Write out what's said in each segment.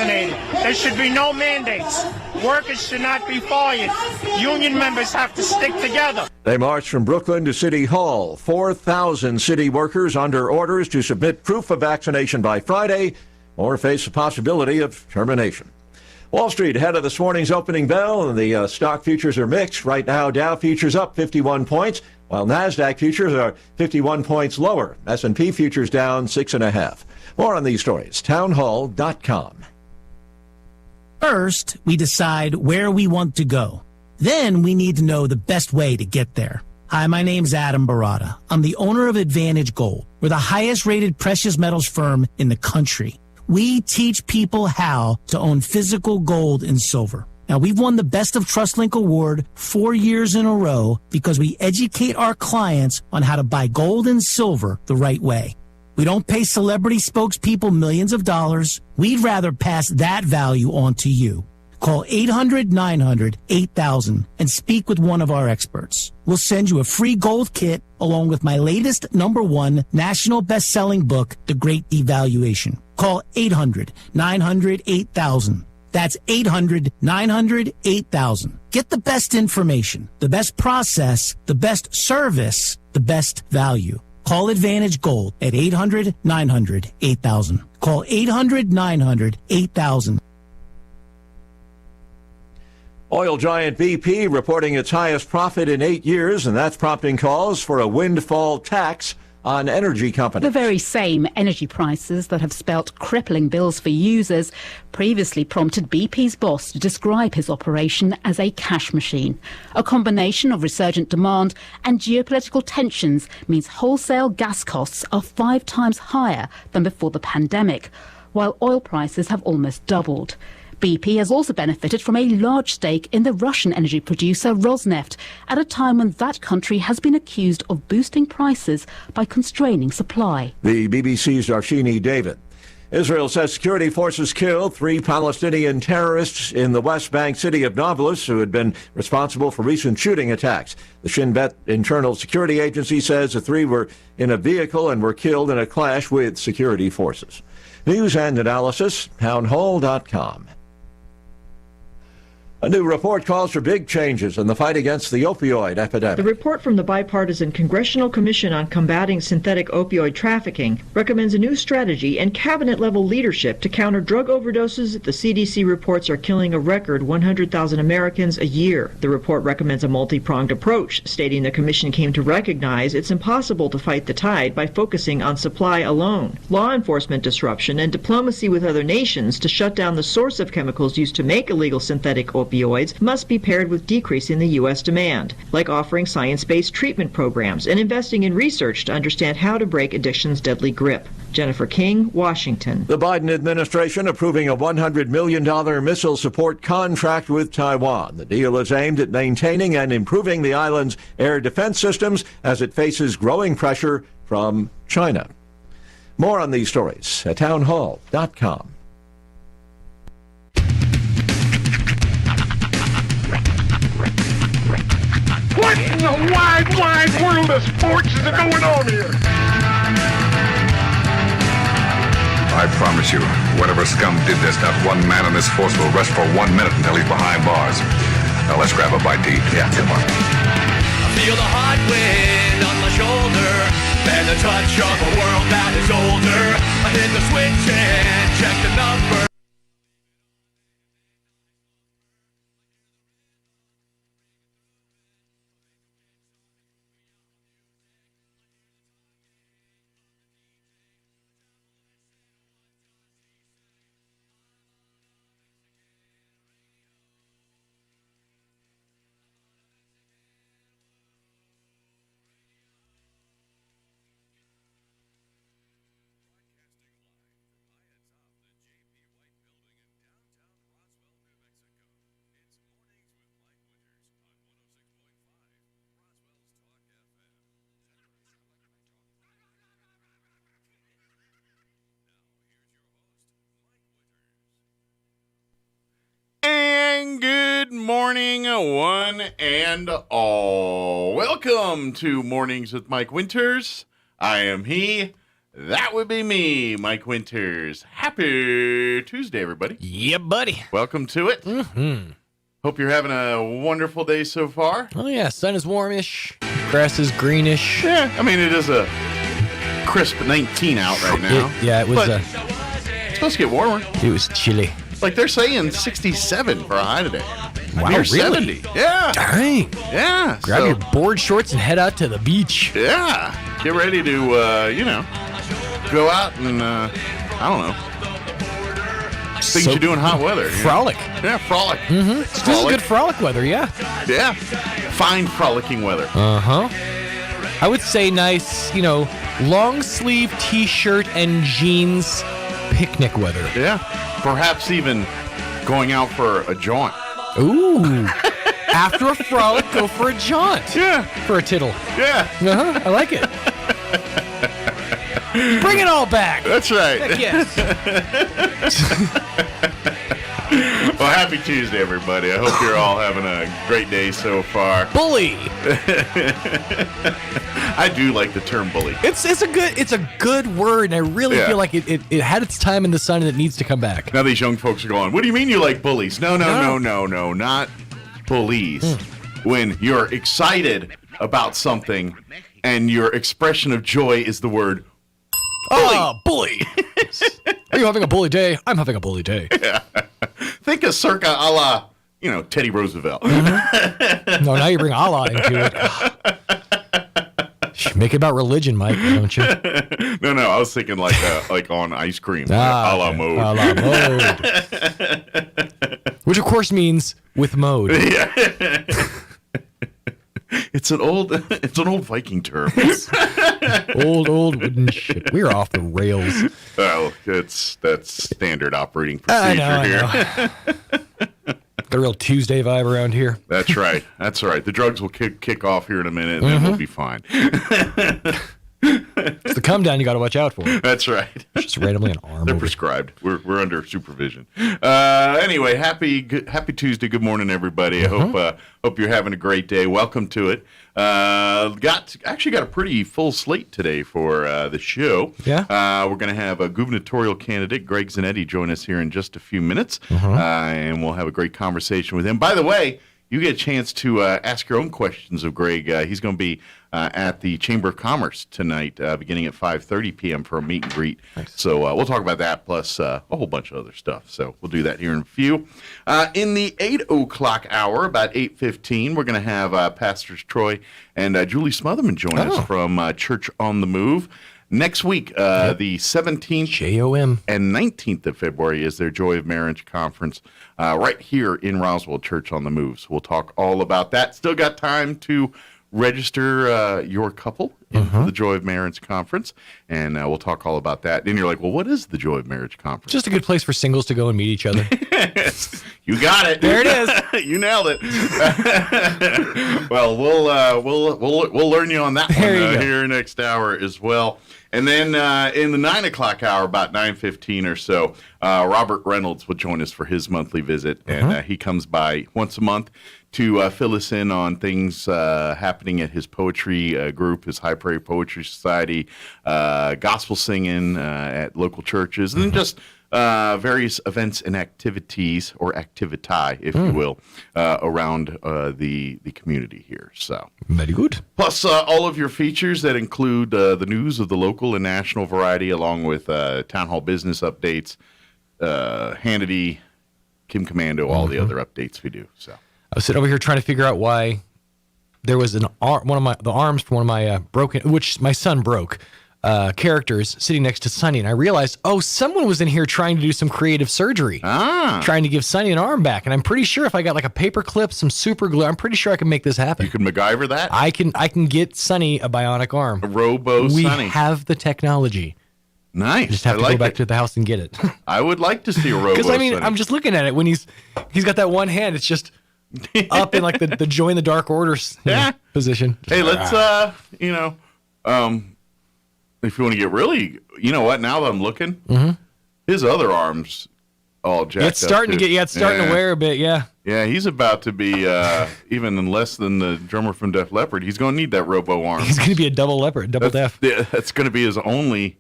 vaccinated. There should be no mandates. Workers should not be fired. Union members have to stick together. They marched from Brooklyn to City Hall. 4,000 city workers under orders to submit proof of vaccination by Friday or face the possibility of termination. Wall Street ahead of this morning's opening bell, and the stock futures are mixed. Right now, Dow futures up 51 points, while NASDAQ futures are 51 points lower. S&P futures down 6.5. More on these stories, townhall.com. First, we decide where we want to go. Then we need to know the best way to get there. Hi, my name's Adam Barata. I'm the owner of Advantage Gold. We're the highest rated precious metals firm in the country. We teach people how to own physical gold and silver. Now, we've won the Best of TrustLink Award 4 years in a row because we educate our clients on how to buy gold and silver the right way. We don't pay celebrity spokespeople millions of dollars. We'd rather pass that value on to you. Call 800-900-8000 and speak with one of our experts. We'll send you a free gold kit along with my latest #1 national best-selling book, The Great Devaluation. Call 800-900-8000. That's 800-900-8000. Get the best information, the best process, the best service, the best value. Call Advantage Gold at 800-900-8000. Call 800-900-8000. Oil giant BP reporting its highest profit in 8 years, and that's prompting calls for a windfall tax on energy companies. The very same energy prices that have spelt crippling bills for users previously prompted BP's boss to describe his operation as a cash machine. A combination of resurgent demand and geopolitical tensions means wholesale gas costs are 5 times higher than before the pandemic, while oil prices have almost doubled. BP has also benefited from a large stake in the Russian energy producer Rosneft at a time when that country has been accused of boosting prices by constraining supply. The BBC's Darshini David. Israel says security forces killed 3 Palestinian terrorists in the West Bank city of Nablus who had been responsible for recent shooting attacks. The Shin Bet Internal Security Agency says the 3 were in a vehicle and were killed in a clash with security forces. News and analysis, townhall.com. A new report calls for big changes in the fight against the opioid epidemic. The report from the Bipartisan Congressional Commission on Combating Synthetic Opioid Trafficking recommends a new strategy and cabinet-level leadership to counter drug overdoses that the CDC reports are killing a record 100,000 Americans a year. The report recommends a multi-pronged approach, stating the Commission came to recognize it's impossible to fight the tide by focusing on supply alone. Law enforcement disruption and diplomacy with other nations to shut down the source of chemicals used to make illegal synthetic opioids must be paired with decreasing the U.S. demand, like offering science-based treatment programs and investing in research to understand how to break addiction's deadly grip. Jennifer King, Washington. The Biden administration approving a $100 million missile support contract with Taiwan. The deal is aimed at maintaining and improving the island's air defense systems as it faces growing pressure from China. More on these stories at townhall.com. What in the wide, wide world of sports is going on here? I promise you, whatever scum did this, not one man in this force will rest for 1 minute until he's behind bars. Now let's grab a bite to eat. Yeah, come on. I feel the hot wind on my shoulder and the touch of a world that is older. I hit the switch and check the number. Good morning, one and all. Welcome to Mornings with Mike Winters. I am he, That would be me, Mike Winters. Happy Tuesday, everybody. Yeah, buddy. Welcome to it. Mm-hmm. Hope you're having a wonderful day so far. Oh, yeah. Sun is warmish. Grass is greenish. Yeah, I mean, it is a crisp 19 out right now. It was. But it's supposed to get warmer. It was chilly. Like, they're saying 67 for a high today. Wow, Near really? 70. Yeah. Dang. Yeah. Grab your board shorts and head out to the beach. Yeah. Get ready to, go out and, I don't know. Things you do in hot weather. Frolic. Yeah, frolic. Mm-hmm. This is good frolic weather, yeah. Yeah. Fine frolicking weather. Uh-huh. I would say nice, long sleeve t-shirt and jeans picnic weather. Yeah. Perhaps even going out for a jaunt. Ooh. After a frolic, go for a jaunt. Yeah. For a tittle. Yeah. Uh-huh. I like it. Bring it all back. That's right. Heck yes. Well, happy Tuesday, everybody. I hope you're all having a great day so far. Bully. I do like the term bully. It's a good word, and I really feel like it had its time in the sun and it needs to come back. Now these young folks are going, what do you mean you like bullies? No, not bullies. When you're excited about something and your expression of joy is the word bully. Oh, bully. Are you having a bully day? I'm having a bully day. Yeah. Think of circa a la, Teddy Roosevelt. Mm-hmm. No, now you bring Allah into it. Make it about religion, Mike, don't you? No, I was thinking like on ice cream. A la mode. A la mode. Which, of course, means with mode. Yeah. It's an old Viking term. old wooden shit. We're off the rails. Well, that's standard operating procedure here. I know. Got a real Tuesday vibe around here. That's right. The drugs will kick off here in a minute, and then we'll be fine. It's the come down you got to watch out for. That's right. Just randomly an arm. They're prescribed. We're under supervision. Anyway, happy Tuesday. Good morning, everybody. I hope you're having a great day. Welcome to it. Got a pretty full slate today for the show. Yeah. We're going to have a gubernatorial candidate, Greg Zanetti, join us here in just a few minutes, and we'll have a great conversation with him. By the way, you get a chance to ask your own questions of Greg. He's going to be at the Chamber of Commerce tonight, beginning at 5:30 p.m. for a meet and greet. Nice. So we'll talk about that, plus a whole bunch of other stuff. So we'll do that here in a few. In the 8 o'clock hour, about 8:15, we're going to have Pastors Troy and Julie Smotherman join us from Church on the Move. Next week, the 17th JOM. and 19th of February is their Joy of Marriage Conference right here in Roswell, Church on the Move. So we'll talk all about that. Still got time to register your couple for the Joy of Marriage Conference, and we'll talk all about that. And you're like, well, what is the Joy of Marriage Conference? Just a good place for singles to go and meet each other. You got it. There it is. You nailed it. Well, we'll learn you on that one here next hour as well. And then in the 9 o'clock hour, about 9:15 or so, Robert Reynolds will join us for his monthly visit, and he comes by once a month to fill us in on things happening at his poetry group, his High Prairie Poetry Society, gospel singing at local churches, and then just various events and activities, or activiti, if you will, around the community here. So very good. Plus all of your features that include the news of the local and national variety, along with town hall business updates, Hannity, Kim Commando, all the other updates we do. So I was sitting over here trying to figure out why there was the arms for one of my which my son broke, characters sitting next to Sonny, and I realized, someone was in here trying to do some creative surgery, trying to give Sonny an arm back, and I'm pretty sure if I got like a paper clip, some super glue, I'm pretty sure I can make this happen. You can MacGyver that? I can get Sonny a bionic arm. A Robo-Sonny. We have the technology. Nice. You just have to go back to the house and get it. I would like to see a Robo-Sonny. Because I'm just looking at it when he's got that one hand. It's just up in like the join the Dark Order position. Hey, let's if you want to get really, you know what? Now that I'm looking, his other arms all jacked it's starting up to get. It's starting to wear a bit. Yeah. Yeah, he's about to be even in less than the drummer from Def Leppard. He's going to need that Robo arm. He's going to be a double leopard, double Def. Yeah, that's going to be his only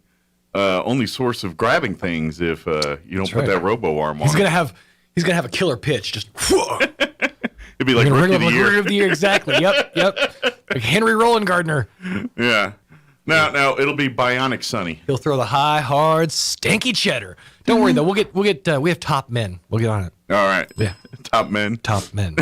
only source of grabbing things if you don't put that robo arm on. He's gonna have a killer pitch. Just it'd be like Rookie of the Year. Exactly. Yep. Like Henry Rollingardner. Yeah. No, it'll be Bionic Sonny. He'll throw the high, hard, stanky cheddar. Don't worry though. We have top men. We'll get on it. All right. Yeah. Top men. Top men.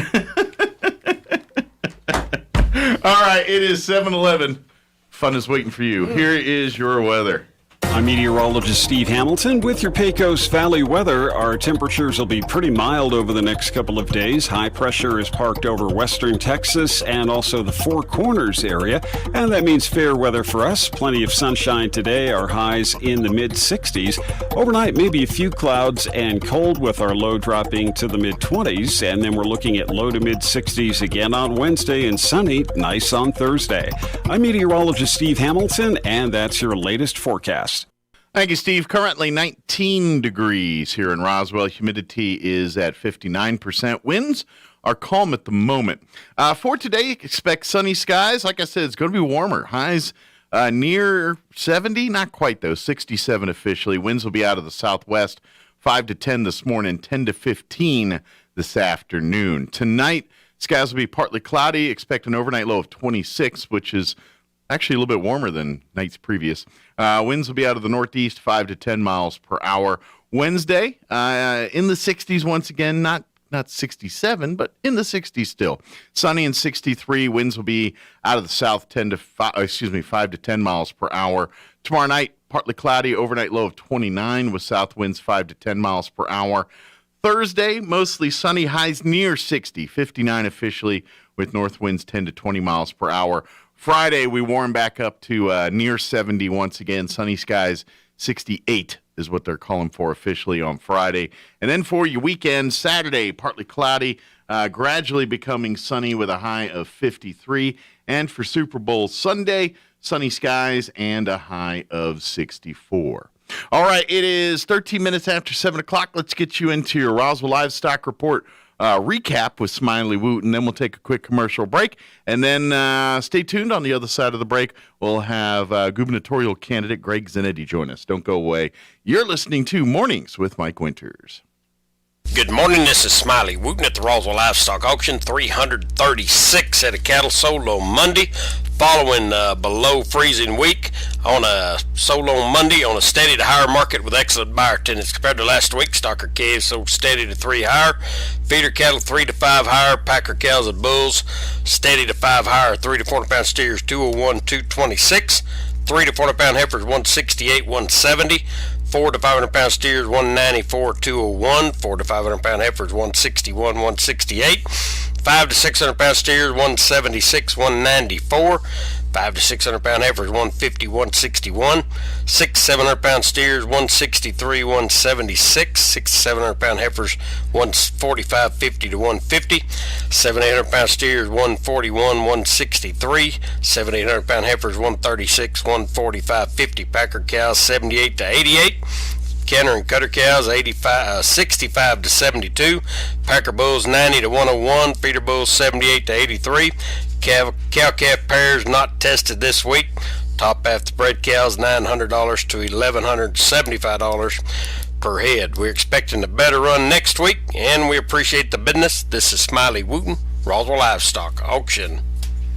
All right. It is 7:11. Fun is waiting for you. Here is your weather. I'm meteorologist Steve Hamilton with your Pecos Valley weather. Our temperatures will be pretty mild over the next couple of days. High pressure is parked over western Texas and also the Four Corners area, and that means fair weather for us. Plenty of sunshine today. Our highs in the mid-60s. Overnight, maybe a few clouds and cold with our low dropping to the mid-20s, and then we're looking at low to mid-60s again on Wednesday and sunny, nice on Thursday. I'm meteorologist Steve Hamilton, and that's your latest forecast. Thank you, Steve. Currently 19 degrees here in Roswell. Humidity is at 59%. Winds are calm at the moment. For today, expect sunny skies. Like I said, it's going to be warmer. Highs near 70, not quite though, 67 officially. Winds will be out of the southwest, 5 to 10 this morning, 10 to 15 this afternoon. Tonight, skies will be partly cloudy. Expect an overnight low of 26, which is actually a little bit warmer than nights previous. Winds will be out of the northeast, 5 to 10 miles per hour. Wednesday, in the 60s once again, not 67, but in the 60s still. Sunny and 63. Winds will be out of the south, 5 to 10 miles per hour. Tomorrow night, partly cloudy, overnight low of 29 with south winds 5 to 10 miles per hour. Thursday, mostly sunny, highs near 60, 59 officially, with north winds 10 to 20 miles per hour. Friday, we warm back up to near 70 once again. Sunny skies, 68 is what they're calling for officially on Friday. And then for your weekend, Saturday, partly cloudy, gradually becoming sunny with a high of 53. And for Super Bowl Sunday, sunny skies and a high of 64. All right, it is 13 minutes after 7 o'clock. Let's get you into your Roswell Livestock Report recap with Smiley Wooten. Then we'll take a quick commercial break. And then stay tuned. On the other side of the break, we'll have gubernatorial candidate Greg Zanetti join us. Don't go away. You're listening to Mornings with Mike Winters. Good morning, this is Smiley Wooten at the Roswell Livestock Auction. 336 head of cattle sold on Monday, following below freezing week on a sold on Monday on a steady to higher market with excellent buyer attendance compared to last week. Stocker calves sold steady to 3 higher, feeder cattle 3 to 5 higher, packer cows and bulls steady to 5 higher, 3 to 400 pound steers 201, 226, 3 to 400 pound heifers 168, 170. 4 to 500 pound steers 194, 201, 4 to 500 pound heifers 161, 168, 5 to 600 pound steers 176, 194, 5 to 600 pound heifers 150, 161, 6 to 700 pound steers 163, 176, 6 to 700 pound heifers 145, 50 to 150, 7 to 800 pound steers 141, 163, 7 to 800 pound heifers 136, 145, 50, packer cows 78 to 88, canner and cutter cows 65 to 72, packer bulls 90 to 101, feeder bulls 78 to 83, cow-calf pairs not tested this week. Top half the bred cows $900 to $1,175 per head. We're expecting a better run next week, and we appreciate the business. This is Smiley Wooten, Roswell Livestock Auction.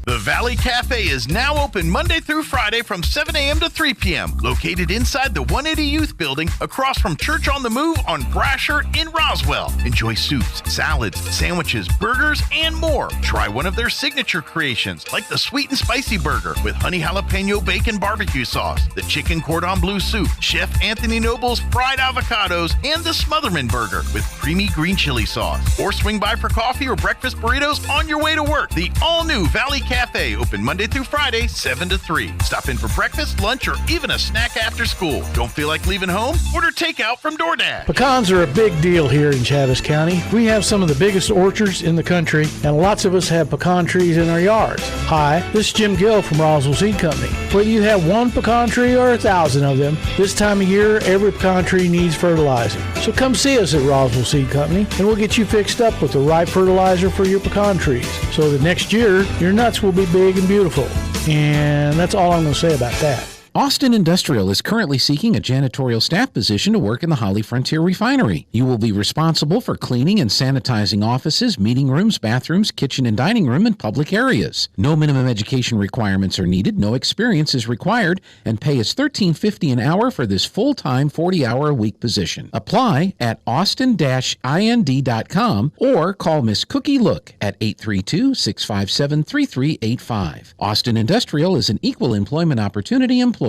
The Valley Cafe is now open Monday through Friday from 7 a.m. to 3 p.m. Located inside the 180 Youth Building across from Church on the Move on Brasher in Roswell. Enjoy soups, salads, sandwiches, burgers, and more. Try one of their signature creations like the Sweet and Spicy Burger with honey jalapeno bacon barbecue sauce, the Chicken Cordon Bleu Soup, Chef Anthony Noble's fried avocados, and the Smotherman Burger with creamy green chili sauce. Or swing by for coffee or breakfast burritos on your way to work. The all-new Valley Cafe, open Monday through Friday, 7 to 3. Stop in for breakfast, lunch, or even a snack after school. Don't feel like leaving home? Order takeout from DoorDash. Pecans are a big deal here in Chaves County. We have some of the biggest orchards in the country, and lots of us have pecan trees in our yards. Hi, this is Jim Gill from Roswell Seed Company. Whether you have one pecan tree or 1,000 of them, this time of year, every pecan tree needs fertilizing. So come see us at Roswell Seed Company, and we'll get you fixed up with the right fertilizer for your pecan trees, so that next year, your nuts will be big and beautiful. And that's all I'm going to say about that. Austin Industrial is currently seeking a janitorial staff position to work in the Holly Frontier Refinery. You will be responsible for cleaning and sanitizing offices, meeting rooms, bathrooms, kitchen and dining room, and public areas. No minimum education requirements are needed, no experience is required, and pay is $13.50 an hour for this full-time 40-hour-a-week position. Apply at austin-ind.com or call Miss Cookie Look at 832-657-3385. Austin Industrial is an equal employment opportunity employer.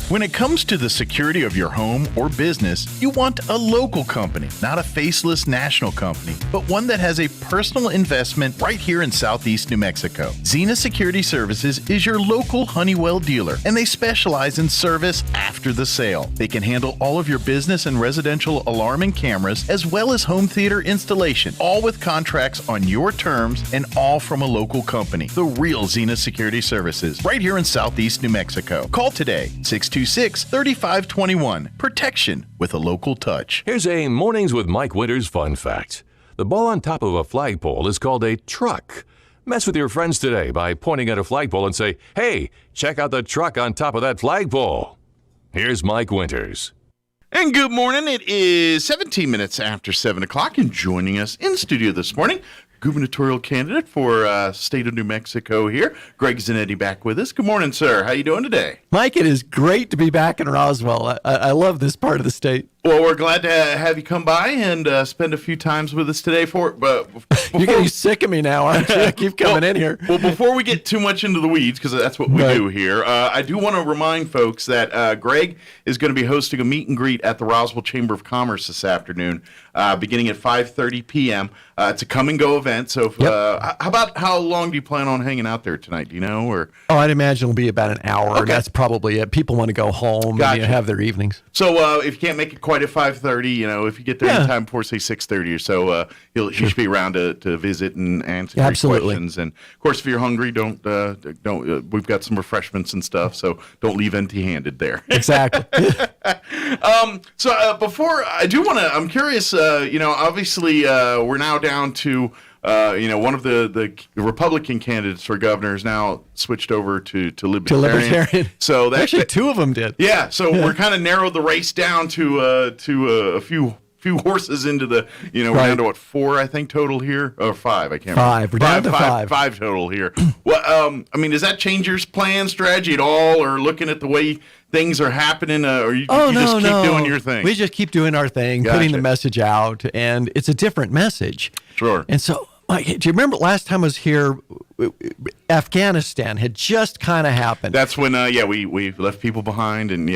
When it comes to the security of your home or business, you want a local company, not a faceless national company, but one that has a personal investment right here in Southeast New Mexico. Xena Security Services is your local Honeywell dealer, and they specialize in service after the sale. They can handle all of your business and residential alarm and cameras, as well as home theater installation, all with contracts on your terms and all from a local company. The real Xena Security Services, right here in Southeast New Mexico. Call today, 626-3521. Protection with a local touch. Here's a Mornings with Mike Winters fun fact. The ball on top of a flagpole is called a truck. Mess with your friends today by pointing at a flagpole and say, "Hey, check out the truck on top of that flagpole." Here's Mike Winters. And good morning. It is 17 minutes after 7 o'clock, and joining us in studio this morning, gubernatorial candidate for state of New Mexico here, Greg Zanetti, back with us. Good morning, sir. How you doing today? Mike, it is great to be back in Roswell. I love this part of the state. Well, we're glad to have you come by and spend a few times with us today. But you're getting sick of me now, aren't you? I keep coming in here. Well, before we get too much into the weeds, because that's what we do here, I do want to remind folks that Greg is going to be hosting a meet and greet at the Roswell Chamber of Commerce this afternoon, beginning at 5:30 p.m. It's a come and go event. So, how long do you plan on hanging out there tonight? Do you know? Or I'd imagine it'll be about an hour. Okay. That's probably it. People want to go home and have their evenings. So if you can't make it quite at 5:30, if you get there in time before, say, 6:30 or so, he should be around to visit and answer your questions. And of course, if you're hungry, don't. We've got some refreshments and stuff, so don't leave empty-handed there. Exactly. So before I do want to, I'm curious. Obviously, we're now down to. One of the Republican candidates for governor is now switched over to Libertarian. So that, actually, two of them did. Yeah. So we're kind of narrowed the race down to a few horses into the. We're down to what, 4 I think total here, or 5? I can't. 5. We're down to 5. 5 total here. Well, does that change your plan, strategy at all, or looking at the way things are happening, or you just keep doing your thing? We just keep doing our thing, putting the message out, and it's a different message. Sure. And so, Mike, do you remember last time I was here, Afghanistan had just kind of happened. That's when, we left people behind, and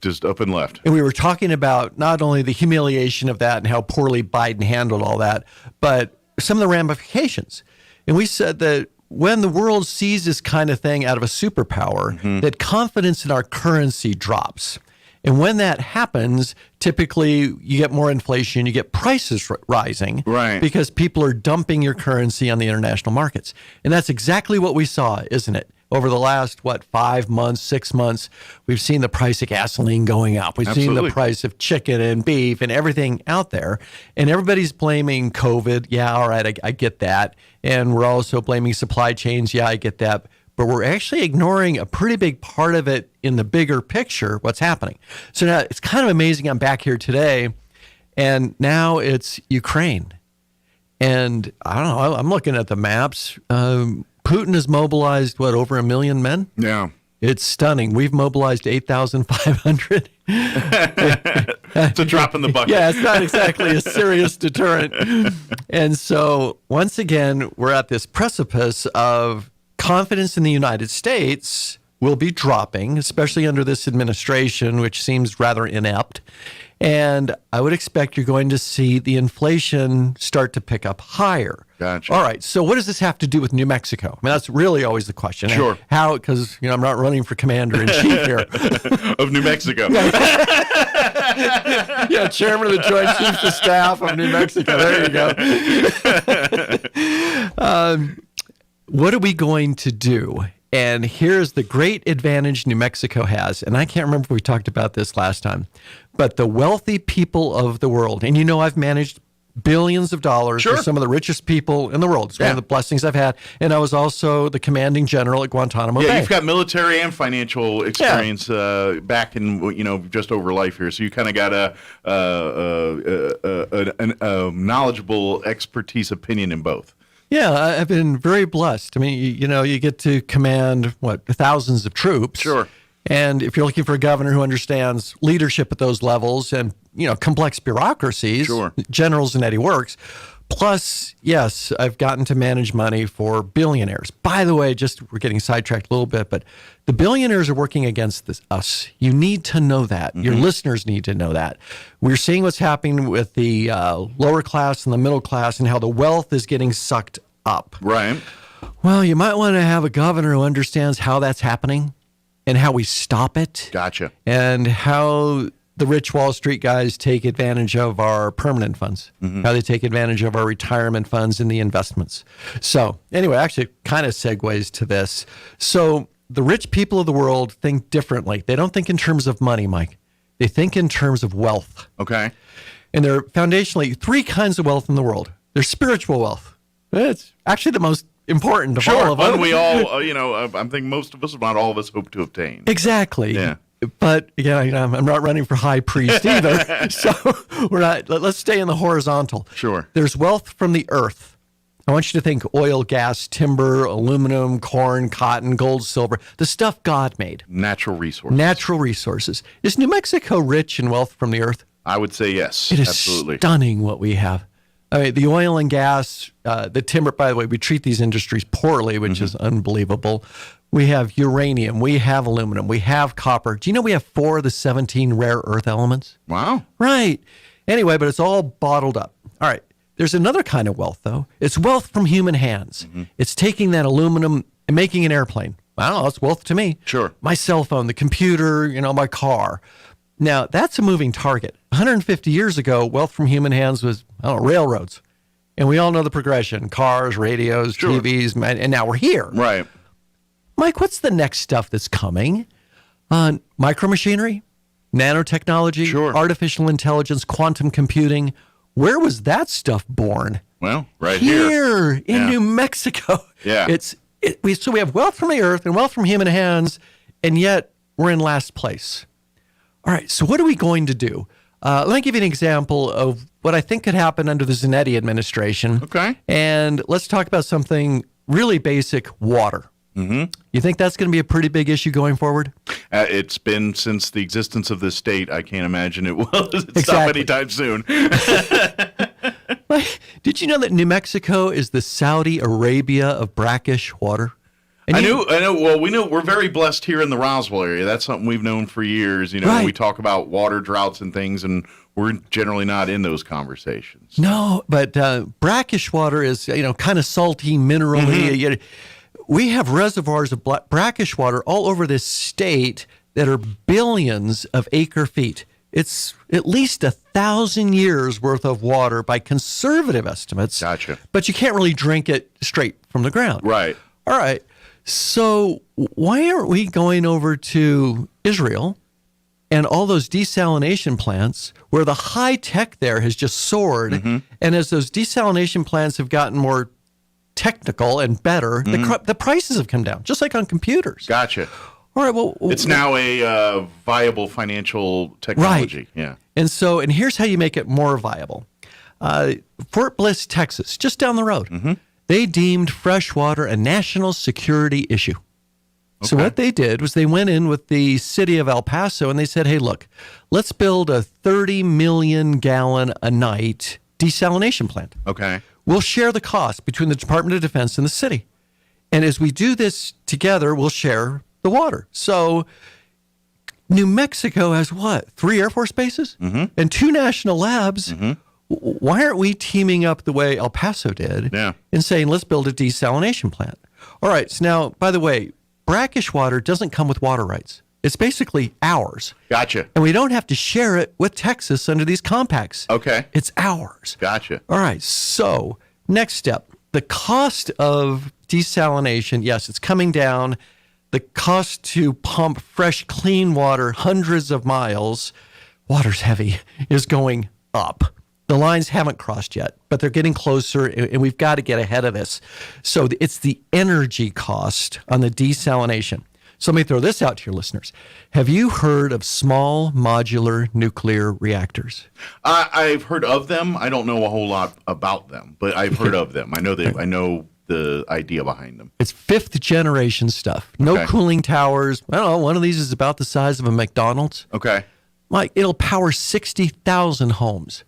just up and left. And we were talking about not only the humiliation of that and how poorly Biden handled all that, but some of the ramifications. And we said that when the world sees this kind of thing out of a superpower, that confidence in our currency drops. And when that happens, typically you get more inflation, you get prices rising, right? Because people are dumping your currency on the international markets. And that's exactly what we saw, isn't it? Over the last, 5 months, 6 months, we've seen the price of gasoline going up. We've seen the price of chicken and beef and everything out there. And everybody's blaming COVID. Yeah, all right, I get that. And we're also blaming supply chains. Yeah, I get that. But we're actually ignoring a pretty big part of it in the bigger picture, what's happening. So now it's kind of amazing. I'm back here today, and now it's Ukraine. And I don't know, I'm looking at the maps. Putin has mobilized, over 1 million men? Yeah. It's stunning. We've mobilized 8,500. It's a drop in the bucket. Yeah, it's not exactly a serious deterrent. And so, once again, we're at this precipice of confidence in the United States will be dropping, especially under this administration, which seems rather inept. And I would expect you're going to see the inflation start to pick up higher. Gotcha. All right. So what does this have to do with New Mexico? That's really always the question. Sure. How? Because I'm not running for commander-in-chief here. Of New Mexico. Yeah, chairman of the Joint Chiefs of Staff of New Mexico. There you go. What are we going to do? And here's the great advantage New Mexico has. And I can't remember if we talked about this last time, but the wealthy people of the world, and I've managed billions of dollars for some of the richest people in the world. It's one of the blessings I've had. And I was also the commanding general at Guantanamo Bay. Yeah, you've got military and financial experience back in, just over life here. So you kind of got a knowledgeable expertise opinion in both. Yeah, I've been very blessed. I mean, you get to command, thousands of troops. Sure. And if you're looking for a governor who understands leadership at those levels and, complex bureaucracies, generals and Eddie Works. Plus, yes, I've gotten to manage money for billionaires. By the way, we're getting sidetracked a little bit, but the billionaires are working against us. You need to know that. Your listeners need to know that. We're seeing what's happening with the lower class and the middle class and how the wealth is getting sucked up. Right. Well, you might want to have a governor who understands how that's happening and how we stop it. Gotcha. And how the rich Wall Street guys take advantage of our permanent funds, how they take advantage of our retirement funds and the investments. So anyway, actually it kind of segues to this. So the rich people of the world think differently. They don't think in terms of money, Mike. They think in terms of wealth. Okay. And there are foundationally three kinds of wealth in the world. There's spiritual wealth. It's actually the most important of all of them. One we all, I think most of us, if not all of us, hope to obtain. Exactly. Yeah. But again, I'm not running for high priest either. So we're not. Let's stay in the horizontal. Sure. There's wealth from the earth. I want you to think oil, gas, timber, aluminum, corn, cotton, gold, silver, the stuff God made. Natural resources. Natural resources. Is New Mexico rich in wealth from the earth? I would say yes. It is absolutely stunning what we have. I mean, the oil and gas, the timber, by the way, we treat these industries poorly, which is unbelievable. We have uranium, we have aluminum, we have copper. Do you know we have 4 of the 17 rare earth elements? Wow. Right. Anyway, but it's all bottled up. All right. There's another kind of wealth, though. It's wealth from human hands. It's taking that aluminum and making an airplane. Wow, that's wealth to me. Sure. My cell phone, the computer, my car. Now, that's a moving target. 150 years ago, wealth from human hands was, railroads. And we all know the progression. Cars, radios, TVs, and now we're here. Right. Mike, what's the next stuff that's coming? Micromachinery, nanotechnology, artificial intelligence, quantum computing. Where was that stuff born? Well, right here in New Mexico. Yeah. So we have wealth from the earth and wealth from human hands, and yet we're in last place. All right, so what are we going to do? Let me give you an example of what I think could happen under the Zanetti administration. Okay. And let's talk about something really basic, water. You think that's going to be a pretty big issue going forward? It's been since the existence of this state. I can't imagine it will stop anytime soon. Did you know that New Mexico is the Saudi Arabia of brackish water? I know. Well, we know we're very blessed here in the Roswell area. That's something we've known for years. We talk about water droughts and things, and we're generally not in those conversations. No, but brackish water is, kind of salty, minerally. We have reservoirs of brackish water all over this state that are billions of acre feet. It's at least 1,000 years worth of water by conservative estimates. Gotcha. But you can't really drink it straight from the ground. Right. All right. So why aren't we going over to Israel and all those desalination plants where the high tech there has just soared? And as those desalination plants have gotten more technical and better, the prices have come down, just like on computers. Gotcha. All right, well, it's now a viable financial technology. Right. Yeah. And here's how you make it more viable. Fort Bliss, Texas, just down the road, they deemed fresh water a national security issue. Okay. So what they did was they went in with the city of El Paso and they said, hey, look, let's build a 30 million gallon a night desalination plant. Okay. We'll share the cost between the Department of Defense and the city. And as we do this together, we'll share the water. So New Mexico has what? 3 Air Force bases and 2 national labs. Why aren't we teaming up the way El Paso did and saying, let's build a desalination plant? All right. So now, by the way, brackish water doesn't come with water rights. It's basically ours. Gotcha. And we don't have to share it with Texas under these compacts. Okay. It's ours. Gotcha. All right. So next step, the cost of desalination, yes, it's coming down. The cost to pump fresh, clean water hundreds of miles, water's heavy, is going up. The lines haven't crossed yet, but they're getting closer, and we've got to get ahead of this. So it's the energy cost on the desalination. So let me throw this out to your listeners. Have you heard of small modular nuclear reactors? I've heard of them. I don't know a whole lot about them, but I've heard of them. I know the idea behind them. It's fifth generation stuff. No cooling towers. I don't know. One of these is about the size of a McDonald's. Okay. Mike, it'll power 60,000 homes.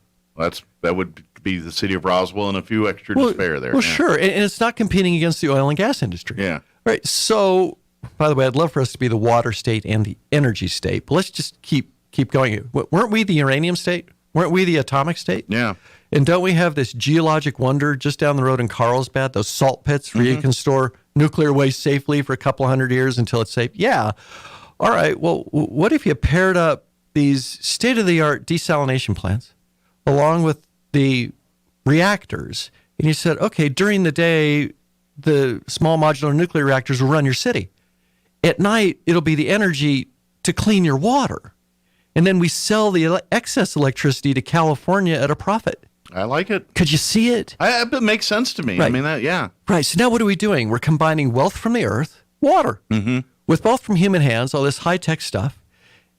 That would be the city of Roswell and a few extra to spare there. Well, sure. And it's not competing against the oil and gas industry. Yeah. Right. So, by the way, I'd love for us to be the water state and the energy state. But let's just keep going. Weren't we the uranium state? Weren't we the atomic state? Yeah. And don't we have this geologic wonder just down the road in Carlsbad, those salt pits where you can store nuclear waste safely for a couple hundred years until it's safe? Yeah. All right. Well, what if you paired up these state-of-the-art desalination plants along with the reactors, and you said, okay, during the day, the small modular nuclear reactors will run your city. At night, it'll be the energy to clean your water. And then we sell the excess electricity to California at a profit. I like it. Could you see it? It makes sense to me. Right. I mean, yeah. Right. So now what are we doing? We're combining wealth from the earth, water, with wealth from human hands, all this high-tech stuff.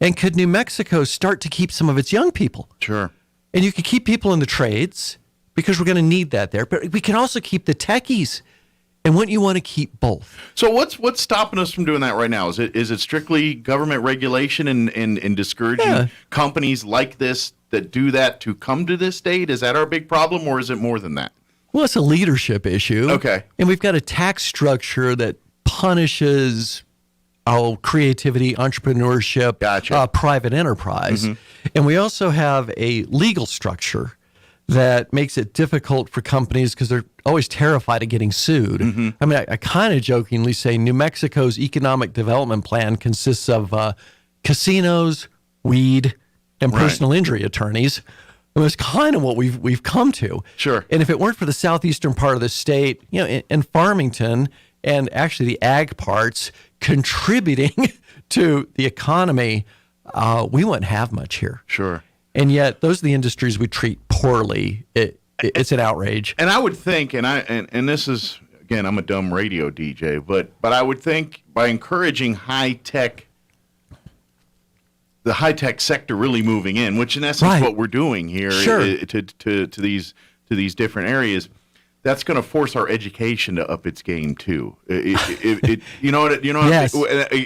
And could New Mexico start to keep some of its young people? Sure. And you can keep people in the trades because we're going to need that there. But we can also keep the techies. And wouldn't you want to keep both? So what's stopping us from doing that right now? Is it strictly government regulation and discouraging companies like this that do that to come to this state? Is that our big problem, or is it more than that? Well, it's a leadership issue. Okay. And we've got a tax structure that punishes creativity, entrepreneurship, private enterprise. And we also have a legal structure that makes it difficult for companies because they're always terrified of getting sued. I mean, I kind of jokingly say New Mexico's economic development plan consists of casinos, weed, and personal injury attorneys. It was kind of what we've come to. Sure. And if it weren't for the southeastern part of the state, in Farmington, and actually the ag parts contributing to the economy, we wouldn't have much here. Sure. And yet, those are the industries we treat poorly. It's an outrage. And I would think, and this is, again, I'm a dumb radio DJ, but I would think by encouraging the high-tech sector really moving in, which in essence what we're doing here to these different areas, that's going to force our education to up its game too.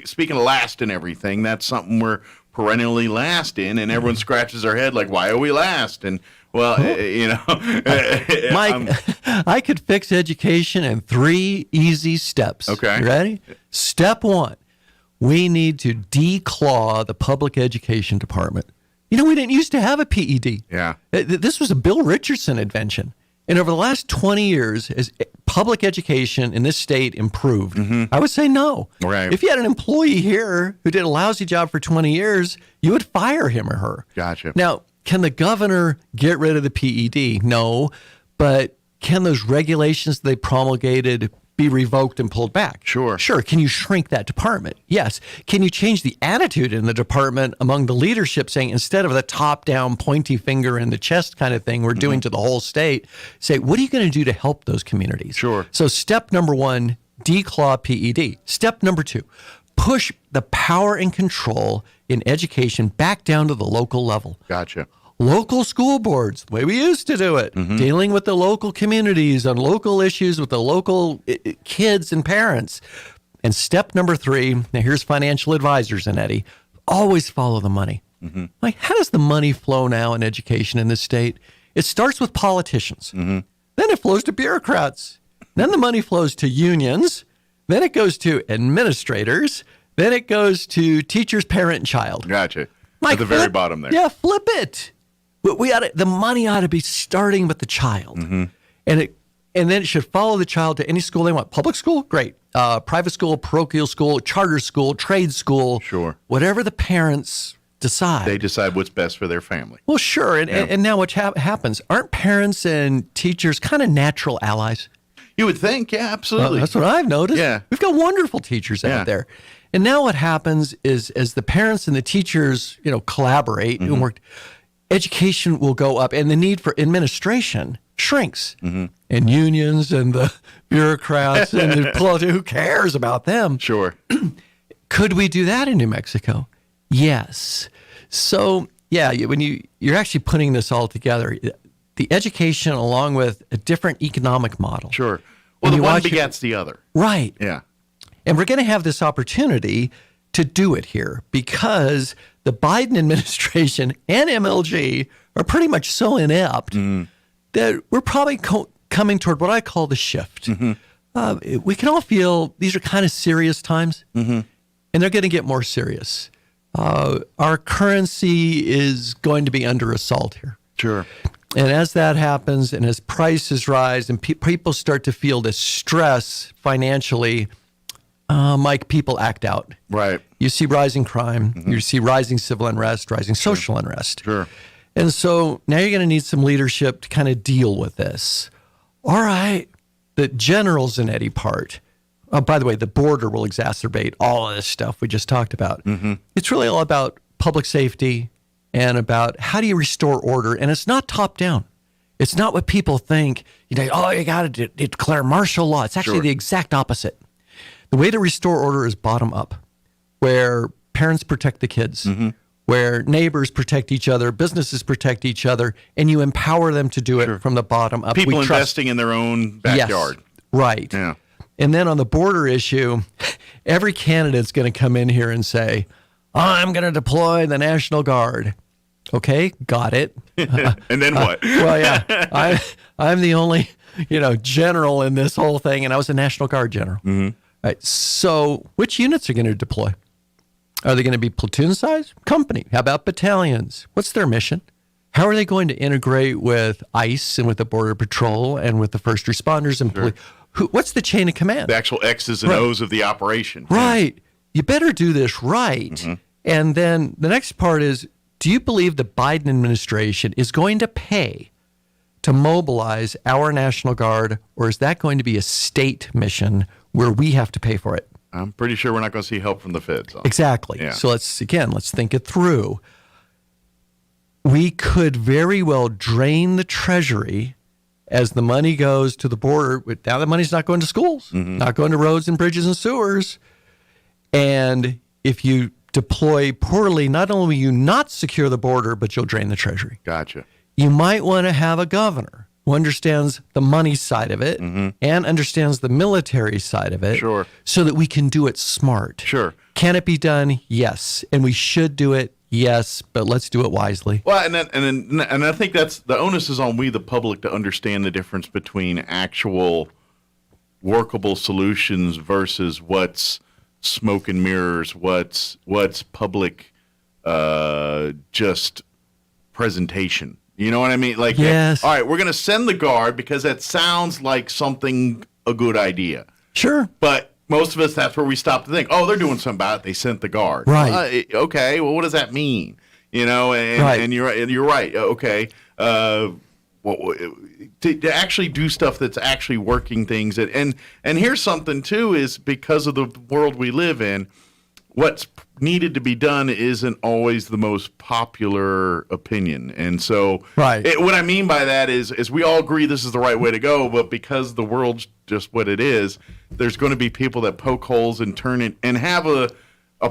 Speaking of last and everything, that's something we're perennially last in, and everyone scratches their head like, why are we last? And well, Mike, I could fix education in 3 easy steps. Okay. You ready? Step 1, we need to declaw the public education department. We didn't used to have a PED. Yeah. This was a Bill Richardson invention. And over the last 20 years, as public education in this state improved, I would say no. Right. If you had an employee here who did a lousy job for 20 years, you would fire him or her. Gotcha. Now, can the governor get rid of the PED? No. But can those regulations they promulgated be revoked and pulled back? Sure. Sure. Can you shrink that department? Yes. Can you change the attitude in the department among the leadership, saying instead of the top-down pointy finger in the chest kind of thing we're doing to the whole state, say, what are you going to do to help those communities? Sure. So step number 1, declaw PED. Step number 2, push the power and control in education back down to the local level. Gotcha. Local school boards, the way we used to do it, dealing with the local communities on local issues with the local kids and parents. And step number 3, now here's financial advisors and Eddie, always follow the money. Like, how does the money flow now in education in this state? It starts with politicians. Then it flows to bureaucrats. Then the money flows to unions. Then it goes to administrators. Then it goes to teachers, parent, and child. Gotcha. Mike, at the very bottom there. Yeah, flip it. The money ought to be starting with the child, and then it should follow the child to any school they want. Public school, great. Private school, parochial school, charter school, trade school, sure. Whatever the parents decide, they decide what's best for their family. Well, sure. And now what happens? Aren't parents and teachers kind of natural allies? You would think, yeah, absolutely. That's what I've noticed. Yeah, we've got wonderful teachers out there. And now what happens is, as the parents and the teachers, collaborate and work, education will go up and the need for administration shrinks. Mm-hmm. And unions and the bureaucrats and the who cares about them? Sure. Could we do that in New Mexico? Yes. So, yeah, when you're actually putting this all together, the education along with a different economic model. Sure. Well, the one begets the other. Right. Yeah. And we're going to have this opportunity to do it here because the Biden administration and MLG are pretty much so inept that we're probably coming toward what I call the shift. We can all feel these are kind of serious times, and they're going to get more serious. Our currency is going to be under assault here. Sure. And as that happens, and as prices rise, and people start to feel this stress financially, Mike, people act out. Right. You see rising crime. You see rising civil unrest, rising social unrest. Sure. And so now you're going to need some leadership to kind of deal with this. All right. The generals in any part. Oh, by the way, the border will exacerbate all of this stuff we just talked about. It's really all about public safety and about how do you restore order. And it's not top down. It's not what people think. You got to declare martial law. It's actually the exact opposite. The way to restore order is bottom up, where parents protect the kids, where neighbors protect each other, businesses protect each other, and you empower them to do it from the bottom up. People investing in their own backyard. Yes, right. Yeah. And then on the border issue, every candidate's going to come in here and say, I'm going to deploy the National Guard. Okay, got it. And then what? Well, yeah, I'm the only, general in this whole thing, and I was a National Guard general. Right. So which units are going to deploy? Are they going to be platoon size? Company? How about battalions? What's their mission? How are they going to integrate with ICE and with the Border Patrol and with the first responders and police? What's the chain of command? The actual X's and O's of the operation. Right. You better do this right. And then the next part is, do you believe the Biden administration is going to pay to mobilize our National Guard, or is that going to be a state mission where we have to pay for it? I'm pretty sure we're not going to see help from the feds. Exactly. Yeah. So let's think it through. We could very well drain the Treasury as the money goes to the border. Now the money's not going to schools, not going to roads and bridges and sewers. And if you deploy poorly, not only will you not secure the border, but you'll drain the Treasury. Gotcha. You might want to have a governor who understands the money side of it and understands the military side of it, so that we can do it smart. Sure. Can it be done? Yes. And we should do it? Yes. But let's do it wisely. Well, and I think that's the onus is on we, the public, to understand the difference between actual workable solutions versus what's smoke and mirrors, what's public just presentation. You know what I mean? Like, yes. All right, we're going to send the Guard because that sounds like a good idea. Sure. But most of us, that's where we stop to think, oh, they're doing something about it. They sent the Guard. Right. Okay, well, what does that mean? And you're right. Okay. To actually do stuff that's actually working things. And here's something, too, is because of the world we live in, what's needed to be done isn't always the most popular opinion. And so what I mean by that is we all agree this is the right way to go, but because the world's just what it is, there's going to be people that poke holes and turn it and have a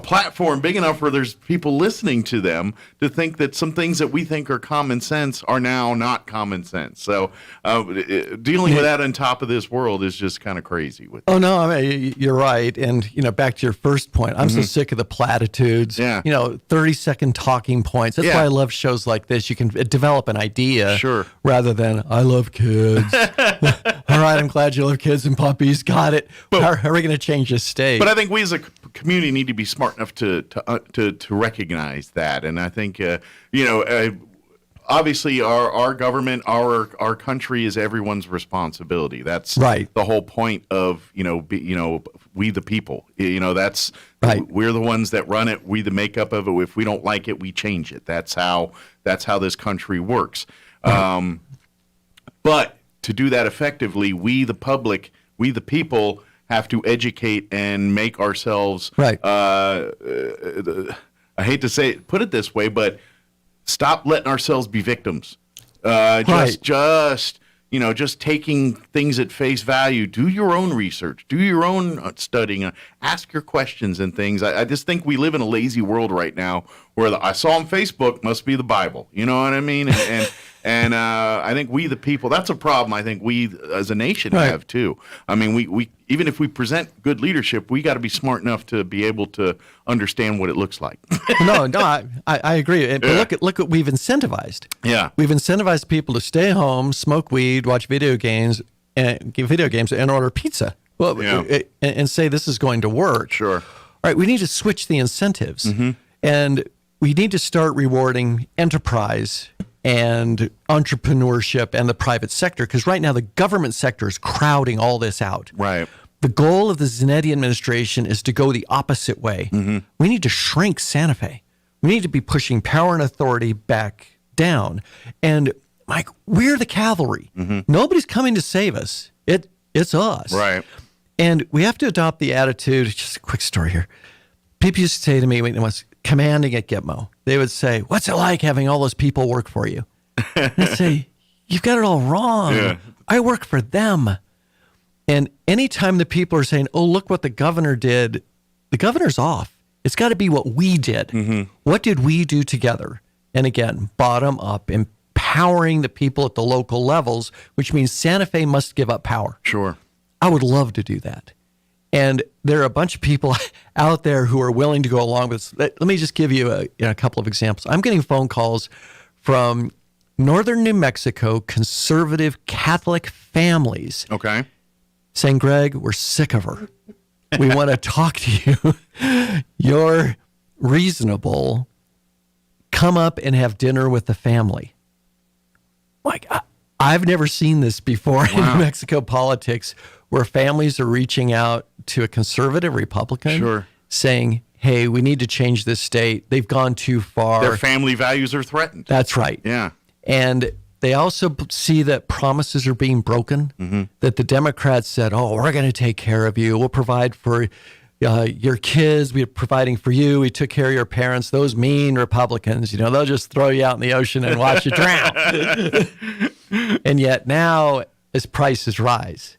platform big enough where there's people listening to them to think that some things that we think are common sense are now not common sense. So dealing with that on top of this world is just kind of crazy. Oh, no, I mean, you're right. And, back to your first point, I'm so sick of the platitudes, 30-second talking points. That's why I love shows like this. You can develop an idea rather than, I love kids. All right, I'm glad you love kids and puppies. Got it. How are we going to change this state? But I think we as a community need to be smart enough to recognize that, and I think obviously our government, our country is everyone's responsibility. That's right. The whole point of we the people. That's right. We're the ones that run it. We the makeup of it. If we don't like it, we change it. That's how this country works. Right. But to do that effectively, we the public, we the people, have to educate and make ourselves right. I hate to put it this way, but stop letting ourselves be victims. Just taking things at face value. Do your own research. Do your own studying. Ask your questions and things. I just think we live in a lazy world right now where I saw on Facebook must be the Bible. You know what I mean? And I think we, the people, that's a problem I think we as a nation have too. I mean, we even if we present good leadership, we got to be smart enough to be able to understand what it looks like. No, I agree. But look what we've incentivized. Yeah. We've incentivized people to stay home, smoke weed, watch video games, and order pizza. Well, and say this is going to work. Sure. All right, we need to switch the incentives. And we need to start rewarding enterprise and entrepreneurship and the private sector, because right now the government sector is crowding all this out. Right. The goal of the Zanetti administration is to go the opposite way. We need to shrink Santa Fe. We need to be pushing power and authority back down. And Mike, we're the cavalry. Nobody's coming to save us. It's us. Right. And we have to adopt the attitude. Just a quick story here. People used to say to me when I was commanding at Gitmo, they would say, "What's it like having all those people work for you?" I'd say, "You've got it all wrong. Yeah. I work for them." And anytime the people are saying, "Oh, look what the governor did," the governor's off. It's got to be what we did. What did we do together? And again, bottom up, empowering the people at the local levels, which means Santa Fe must give up power. Sure. I would love to do that. And there are a bunch of people out there who are willing to go along with this. Let me just give you a couple of examples. I'm getting phone calls from northern New Mexico conservative Catholic families. Okay. Saying, "Greg, we're sick of her. We want to talk to you. You're reasonable. Come up and have dinner with the family." Like, I've never seen this before in New Mexico politics, where families are reaching out to a conservative Republican saying, "Hey, we need to change this state. They've gone too far. Their family values are threatened." That's right. Yeah. And they also see that promises are being broken, that the Democrats said, "Oh, we're going to take care of you. We'll provide for your kids. We're providing for you. We took care of your parents." Those mean Republicans, they'll just throw you out in the ocean and watch you drown. And yet now, as prices rise,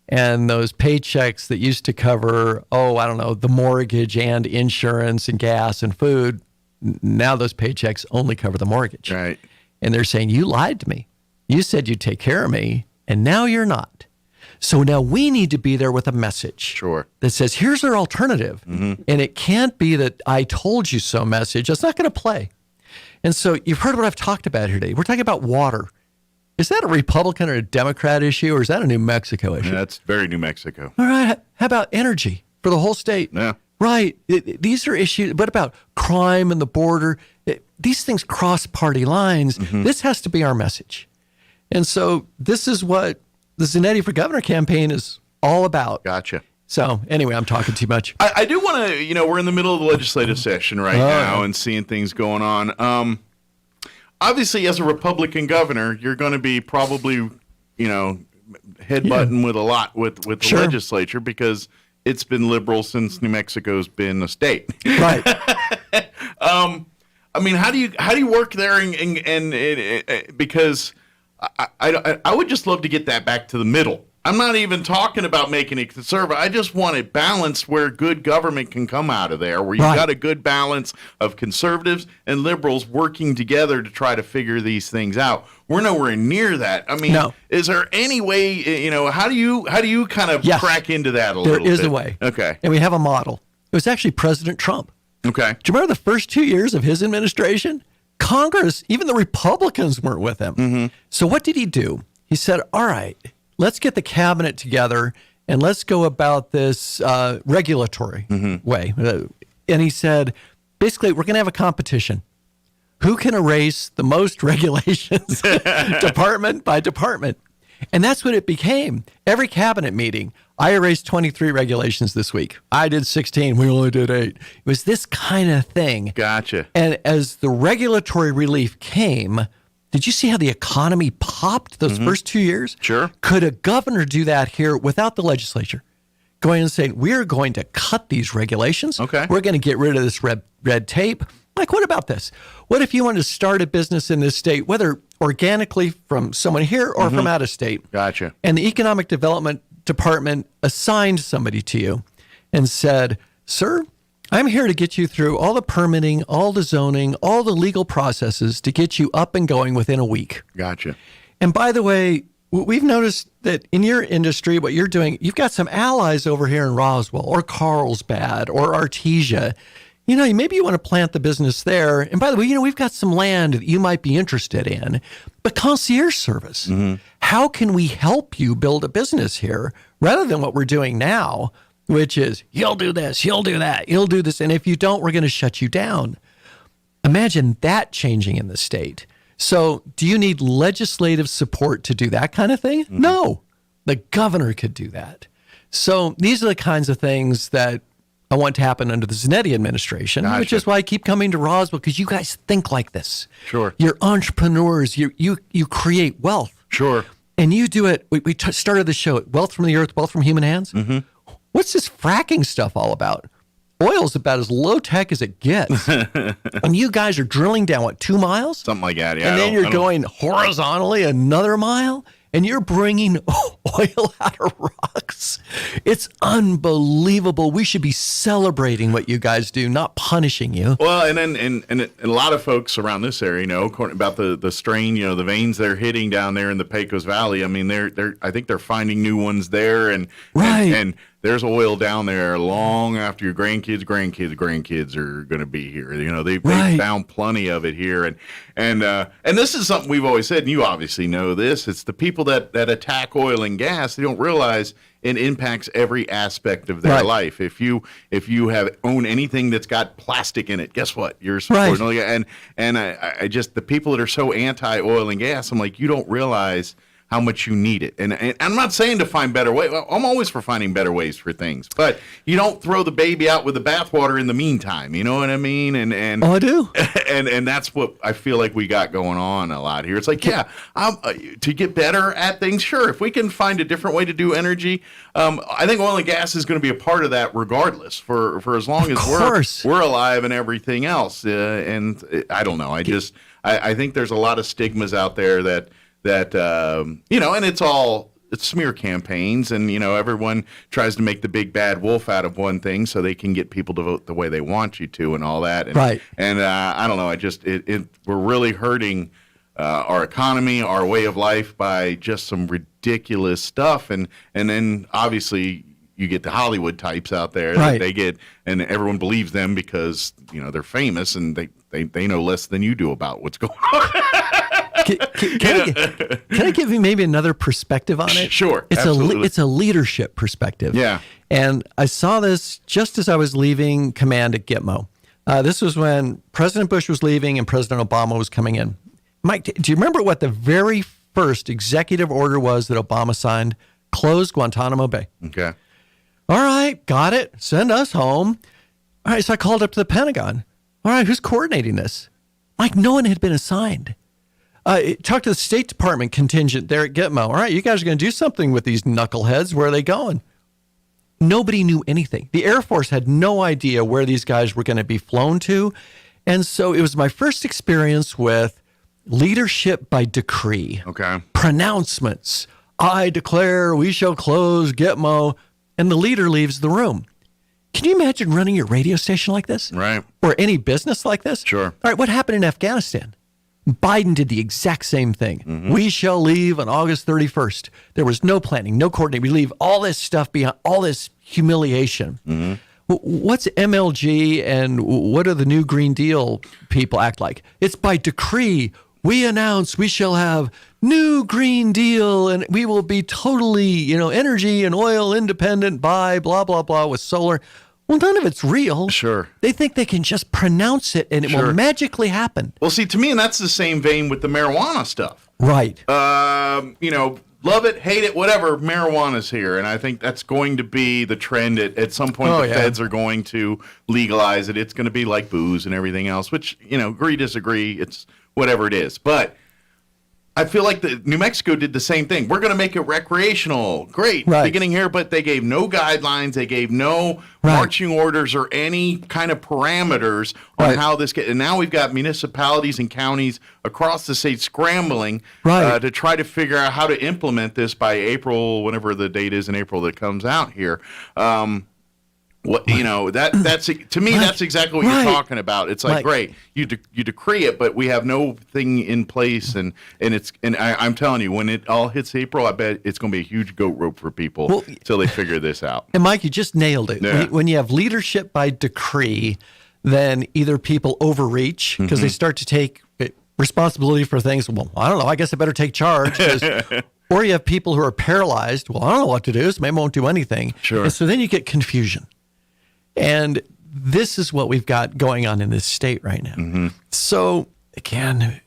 and those paychecks that used to cover, the mortgage and insurance and gas and food, now those paychecks only cover the mortgage. Right. And they're saying, "You lied to me. You said you'd take care of me, and now you're not." So now we need to be there with a message that says, here's our alternative. And it can't be that "I told you so" message. That's not going to play. And so you've heard what I've talked about here today. We're talking about water. Is that a Republican or a Democrat issue, or is that a New Mexico issue? Yeah, that's very New Mexico. All right. How about energy for the whole state? Yeah. Right. These are issues. What about crime and the border? These things cross party lines. This has to be our message. And so this is what the Zanetti for Governor campaign is all about. Gotcha. So anyway, I'm talking too much. I do want to, we're in the middle of the legislative session right now and seeing things going on. Obviously, as a Republican governor, you're going to be probably, headbutting with a lot with the legislature, because it's been liberal since New Mexico's been a state. Right. I mean, how do you work there? And because I would just love to get that back to the middle. I'm not even talking about making it conservative. I just want it balanced where good government can come out of there, where you've got a good balance of conservatives and liberals working together to try to figure these things out. We're nowhere near that. I mean, is there any way, how do you kind of crack into that a little bit? There is a way. Okay. And we have a model. It was actually President Trump. Okay. Do you remember the first 2 years of his administration? Congress, even the Republicans weren't with him. So what did he do? He said, all right, let's get the cabinet together and let's go about this regulatory way. And he said, basically, we're going to have a competition. Who can erase the most regulations, department by department? And that's what it became. Every cabinet meeting, I erased 23 regulations this week. I did 16. We only did 8. It was this kind of thing. Gotcha. And as the regulatory relief came, did you see how the economy popped those first 2 years? Sure. Could a governor do that here without the legislature? Going and saying, we're going to cut these regulations. Okay. We're going to get rid of this red tape. Like, what about this? What if you wanted to start a business in this state, whether organically from someone here or from out of state? Gotcha. And the Economic Development Department assigned somebody to you and said, sir, I'm here to get you through all the permitting, all the zoning, all the legal processes to get you up and going within a week. Gotcha. And by the way, we've noticed that in your industry, what you're doing, you've got some allies over here in Roswell or Carlsbad or Artesia. You know, maybe you want to plant the business there. And by the way, we've got some land that you might be interested in. But concierge service, how can we help you build a business here rather than what we're doing now, which is you'll do this, you'll do that, you'll do this. And if you don't, we're going to shut you down. Imagine that changing in the state. So do you need legislative support to do that kind of thing? No, the governor could do that. So these are the kinds of things that I want to happen under the Zanetti administration, which is why I keep coming to Roswell, because you guys think like this. Sure. You're entrepreneurs. You create wealth. Sure. And you do it. We started the show, Wealth from the Earth, Wealth from Human Hands. What's this fracking stuff all about? Oil's about as low tech as it gets. And you guys are drilling down, 2 miles? Something like that, yeah. And then you're going horizontally another mile? And you're bringing oil out of rocks. It's unbelievable. We should be celebrating what you guys do, not punishing you. Well, and then and a lot of folks around this area, about the strain, the veins they're hitting down there in the Pecos Valley. I mean, I think they're finding new ones there, and there's oil down there long after your grandkids are going to be here. They found plenty of it here, and this is something we've always said, and you obviously know this. It's the people that attack oil and gas. They don't realize it impacts every aspect of their life. If you own anything that's got plastic in it, guess what? You're supporting. And I just, the people that are so anti-oil and gas, I'm like, you don't realize how much you need it. And I'm not saying to find better ways. Well, I'm always for finding better ways for things. But you don't throw the baby out with the bathwater in the meantime. You know what I mean? And I do. And that's what I feel like we got going on a lot here. It's like, to get better at things, sure. If we can find a different way to do energy, I think oil and gas is going to be a part of that regardless for as long as we're alive and everything else. And I don't know. I think there's a lot of stigmas out there that and it's smear campaigns, and everyone tries to make the big bad wolf out of one thing so they can get people to vote the way they want you to and all that. And I don't know. We're really hurting our economy, our way of life by just some ridiculous stuff, and then obviously you get the Hollywood types out there that they get, and everyone believes them because they're famous and they know less than you do about what's going on. Can I give you maybe another perspective on it? Sure, it's a leadership perspective. Yeah. And I saw this just as I was leaving command at Gitmo. This was when President Bush was leaving and President Obama was coming in. Mike, do you remember what the very first executive order was that Obama signed? Close Guantanamo Bay. Okay. All right, got it. Send us home. All right, so I called up to the Pentagon. All right, who's coordinating this? Like, no one had been assigned. Talk to the State Department contingent there at Gitmo. All right, you guys are going to do something with these knuckleheads. Where are they going? Nobody knew anything. The Air Force had no idea where these guys were going to be flown to. And so it was my first experience with leadership by decree. Okay. Pronouncements. I declare we shall close Gitmo. And the leader leaves the room. Can you imagine running your radio station like this? Right. Or any business like this? Sure. All right, what happened in Afghanistan? Biden did the exact same thing. We shall leave on August 31st. There was no planning, no coordinating. We leave all this stuff behind, all this humiliation. What's MLG and what do the new Green Deal people act like? It's by decree. We announce we shall have new Green Deal and we will be totally, energy and oil independent by blah, blah, blah with solar. Well, none of it's real. Sure. They think they can just pronounce it and it will magically happen. Well, see, to me, and that's the same vein with the marijuana stuff. Right. Love it, hate it, whatever, marijuana's here. And I think that's going to be the trend. At some point, the feds are going to legalize it. It's going to be like booze and everything else, which, agree, disagree. It's whatever it is. But I feel like New Mexico did the same thing. We're going to make it recreational. Great. Right. Beginning here, but they gave no guidelines. They gave no marching orders or any kind of parameters on how this and now we've got municipalities and counties across the state scrambling to try to figure out how to implement this by April, whenever the date is in April that comes out here. What that's to me that's exactly what you're talking about. It's like great, you decree it, but we have no thing in place, and I'm telling you, when it all hits April, I bet it's going to be a huge goat rope for people until they figure this out. And Mike, you just nailed it. Yeah. When you have leadership by decree, then either people overreach because they start to take responsibility for things. Well, I don't know. I guess I better take charge. Or you have people who are paralyzed. Well, I don't know what to do, so maybe I won't do anything. Sure. And so then you get confusion. And this is what we've got going on in this state right now. So, again,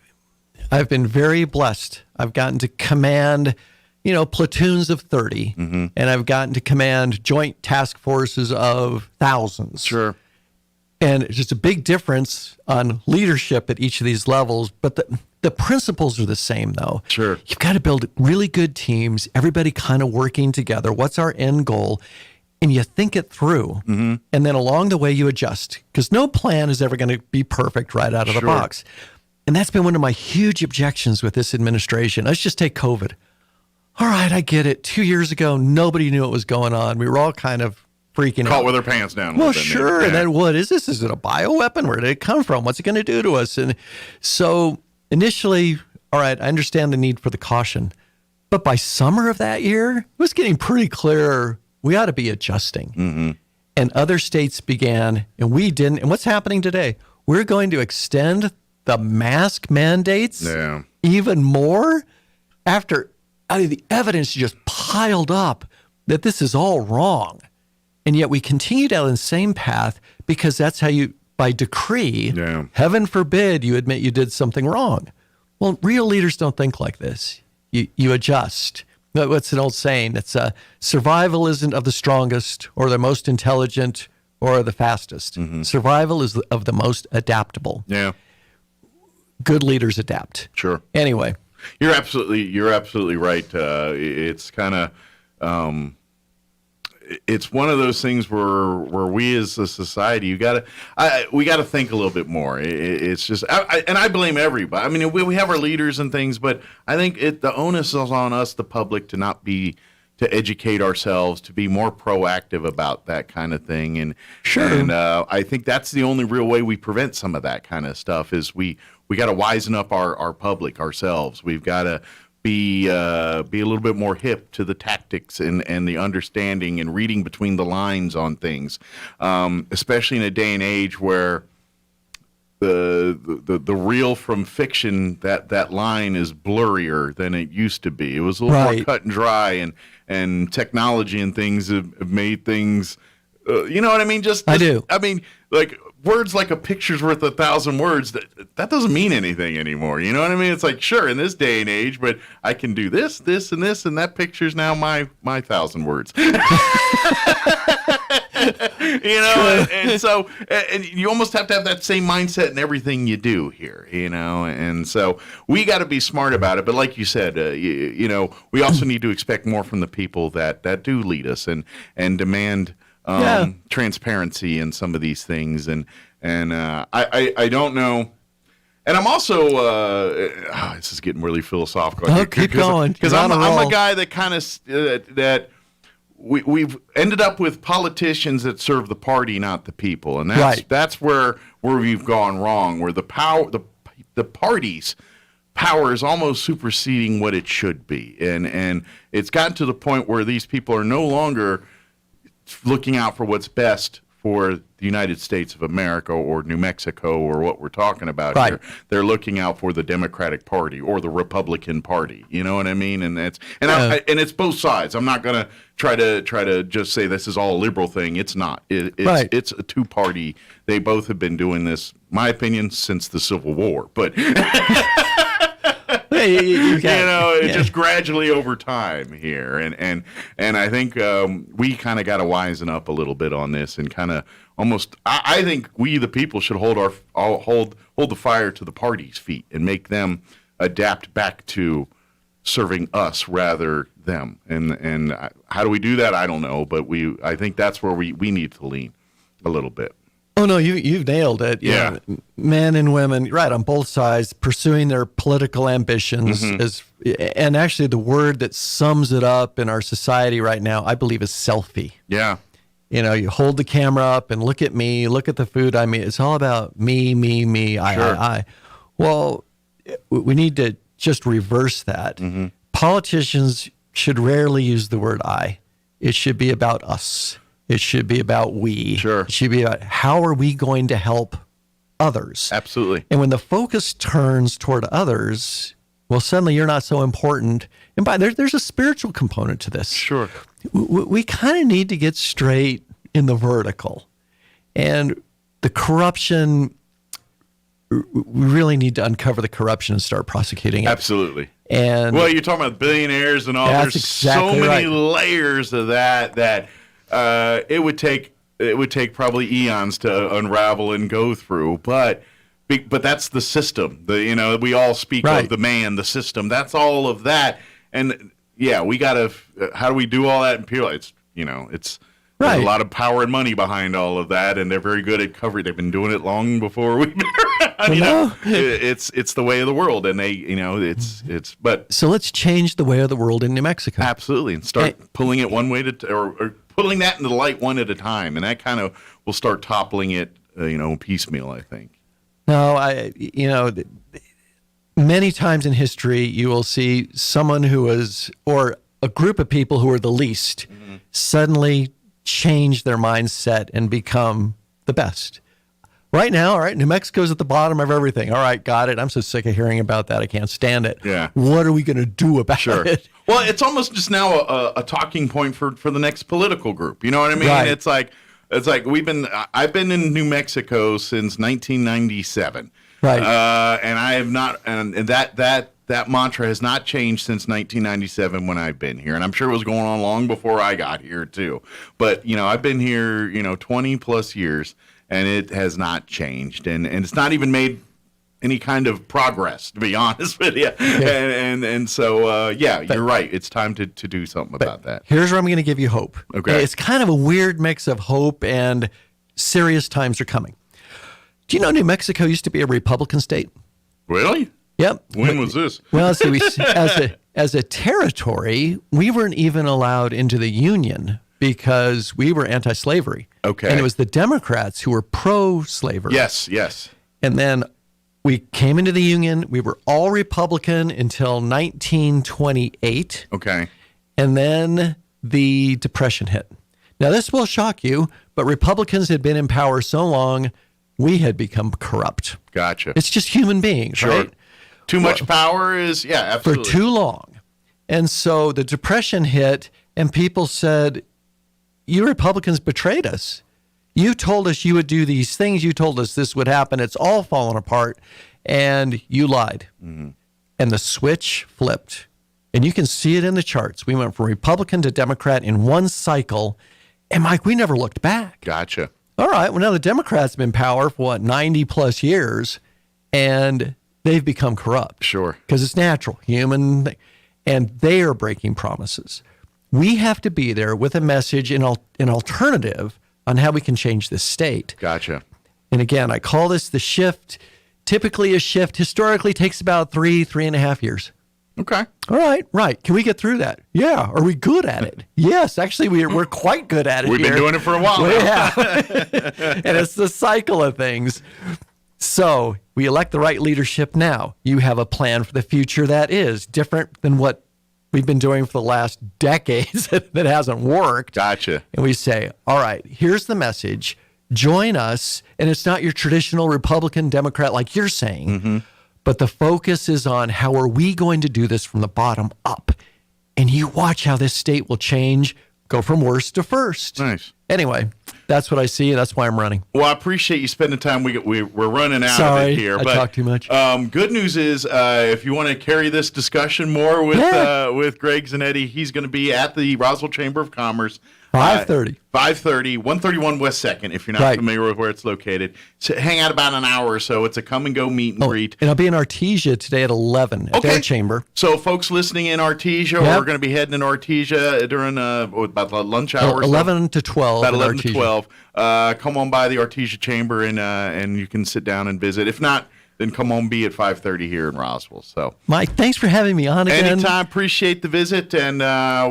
I've been very blessed. I've gotten to command, platoons of 30, and I've gotten to command joint task forces of thousands. Sure. And it's just a big difference on leadership at each of these levels. But the principles are the same, though. Sure. You've got to build really good teams, everybody kind of working together. What's our end goal? And you think it through, and then along the way you adjust, because no plan is ever going to be perfect right out of the box. And that's been one of my huge objections with this administration. Let's just take COVID. All right, I get it. 2 years ago, nobody knew what was going on. We were all kind of freaking out. Caught with their pants down. Well, sure. And then what is this? Is it a bioweapon? Where did it come from? What's it going to do to us? And so initially, all right, I understand the need for the caution. But by summer of that year, it was getting pretty clear we ought to be adjusting. And other states began, and we didn't. And what's happening today? We're going to extend the mask mandates even more after the evidence just piled up that this is all wrong. And yet we continue down the same path because that's how you, by decree, heaven forbid you admit you did something wrong. Well, real leaders don't think like this. You adjust. What's an old saying? It's survival isn't of the strongest or the most intelligent or the fastest. Survival is of the most adaptable. Yeah. Good leaders adapt. Sure. Anyway. You're absolutely right. It's kind of it's one of those things where we as a society, we got to think a little bit more. It's just, and I blame everybody. I mean, we have our leaders and things, but I think the onus is on us, the public, to educate ourselves, to be more proactive about that kind of thing. And and I think that's the only real way we prevent some of that kind of stuff is we got to wisen up our public ourselves. We've got to be a little bit more hip to the tactics and the understanding and reading between the lines on things, especially in a day and age where the real from fiction, that line is blurrier than it used to be. It was a little more cut and dry, and technology and things have made things. You know what I mean? I do. I mean, like words like a picture's worth 1,000 words. That doesn't mean anything anymore. You know what I mean? It's like, sure, in this day and age, but I can do this, this, and this, and that picture's now my 1,000 words. And so you almost have to have that same mindset in everything you do here, and so we got to be smart about it. But like you said, we also need to expect more from the people that do lead us and demand transparency in some of these things. And I don't know. And I'm also, this is getting really philosophical. Oh, keep going. Because I'm a guy that kind of, that we've ended up with politicians that serve the party, not the people. And that's where we've gone wrong, where the party's power is almost superseding what it should be. And it's gotten to the point where these people are no longer looking out for what's best for the United States of America or New Mexico or what we're talking about here. They're looking out for the Democratic Party or the Republican Party. You know what I mean? And that's and it's both sides. I'm not going to try to just say this is all a liberal thing. It's not. It's a two-party. They both have been doing this, my opinion, since the Civil War. But just gradually over time here, and I think we kind of got to wisen up a little bit on this, and kind of almost. I think we, the people, should hold the fire to the party's feet and make them adapt back to serving us rather them. And how do we do that? I don't know, but I think that's where we need to lean a little bit. Oh, no, you've nailed it. Yeah. Men and women, right, on both sides, pursuing their political ambitions. And actually, the word that sums it up in our society right now, I believe, is selfie. Yeah. You know, you hold the camera up and look at me, look at the food I mean. It's all about me, I. Well, we need to just reverse that. Politicians should rarely use the word I. It should be about us. It should be about we. Sure. It should be about how are we going to help others. Absolutely. And when the focus turns toward others, well, suddenly you're not so important. And there's a spiritual component to this. Sure. We kind of need to get straight in the vertical. And the corruption, we really need to uncover the corruption and start prosecuting it. Absolutely. And well, you're talking about billionaires and all. There's exactly so many right. layers of that it would take probably eons to unravel and go through. But that's the system. We all speak of the man, the system. That's all of that. And yeah, we gotta. How do we do all that? And people, it's there's a lot of power and money behind all of that, and they're very good at covering. They've been doing it long before we've been around. It's the way of the world, and But so let's change the way of the world in New Mexico. Absolutely, and start pulling it one way or pulling that into the light one at a time, and that kind of will start toppling it, piecemeal. I think. No, many times in history, you will see someone who was, or a group of people who were the least, suddenly change their mindset and become the best. Right now, all right, New Mexico's at the bottom of everything. All right, got it. I'm so sick of hearing about that. I can't stand it. Yeah. What are we going to do about it? Well, it's almost just now a talking point for the next political group. You know what I mean? Right. It's like I've been in New Mexico since 1997. Right. And I have not, and that mantra has not changed since 1997 when I've been here. And I'm sure it was going on long before I got here too. But, I've been here, 20 plus years, and it has not changed. And it's not even made any kind of progress, to be honest with you. And so, you're right. It's time to do something about that. Here's where I'm going to give you hope. Okay. It's kind of a weird mix of hope and serious times are coming. Do you know New Mexico used to be a Republican state? Really? Yep. When was this? Well, so as a territory, we weren't even allowed into the Union because we were anti-slavery. Okay. And it was the Democrats who were pro-slavery. Yes. And then we came into the Union. We were all Republican until 1928. Okay. And then the Depression hit. Now, this will shock you, but Republicans had been in power so long, we had become corrupt. Gotcha. It's just human beings, right? Too much power is, absolutely. For too long. And so the Depression hit, and people said, you Republicans betrayed us. You told us you would do these things. You told us this would happen. It's all fallen apart, and you lied. Mm-hmm. And the switch flipped. And you can see it in the charts. We went from Republican to Democrat in one cycle, and Mike, we never looked back. Gotcha. All right, well, now the Democrats have been in power for, 90 plus years, and they've become corrupt. Sure. Because it's natural, human, and they are breaking promises. We have to be there with a message, an alternative on how we can change this state. Gotcha. And again, I call this the shift. Typically, a shift historically takes about 3.5 years. Okay. All right. Can we get through that? Yeah. Are we good at it? Yes. Actually, we're quite good at it. We've been doing it for a while now. Yeah. And it's the cycle of things. So we elect the right leadership now. You have a plan for the future that is different than what we've been doing for the last decades that hasn't worked. Gotcha. And we say, all right, here's the message. Join us. And it's not your traditional Republican, Democrat like you're saying. Mm-hmm. But the focus is on how are we going to do this from the bottom up? And you watch how this state will change, go from worst to first. Nice. Anyway, that's what I see. That's why I'm running. Well, I appreciate you spending time. We're running out Sorry, of it here. I talk too much. Good news is if you want to carry this discussion more with Greg Zanetti, he's going to be at the Roswell Chamber of Commerce 5:30. 5:30, 131 West 2nd, if you're not familiar with where it's located. So hang out about an hour or so. It's a come-and-go meet and greet. And I'll be in Artesia today at 11 at their chamber. So folks listening in Artesia, we're going to be heading in Artesia during about the lunch hour. 11 to 12. About 11 to 12. Come on by the Artesia chamber, and you can sit down and visit. If not, then come on be at 5:30 here in Roswell. So, Mike, thanks for having me on again. Anytime. Appreciate the visit, and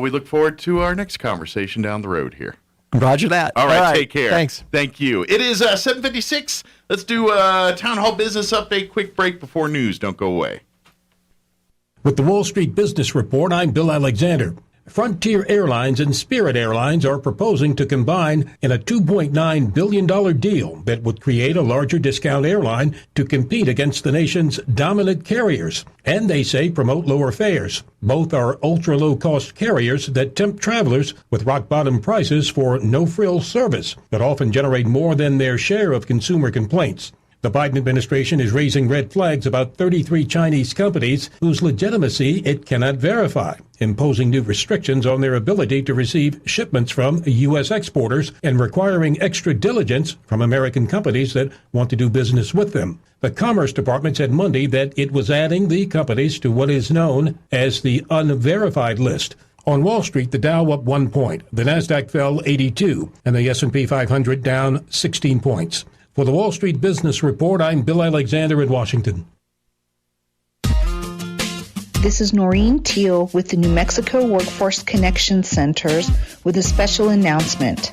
we look forward to our next conversation down the road here. Roger that. All right, take care. Thanks. Thank you. It is 7:56. Let's do a town hall business update. Quick break before news. Don't go away. With the Wall Street Business Report, I'm Bill Alexander. Frontier Airlines and Spirit Airlines are proposing to combine in a $2.9 billion deal that would create a larger discount airline to compete against the nation's dominant carriers, and they say promote lower fares. Both are ultra-low-cost carriers that tempt travelers with rock-bottom prices for no-frills service that often generate more than their share of consumer complaints. The Biden administration is raising red flags about 33 Chinese companies whose legitimacy it cannot verify, imposing new restrictions on their ability to receive shipments from U.S. exporters and requiring extra diligence from American companies that want to do business with them. The Commerce Department said Monday that it was adding the companies to what is known as the unverified list. On Wall Street, the Dow up 1 point, the Nasdaq fell 82, and the S&P 500 down 16 points. For the Wall Street Business Report, I'm Bill Alexander in Washington. This is Noreen Teal with the New Mexico Workforce Connection Centers with a special announcement.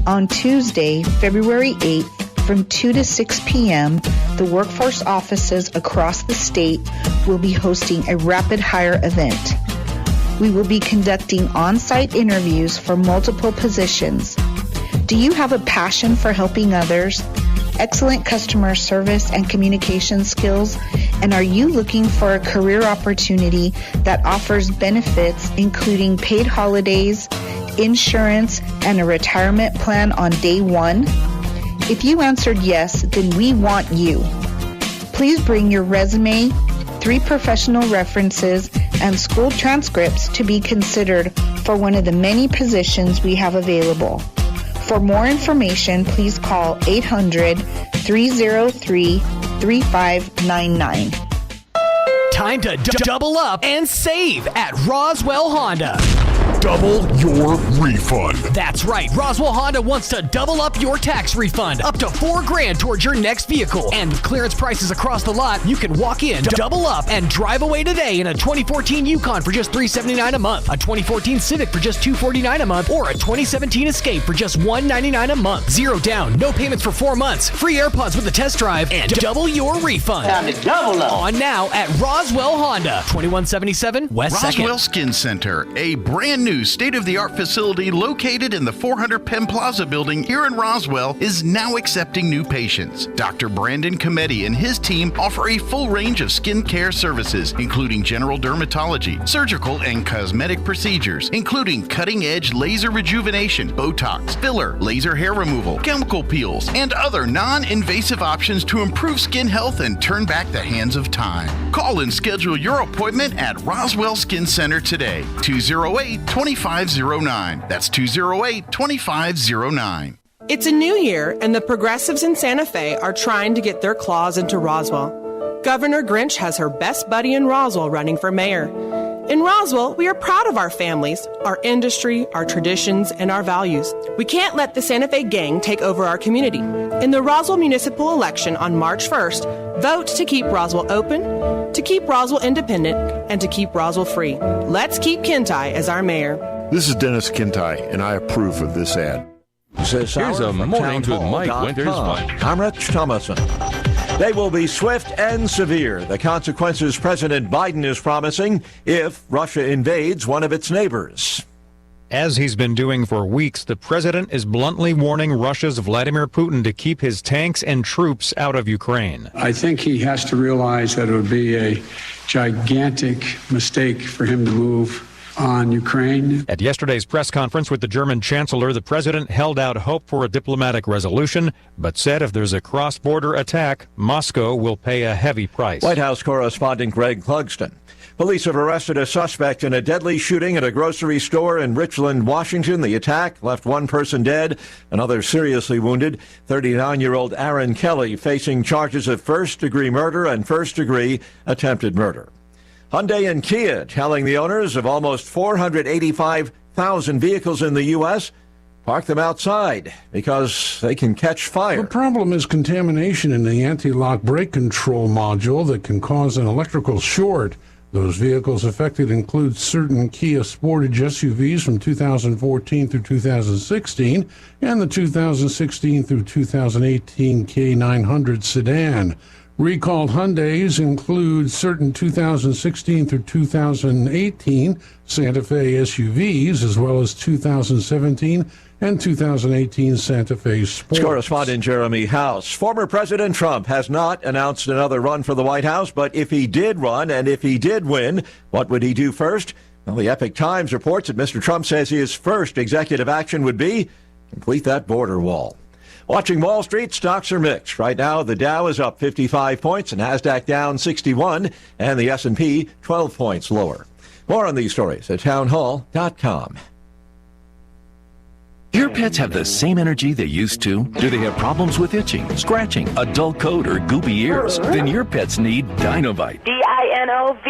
On Tuesday, February 8th, from 2 to 6 p.m., the workforce offices across the state will be hosting a rapid hire event. We will be conducting on-site interviews for multiple positions. Do you have a passion for helping others, excellent customer service and communication skills, and are you looking for a career opportunity that offers benefits including paid holidays, insurance, and a retirement plan on day one? If you answered yes, then we want you. Please bring your resume, 3 professional references, and school transcripts to be considered for one of the many positions we have available. For more information, please call 800-303-3599. Time to double up and save at Roswell Honda. Double your refund. That's right. Roswell Honda wants to double up your tax refund up to $4,000 towards your next vehicle. And with clearance prices across the lot, you can walk in, double up, and drive away today in a 2014 Yukon for just $379 a month, a 2014 Civic for just $249 a month, or a 2017 Escape for just $199 a month. 0 down, no payments for 4 months, free AirPods with a test drive, and double your refund. Time to double up. On now at Roswell Honda, 2177 West 2nd. Roswell Skin Center, a brand new state-of-the-art facility located in the 400 Penn Plaza building here in Roswell, is now accepting new patients. Dr. Brandon Cometti and his team offer a full range of skin care services, including general dermatology, surgical and cosmetic procedures, including cutting-edge laser rejuvenation, Botox, filler, laser hair removal, chemical peels, and other non-invasive options to improve skin health and turn back the hands of time. Call and schedule your appointment at Roswell Skin Center today, 208-2509. That's 208-2509. It's a new year, and the progressives in Santa Fe are trying to get their claws into Roswell. Governor Grinch has her best buddy in Roswell running for mayor. In Roswell, we are proud of our families, our industry, our traditions, and our values. We can't let the Santa Fe gang take over our community. In the Roswell municipal election on March 1st, vote to keep Roswell open, to keep Roswell independent, and to keep Roswell free. Let's keep Kintai as our mayor. This is Dennis Kintai, and I approve of this ad. Here's a Mornings with Mike Winters. I'm Rich Thomason. They will be swift and severe, the consequences President Biden is promising if Russia invades one of its neighbors. As he's been doing for weeks, the president is bluntly warning Russia's Vladimir Putin to keep his tanks and troops out of Ukraine. I think he has to realize that it would be a gigantic mistake for him to move on Ukraine. At yesterday's press conference with the German chancellor, the president held out hope for a diplomatic resolution, but said if there's a cross-border attack, Moscow will pay a heavy price. White House correspondent Greg Clugston. Police have arrested a suspect in a deadly shooting at a grocery store in Richland, Washington. The attack left one person dead, another seriously wounded. 39-year-old Aaron Kelly facing charges of first-degree murder and first-degree attempted murder. Hyundai and Kia telling the owners of almost 485,000 vehicles in the U.S. park them outside because they can catch fire. The problem is contamination in the anti-lock brake control module that can cause an electrical short. Those vehicles affected include certain Kia Sportage SUVs from 2014 through 2016 and the 2016 through 2018 K900 sedan. Recalled Hyundais include certain 2016 through 2018 Santa Fe SUVs, as well as 2017 and 2018 Santa Fe Sports. Correspondent Jeremy House. Former President Trump has not announced another run for the White House, but if he did run and if he did win, what would he do first? Well, the Epoch Times reports that Mr. Trump says his first executive action would be complete that border wall. Watching Wall Street, stocks are mixed. Right now, the Dow is up 55 points, the Nasdaq down 61, and the S&P 12 points lower. More on these stories at townhall.com. Do your pets have the same energy they used to? Do they have problems with itching, scratching, a dull coat, or goopy ears? Then your pets need Dinovite. DINOVITE.com.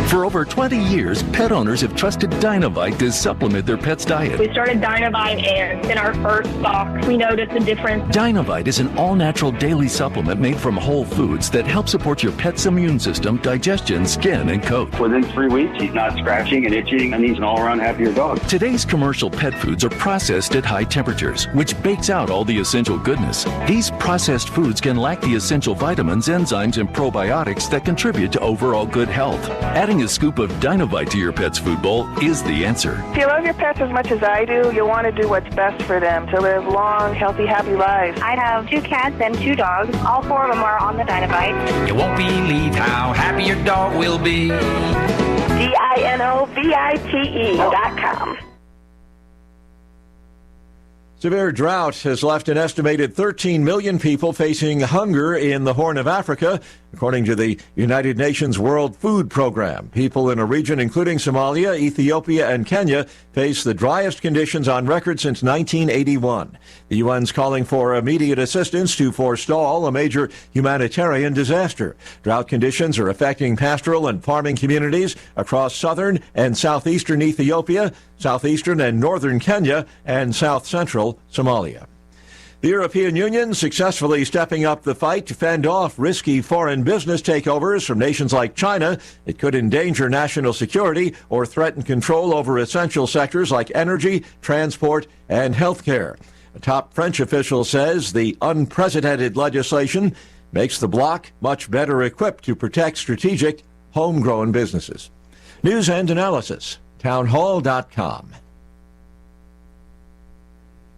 For over 20 years, pet owners have trusted Dinovite to supplement their pet's diet. We started Dinovite, and in our first box, we noticed a difference. Dinovite is an all-natural daily supplement made from whole foods that help support your pet's immune system, digestion, skin, and coat. Within 3 weeks, he's not scratching and itching, and he's an all-around happier dog. Today's commercial pet foods are processed at high temperatures, which bakes out all the essential goodness. These processed foods can lack the essential vitamins, enzymes, and probiotics that contribute to overall good health. Adding a scoop of Dinovite to your pet's food bowl is the answer. If you love your pets as much as I do, you'll want to do what's best for them to live long, healthy, happy lives. I have 2 cats and 2 dogs. All 4 of them are on the Dinovite. You won't believe how happy your dog will be. DINOVITE.com. Severe drought has left an estimated 13 million people facing hunger in the Horn of Africa, according to the United Nations World Food Program. People in a region including Somalia, Ethiopia, and Kenya face the driest conditions on record since 1981. The UN's calling for immediate assistance to forestall a major humanitarian disaster. Drought conditions are affecting pastoral and farming communities across southern and southeastern Ethiopia, southeastern and northern Kenya, and south-central Somalia. The European Union successfully stepping up the fight to fend off risky foreign business takeovers from nations like China that could endanger national security or threaten control over essential sectors like energy, transport, and healthcare. A top French official says the unprecedented legislation makes the bloc much better equipped to protect strategic, homegrown businesses. News and analysis, townhall.com.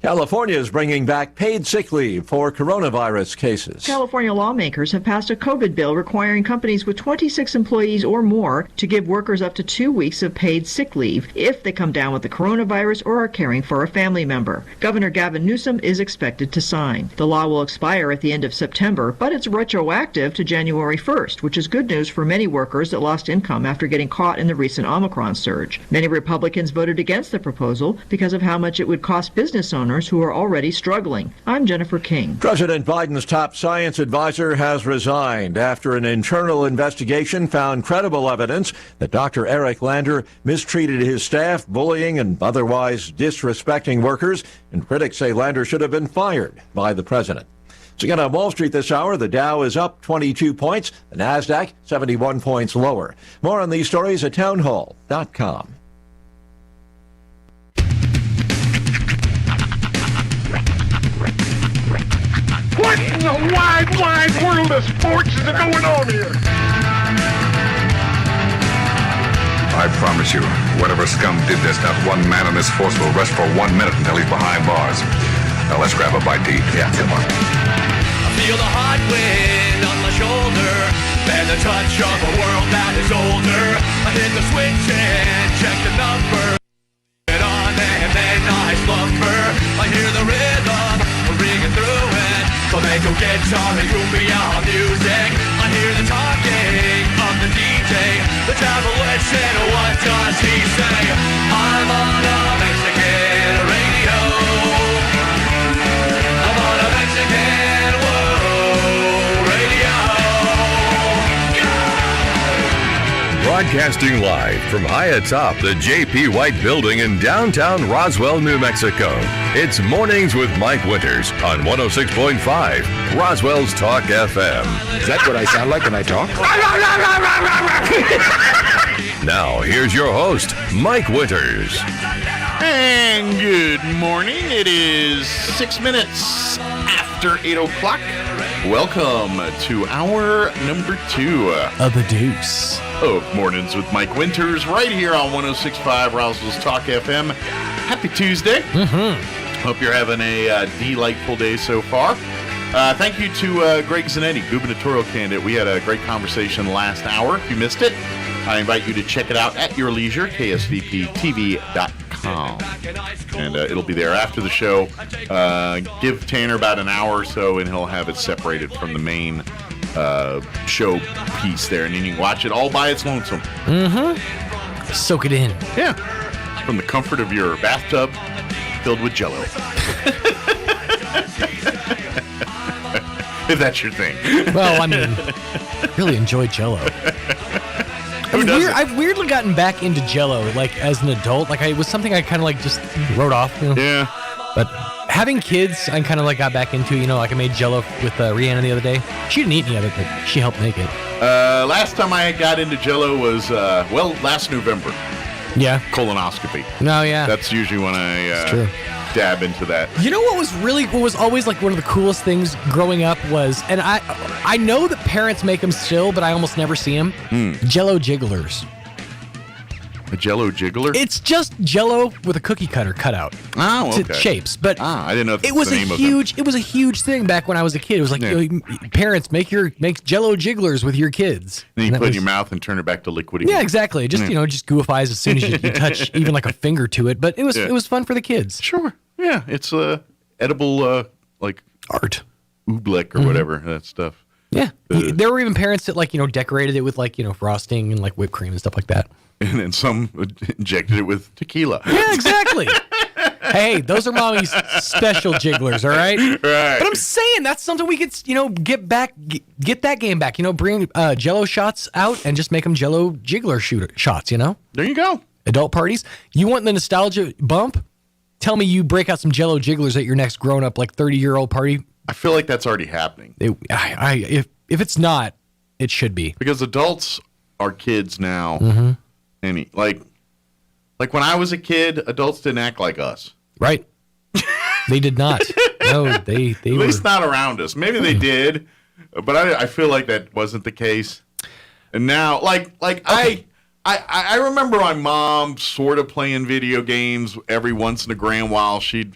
California is bringing back paid sick leave for coronavirus cases. California lawmakers have passed a COVID bill requiring companies with 26 employees or more to give workers up to 2 weeks of paid sick leave if they come down with the coronavirus or are caring for a family member. Governor Gavin Newsom is expected to sign. The law will expire at the end of September, but it's retroactive to January 1st, which is good news for many workers that lost income after getting caught in the recent Omicron surge. Many Republicans voted against the proposal because of how much it would cost business owners who are already struggling. I'm Jennifer King. President Biden's top science advisor has resigned after an internal investigation found credible evidence that Dr. Eric Lander mistreated his staff, bullying and otherwise disrespecting workers, and critics say Lander should have been fired by the president. So again, on Wall Street this hour, the Dow is up 22 points, the Nasdaq 71 points lower. More on these stories at townhall.com. What in the wide, wide world of sports is going on here? I promise you, whatever scum did this, not one man in this force will rest for 1 minute until he's behind bars. Now let's grab a bite to eat. Yeah, come on. I feel the hot wind on my shoulder, and the touch of a world that is older. I hit the switch and check the number. It on and then I slumber. I hear the rhythm ringing through it. Flamenco guitar and cumbia music. I hear the talking of the DJ. The devil listen, what does he say? I'm on a Mexican radio. I'm on a Mexican world radio. Broadcasting live from high atop the J.P. White Building in downtown Roswell, New Mexico. It's Mornings with Mike Winters on 106.5 Roswell's Talk FM. Is that what I sound like when I talk? Now, here's your host, Mike Winters. And good morning. It is 6 minutes after 8 o'clock. Welcome to hour number 2 of the Deuce of Mornings with Mike Winters, right here on 106.5 Roswell's Talk FM. Happy Tuesday. Hope you're having a delightful day so far. Thank you to Greg Zanetti, gubernatorial candidate. We had a great conversation last hour. If you missed it, I invite you to check it out at your leisure, ksvptv.com. And it'll be there after the show. Give Tanner about an hour or so, and he'll have it separated from the main show piece there. And then you can watch it all by its lonesome. Soak it in. Yeah. From the comfort of your bathtub filled with Jell-O. If that's your thing. Well, I mean, really enjoy Jell-O. I've weirdly gotten back into Jell-O, like, as an adult. Like, it was something I kind of, like, just wrote off, you know? Yeah. But having kids, I kind of, like, got back into, you know, like, I made Jell-O with Rihanna the other day. She didn't eat any of it, but she helped make it. Last time I got into Jell-O was, last November. Yeah. Colonoscopy. No, yeah. That's usually when I dab into that. You know what was always like one of the coolest things growing up was, and I know that parents make them still, but I almost never see them. Jell-O jigglers. A Jell-O jiggler? It's just Jell-O with a cookie cutter cut out. Oh, okay. To shapes, but I didn't know it was the name of them. It was a huge thing back when I was a kid. It was like, parents make Jell-O jigglers with your kids. Then you put it in your mouth and turn it back to liquid again. Yeah, exactly. Just just goofies as soon as you touch even like a finger to it. But it was fun for the kids. Sure. Yeah, it's edible like art, oobleck or whatever that stuff. Yeah, there were even parents that decorated it with frosting and whipped cream and stuff like that. And then some injected it with tequila. Yeah, exactly. Hey, those are mommy's special jigglers, all right? Right. But I'm saying that's something we could, get that game back. Bring Jell-O shots out and just make them Jell-O jiggler shots. There you go. Adult parties. You want the nostalgia bump? Tell me you break out some Jell-O jigglers at your next grown-up 30-year-old party. I feel like that's already happening. If it's not, it should be. Because adults are kids now. Like when I was a kid, adults didn't act like us. Right. They did not. No, they at least not around us. Maybe they did, but I feel like that wasn't the case. And now, I remember my mom sort of playing video games every once in a grand while. She'd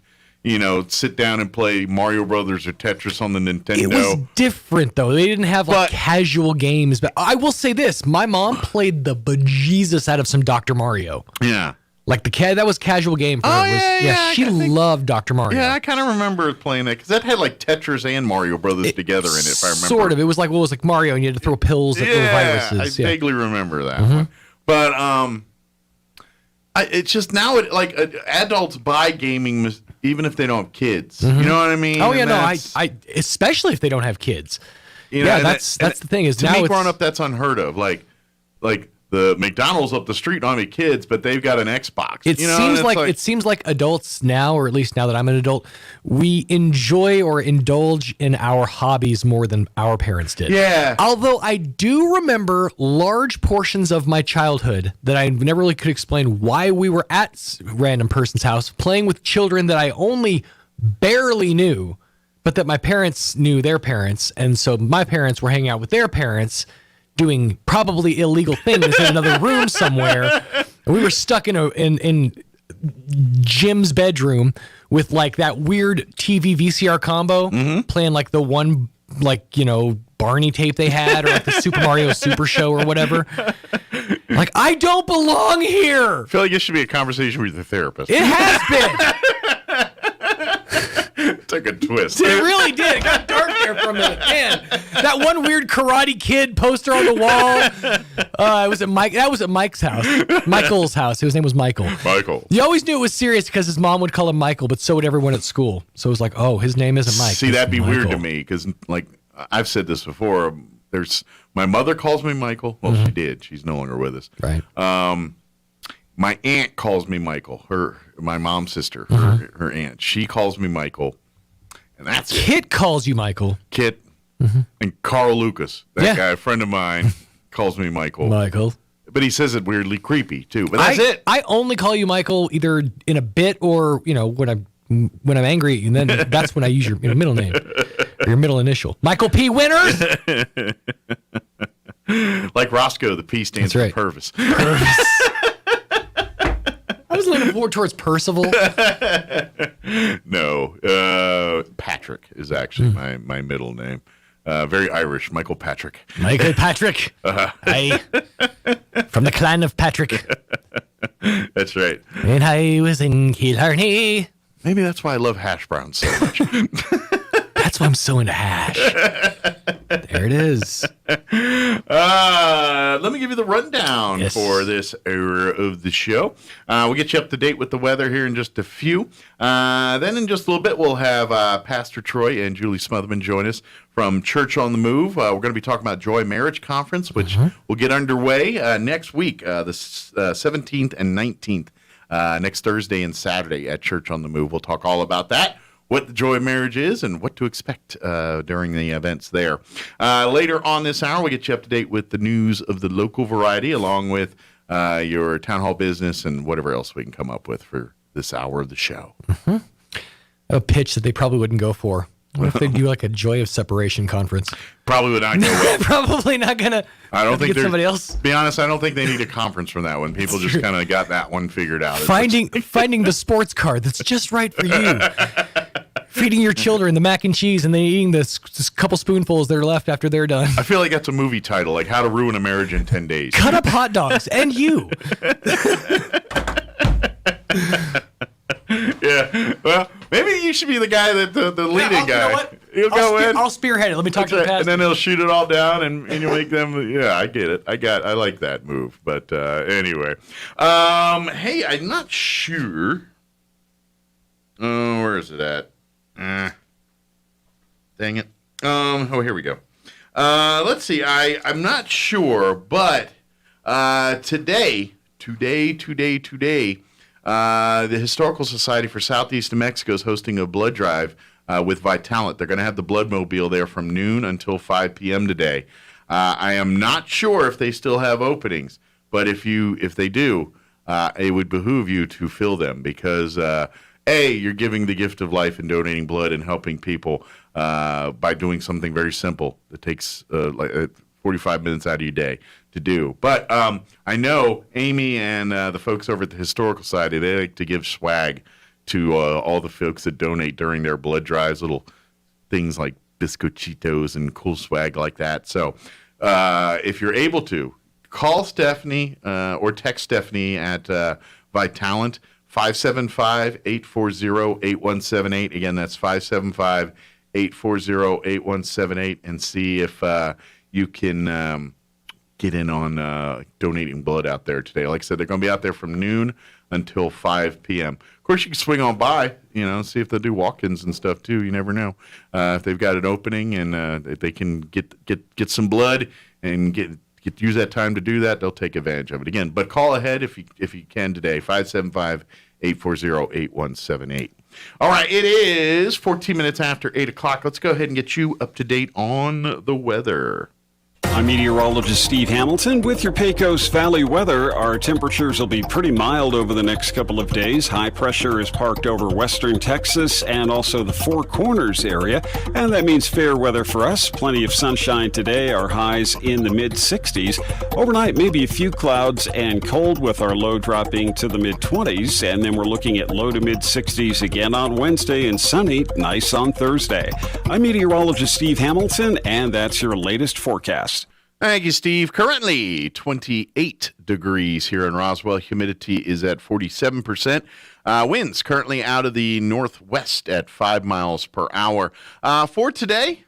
sit down and play Mario Brothers or Tetris on the Nintendo. It was different, though. They didn't have casual games. But I will say this. My mom played the bejesus out of some Dr. Mario. Yeah. That was casual game for her. She loved Dr. Mario. Yeah, I kind of remember playing that because that had Tetris and Mario Brothers together in it, if I remember. Sort of. It was like Mario and you had to throw pills at little viruses. I vaguely remember that one. But it's just now adults buy gaming even if they don't have kids. You know what I mean? Oh yeah, I especially if they don't have kids. That's the thing is to now me growing up that's unheard of. Like the McDonald's up the street don't have any kids, but they've got an Xbox. It seems like adults now, or at least now that I'm an adult, we enjoy or indulge in our hobbies more than our parents did. Yeah. Although I do remember large portions of my childhood that I never really could explain why we were at random person's house playing with children that I only barely knew, but that my parents knew their parents, and so my parents were hanging out with their parents, doing probably illegal things in another room somewhere. And we were stuck in Jim's bedroom with that weird TV VCR combo, playing the one Barney tape they had, or like the Super Mario Super Show or whatever. Like, I don't belong here. I feel like it should be a conversation with your therapist. It has been. It took a twist. It really did. It got dark there for a minute. Man, that one weird Karate Kid poster on the wall. It was at Mike. That was at Mike's house. Michael's house. His name was Michael. Michael. You always knew it was serious because his mom would call him Michael, but so would everyone at school. So it was like, oh, his name isn't Mike. See, that'd be Michael. weird to me because, like, I've said this before. My mother calls me Michael. Well, she did. She's no longer with us. Right. My aunt calls me Michael. My mom's sister, her aunt. She calls me Michael, and that's it. Kit calls you Michael. Kit and Carl Lucas, that guy, a friend of mine, calls me Michael. Michael. But he says it weirdly creepy too. But that's it. I only call you Michael either in a bit or when I'm angry, and then that's when I use your middle name or your middle initial. Michael P. Winters. Like Roscoe, the P stands for Purvis. I was leaning more towards Percival. No, Patrick is actually my middle name. Very Irish, Michael Patrick. Michael Patrick. Aye. From the clan of Patrick. That's right. When I was in Killarney. Maybe that's why I love hash browns so much. That's why I'm so into hash. There it is. Let me give you the rundown for this era of the show. We'll get you up to date with the weather here in just a few. Then in just a little bit, we'll have Pastor Troy and Julie Smotherman join us from Church on the Move. We're going to be talking about Joy Marriage Conference, which will get underway next week, the 17th and 19th, next Thursday and Saturday at Church on the Move. We'll talk all about that, what the Joy of Marriage is, and what to expect during the events there. Later on this hour, we'll get you up to date with the news of the local variety, along with your town hall business and whatever else we can come up with for this hour of the show. A pitch that they probably wouldn't go for. What if they do like a Joy of Separation conference? Probably would not go well. Probably not gonna. I don't think get somebody else. To be honest, I don't think they need a conference from that one. People just kind of got that one figured out. Finding the sports card that's just right for you. Feeding your children the mac and cheese and then eating this couple spoonfuls that are left after they're done. I feel like that's a movie title, like How to Ruin a Marriage in 10 Days. Cut up hot dogs and you. Yeah. Well, maybe you should be the guy that the leading guy. You know what? He'll go in. I'll spearhead it. Let me talk to the pastor. And then he'll shoot it all down, and you make them. Yeah, I get it. I like that move. But anyway, hey, I'm not sure. Where is it at? Dang it. Oh, here we go. Let's see. I'm not sure, but today. The Historical Society for Southeast New Mexico is hosting a blood drive with Vitalant. They're going to have the blood mobile there from noon until 5 p.m. today. I am not sure if they still have openings, but if they do, it would behoove you to fill them because, you're giving the gift of life and donating blood and helping people by doing something very simple that takes 45 minutes out of your day to do. But I know Amy and the folks over at the Historical Society, they like to give swag to all the folks that donate during their blood drives, little things like biscochitos and cool swag like that. So if you're able to, call Stephanie or text Stephanie at Vitalant, 575-840-8178. Again, that's 575-840-8178, and see if you can get in on donating blood out there today. Like I said, they're going to be out there from noon until 5 p.m. Of course, you can swing on by, see if they'll do walk-ins and stuff too. You never know if they've got an opening and if they can get some blood and use that time to do that. They'll take advantage of it again. But call ahead if you can today, 575-840-8178. All right, it is 14 minutes after 8 o'clock. Let's go ahead and get you up to date on the weather. I'm meteorologist Steve Hamilton with your Pecos Valley weather. Our temperatures will be pretty mild over the next couple of days. High pressure is parked over western Texas and also the Four Corners area, and that means fair weather for us. Plenty of sunshine today. Our highs in the mid-60s. Overnight, maybe a few clouds and cold with our low dropping to the mid-20s, and then we're looking at low to mid-60s again on Wednesday and sunny, nice on Thursday. I'm meteorologist Steve Hamilton, and that's your latest forecast. Thank you, Steve. Currently 28 degrees here in Roswell. Humidity is at 47%. Winds currently out of the northwest at 5 miles per hour. For today,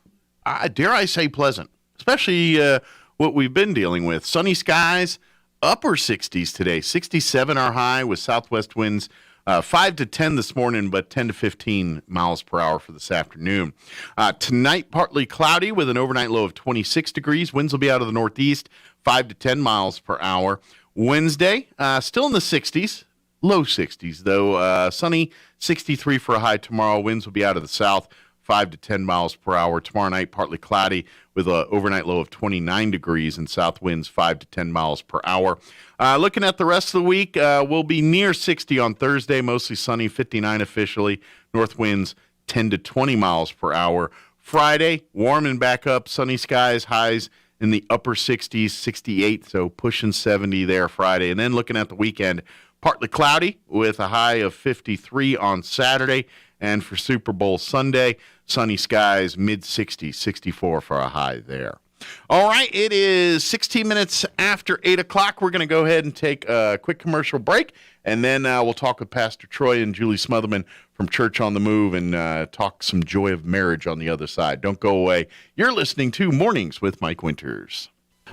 dare I say pleasant, especially what we've been dealing with. Sunny skies, upper 60s today. 67 our high with southwest winds. 5 to 10 this morning, but 10 to 15 miles per hour for this afternoon. Tonight, partly cloudy with an overnight low of 26 degrees. Winds will be out of the northeast, 5 to 10 miles per hour. Wednesday, still in the 60s, low 60s, though. Sunny, 63 for a high tomorrow. Winds will be out of the south, 5 to 10 miles per hour. Tomorrow night, partly cloudy with an overnight low of 29 degrees and south winds 5 to 10 miles per hour. Looking at the rest of the week, we'll be near 60 on Thursday, mostly sunny, 59 officially. North winds 10 to 20 miles per hour. Friday, warm and back up, sunny skies, highs in the upper 60s, 68, so pushing 70 there Friday. And then looking at the weekend, partly cloudy with a high of 53 on Saturday. And for Super Bowl Sunday, sunny skies, mid-60s, 64 for a high there. All right, it is 16 minutes after 8 o'clock. We're going to go ahead and take a quick commercial break, and then we'll talk with Pastor Troy and Julie Smotherman from Church on the Move and talk some joy of marriage on the other side. Don't go away. You're listening to Mornings with Mike Winters.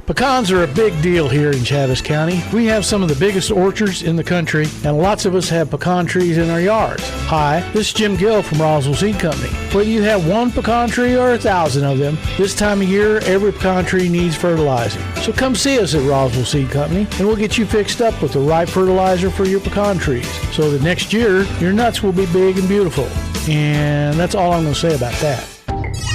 Pecans are a big deal here in Chaves County. We have some of the biggest orchards in the country, and lots of us have pecan trees in our yards. Hi, this is Jim Gill from Roswell Seed Company. Whether you have one pecan tree or 1,000 of them, this time of year, every pecan tree needs fertilizing. So come see us at Roswell Seed Company, and we'll get you fixed up with the right fertilizer for your pecan trees, so that next year, your nuts will be big and beautiful. And that's all I'm going to say about that.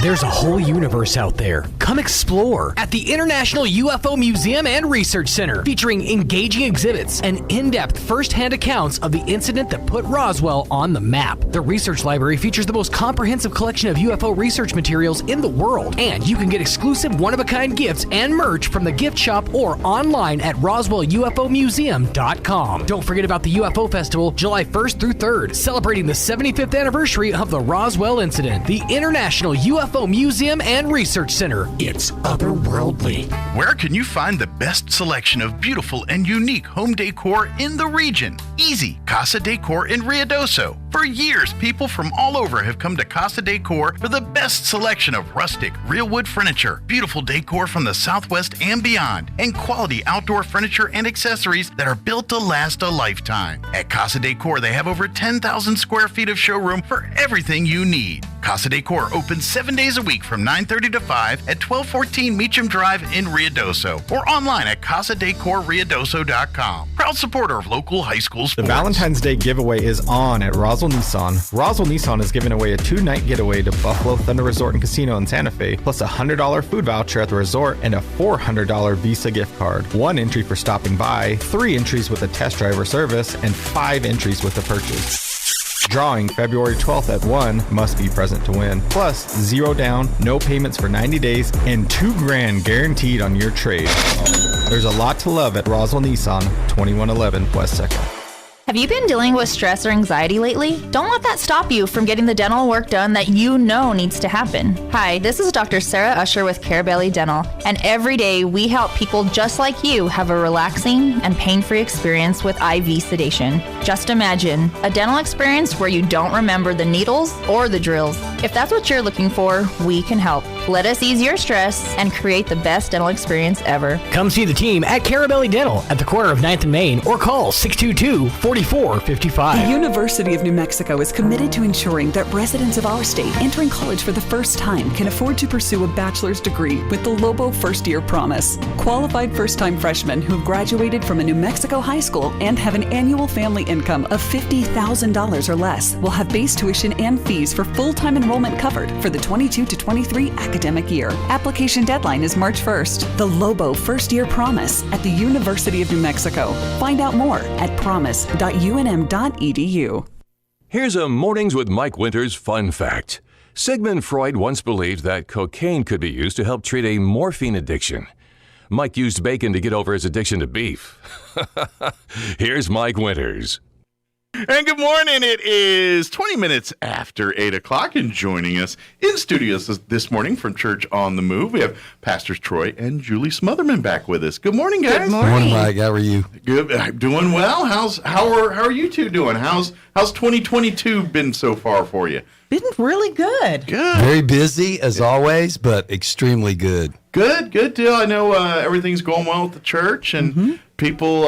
There's a whole universe out there. Come explore at the International UFO Museum and Research Center, featuring engaging exhibits and in-depth first-hand accounts of the incident that put Roswell on the map. The research library features the most comprehensive collection of UFO research materials in the world, and you can get exclusive one-of-a-kind gifts and merch from the gift shop or online at RoswellUFOmuseum.com. Don't forget about the UFO Festival, July 1st through 3rd, celebrating the 75th anniversary of the Roswell incident. The International UFO Museum and Research Center. It's otherworldly. Where can you find the best selection of beautiful and unique home decor in the region? Easy. Casa Decor in Ruidoso. For years, people from all over have come to Casa Decor for the best selection of rustic, real wood furniture, beautiful decor from the Southwest and beyond, and quality outdoor furniture and accessories that are built to last a lifetime. At Casa Decor, they have over 10,000 square feet of showroom for everything you need. Casa Decor opens 7 days a week from 9:30 to 5 at 1214 Meacham Drive in Ruidoso, or online at casadecorruidoso.com. Proud supporter of local high school sports. The Valentine's Day giveaway is on at Roswell Nissan. Roswell Nissan is giving away a 2-night getaway to Buffalo Thunder Resort and Casino in Santa Fe, plus a $100 food voucher at the resort and a $400 Visa gift card. 1 entry for stopping by, 3 entries with a test drive or service, and 5 entries with a purchase. Drawing February 12th at 1, must be present to win. Plus, 0 down, no payments for 90 days, and $2,000 guaranteed on your trade. There's a lot to love at Roswell Nissan, 2111 West 2nd. Have you been dealing with stress or anxiety lately? Don't let that stop you from getting the dental work done that you know needs to happen. Hi, this is Dr. Sarah Usher with Carabelli Dental, and every day we help people just like you have a relaxing and pain-free experience with IV sedation. Just imagine a dental experience where you don't remember the needles or the drills. If that's what you're looking for, we can help. Let us ease your stress and create the best dental experience ever. Come see the team at Carabelli Dental at the corner of 9th and Main, or call 622-4455. The University of New Mexico is committed to ensuring that residents of our state entering college for the first time can afford to pursue a bachelor's degree with the Lobo First Year Promise. Qualified first-time freshmen who have graduated from a New Mexico high school and have an annual family income of $50,000 or less will have base tuition and fees for full-time enrollment enrollment covered for the 22 to 23 academic year. Application deadline is March 1st. The Lobo First Year Promise at the University of New Mexico. Find out more at promise.unm.edu. Here's a Mornings with Mike Winters fun fact. Sigmund Freud once believed that cocaine could be used to help treat a morphine addiction. Mike used bacon to get over his addiction to beef. Here's Mike Winters. And good morning. It is 20 minutes after 8 o'clock, and joining us in studios this morning from Church on the Move, we have Pastors Troy and Julie Smotherman back with us. Good morning, guys. Good morning, Mike. How are you? Good. I'm doing well. How are you two doing? How's 2022 been so far for you? Been really good. Good. Very busy as always, but extremely good. Good deal. I know everything's going well at the church, and people.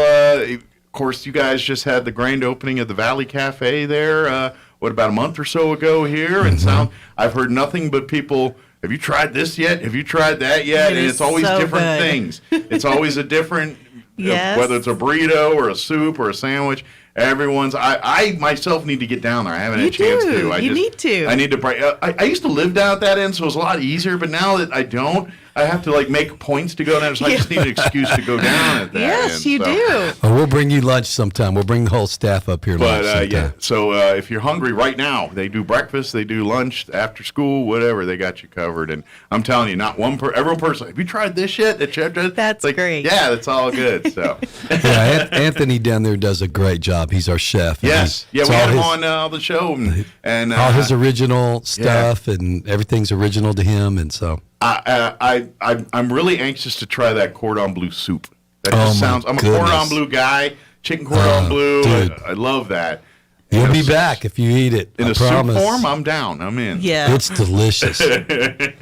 Of course, you guys just had the grand opening of the Valley Cafe there, about a month or so ago here? And I've heard nothing but people, have you tried this yet? Have you tried that yet? And it's always so different things. It's always a different, whether it's a burrito or a soup or a sandwich. Everyone's, I myself need to get down there. I haven't had a chance to. You need to. I need to. I used to live down at that end, so it was a lot easier, but now that I don't, I have to make points to go down, so I just need an excuse to go down at that Yes, end. you do. Oh, we'll bring you lunch sometime. We'll bring the whole staff up here lunch sometime. So if you're hungry right now, they do breakfast, they do lunch, after school, whatever, they got you covered. And I'm telling you, not every person, have you tried this yet? That's great. Yeah, that's all good. So Anthony down there does a great job. He's our chef. Yes. We had him on the show. And all his original stuff, and everything's original to him. And so I'm really anxious to try that cordon bleu soup. That just sounds. I'm a cordon bleu guy. Chicken cordon bleu. I love that. You'll be back if you eat it. In a soup form, I'm down. I'm in. Yeah, it's delicious. I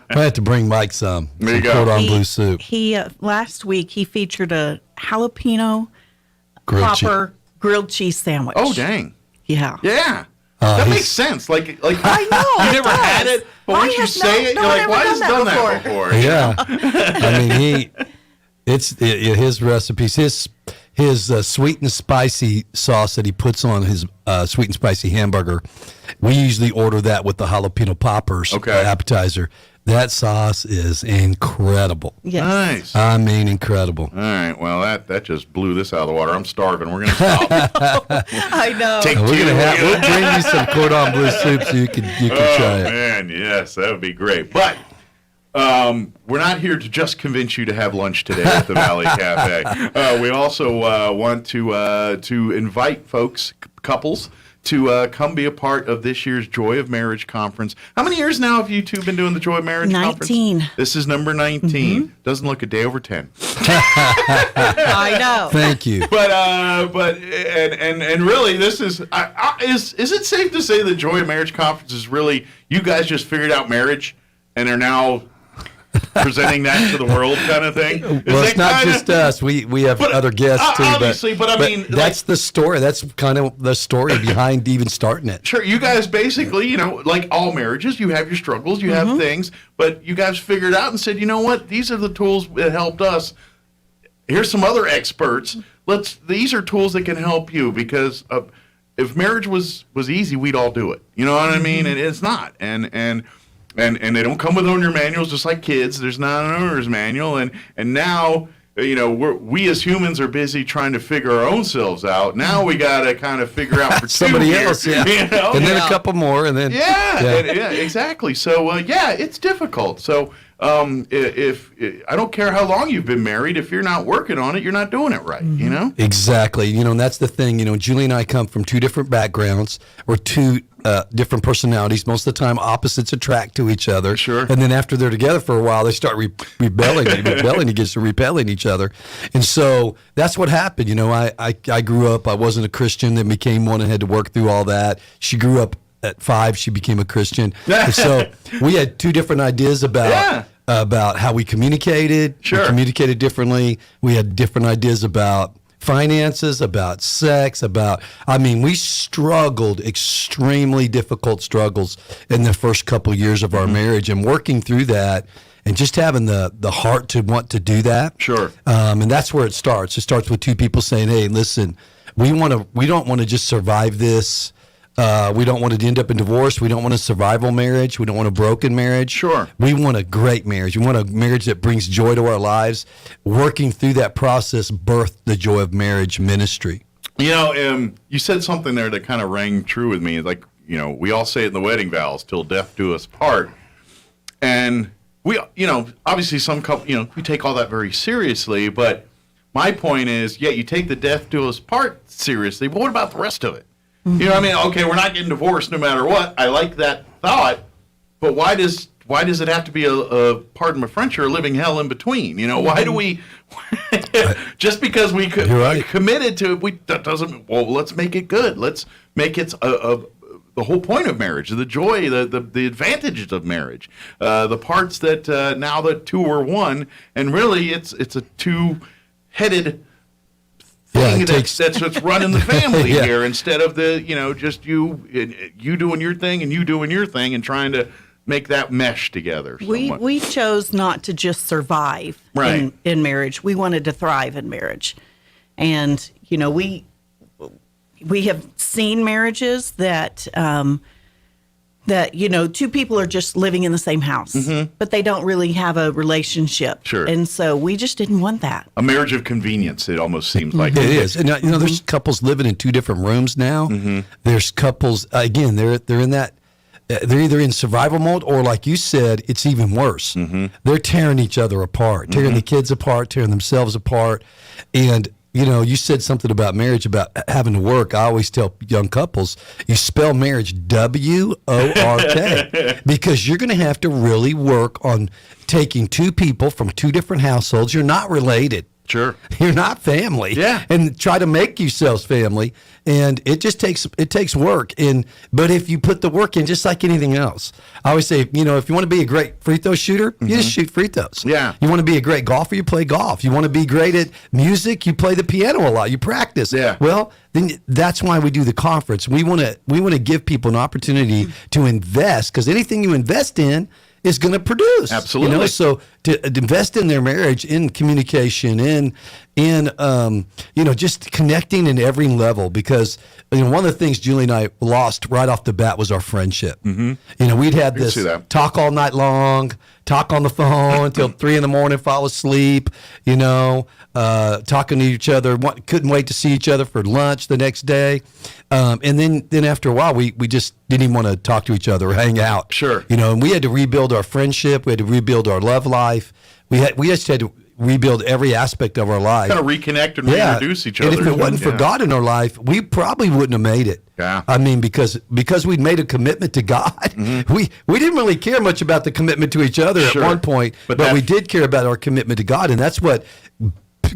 have to bring Mike some cordon bleu soup. He last week he featured a jalapeno popper grilled cheese sandwich. Oh dang! Yeah. That makes sense. I know. You never had it, but once you say it, you're like, why has he done that before? Yeah. I mean, his recipes, his sweet and spicy sauce that he puts on his sweet and spicy hamburger. We usually order that with the jalapeno poppers appetizer. That sauce is incredible. Yes. Nice. I mean, incredible. All right. Well, that just blew this out of the water. I'm starving. We're going to stop. I know. We'll bring you some cordon bleu soup so you can try it. Oh, man. Yes, that would be great. But we're not here to just convince you to have lunch today at the Valley Cafe. We also want to invite folks, couples, to come be a part of this year's Joy of Marriage Conference. How many years now have you two been doing the Joy of Marriage Conference? 19. This is number 19. Doesn't look a day over 10. I know. Thank you. But really, this is it safe to say the Joy of Marriage Conference is really, you guys just figured out marriage and are now presenting that to the world kind of thing? Well, it's not just us. We have other guests too. Obviously, but I mean, that's the story. That's kind of the story behind even starting it. Sure, you guys basically, like all marriages, you have your struggles, you have things, but you guys figured out and said, you know what? These are the tools that helped us. Here's some other experts. These are tools that can help you, because if marriage was easy, we'd all do it. You know what I mean? And it's not. And they don't come with owner manuals, just like kids. There's not an owner's manual. And now, we as humans are busy trying to figure our own selves out. Now we got to kind of figure out for somebody else, and then a couple more, and then exactly. So it's difficult. So if I don't care how long you've been married, if you're not working on it, you're not doing it right. Exactly. And that's the thing. Julie and I come from two different backgrounds, or two different personalities. Most of the time, opposites attract to each other. Sure. And then after they're together for a while, they start rebelling against repelling each other. And so that's what happened. I grew up, I wasn't a Christian, then became one and had to work through all that. She grew up at 5, she became a Christian. And so we had two different ideas about how we communicated. Sure. We communicated differently. We had different ideas about finances, about sex, we struggled, extremely difficult struggles in the first couple years of our marriage, and working through that and just having the heart to want to do that. Sure. And that's where it starts. It starts with two people saying, hey, listen, we don't want to just survive this We don't want to end up in divorce. We don't want a survival marriage. We don't want a broken marriage. Sure. We want a great marriage. We want a marriage that brings joy to our lives. Working through that process birthed the Joy of Marriage ministry. You know, you said something there that kind of rang true with me. Like, you know, we all say it in the wedding vows, till death do us part. And we, you know, obviously some couple, you know, we take all that very seriously. But my point is, yeah, you take the death do us part seriously, but what about the rest of it? You know what I mean? Okay, we're not getting divorced no matter what. I like that thought, but why does it have to be a pardon my French, or a living hell in between? You know, why do we just because we committed to it? That doesn't. Well, let's make it good. Let's make it the whole point of marriage, the joy, the advantages of marriage, the parts that now that two are one, and really it's a two-headed thing that's running the family here, instead of just you doing your thing and you doing your thing and trying to make that mesh together. We chose not to just survive in marriage. We wanted to thrive in marriage. And, you know, we have seen marriages that, you know, two people are just living in the same house, but they don't really have a relationship. Sure. And so we just didn't want that. A marriage of convenience, it almost seems like. It is. And, you know, there's couples living in two different rooms now. There's couples, again, they're in that. They're either in survival mode, or like you said, it's even worse. They're tearing each other apart, tearing the kids apart, tearing themselves apart. And, you know, you said something about marriage, about having to work. I always tell young couples, you spell marriage W-O-R-K, because you're going to have to really work on taking two people from two different households. You're not related. Sure. You're not family. Yeah. And try to make yourselves family. And it just takes work. But if you put the work in, just like anything else, I always say, you know, if you want to be a great free throw shooter, you just shoot free throws. Yeah. You want to be a great golfer, you play golf. You want to be great at music, you play the piano a lot, you practice. Yeah. Well, then that's why we do the conference. We want to give people an opportunity to invest, because anything you invest in is going to produce. Absolutely. You know, so to invest in their marriage, in communication, in you know, just connecting in every level, because, you know, one of the things Julie and I lost right off the bat was our friendship. You know, we'd had this talk all night long, talk on the phone until 3 a.m, fall asleep, you know, talking to each other, couldn't wait to see each other for lunch the next day. And then after a while, we just didn't even want to talk to each other or hang out. Sure. You know, and we had to rebuild our friendship. We had to rebuild our love life. We just had to rebuild every aspect of our life. Kind of reconnect and reintroduce each other. And if it wasn't for God in our life, we probably wouldn't have made it. Yeah. I mean, because we'd made a commitment to God. We didn't really care much about the commitment to each other at one point, but we did care about our commitment to God, and that's what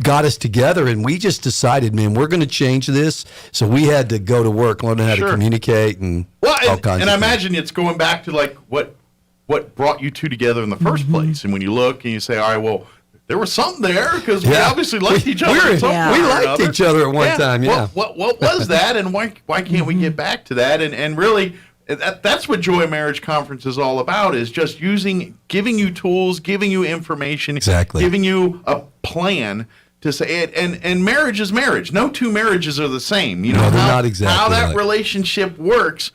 got us together. And we just decided, man, we're going to change this. So we had to go to work, learn how to communicate, and all kinds of things. And I imagine it's going back to like what brought you two together in the first place. And when you look and you say, all right, well, there was something there, because we obviously liked each other. We liked each other at one time. Yeah. What was that, and why can't we get back to that? And really, that's what Joy Marriage Conference is all about, is just giving you tools, giving you information, giving you a plan to say it. And marriage is marriage. No two marriages are the same. You know, they're not exactly how that relationship works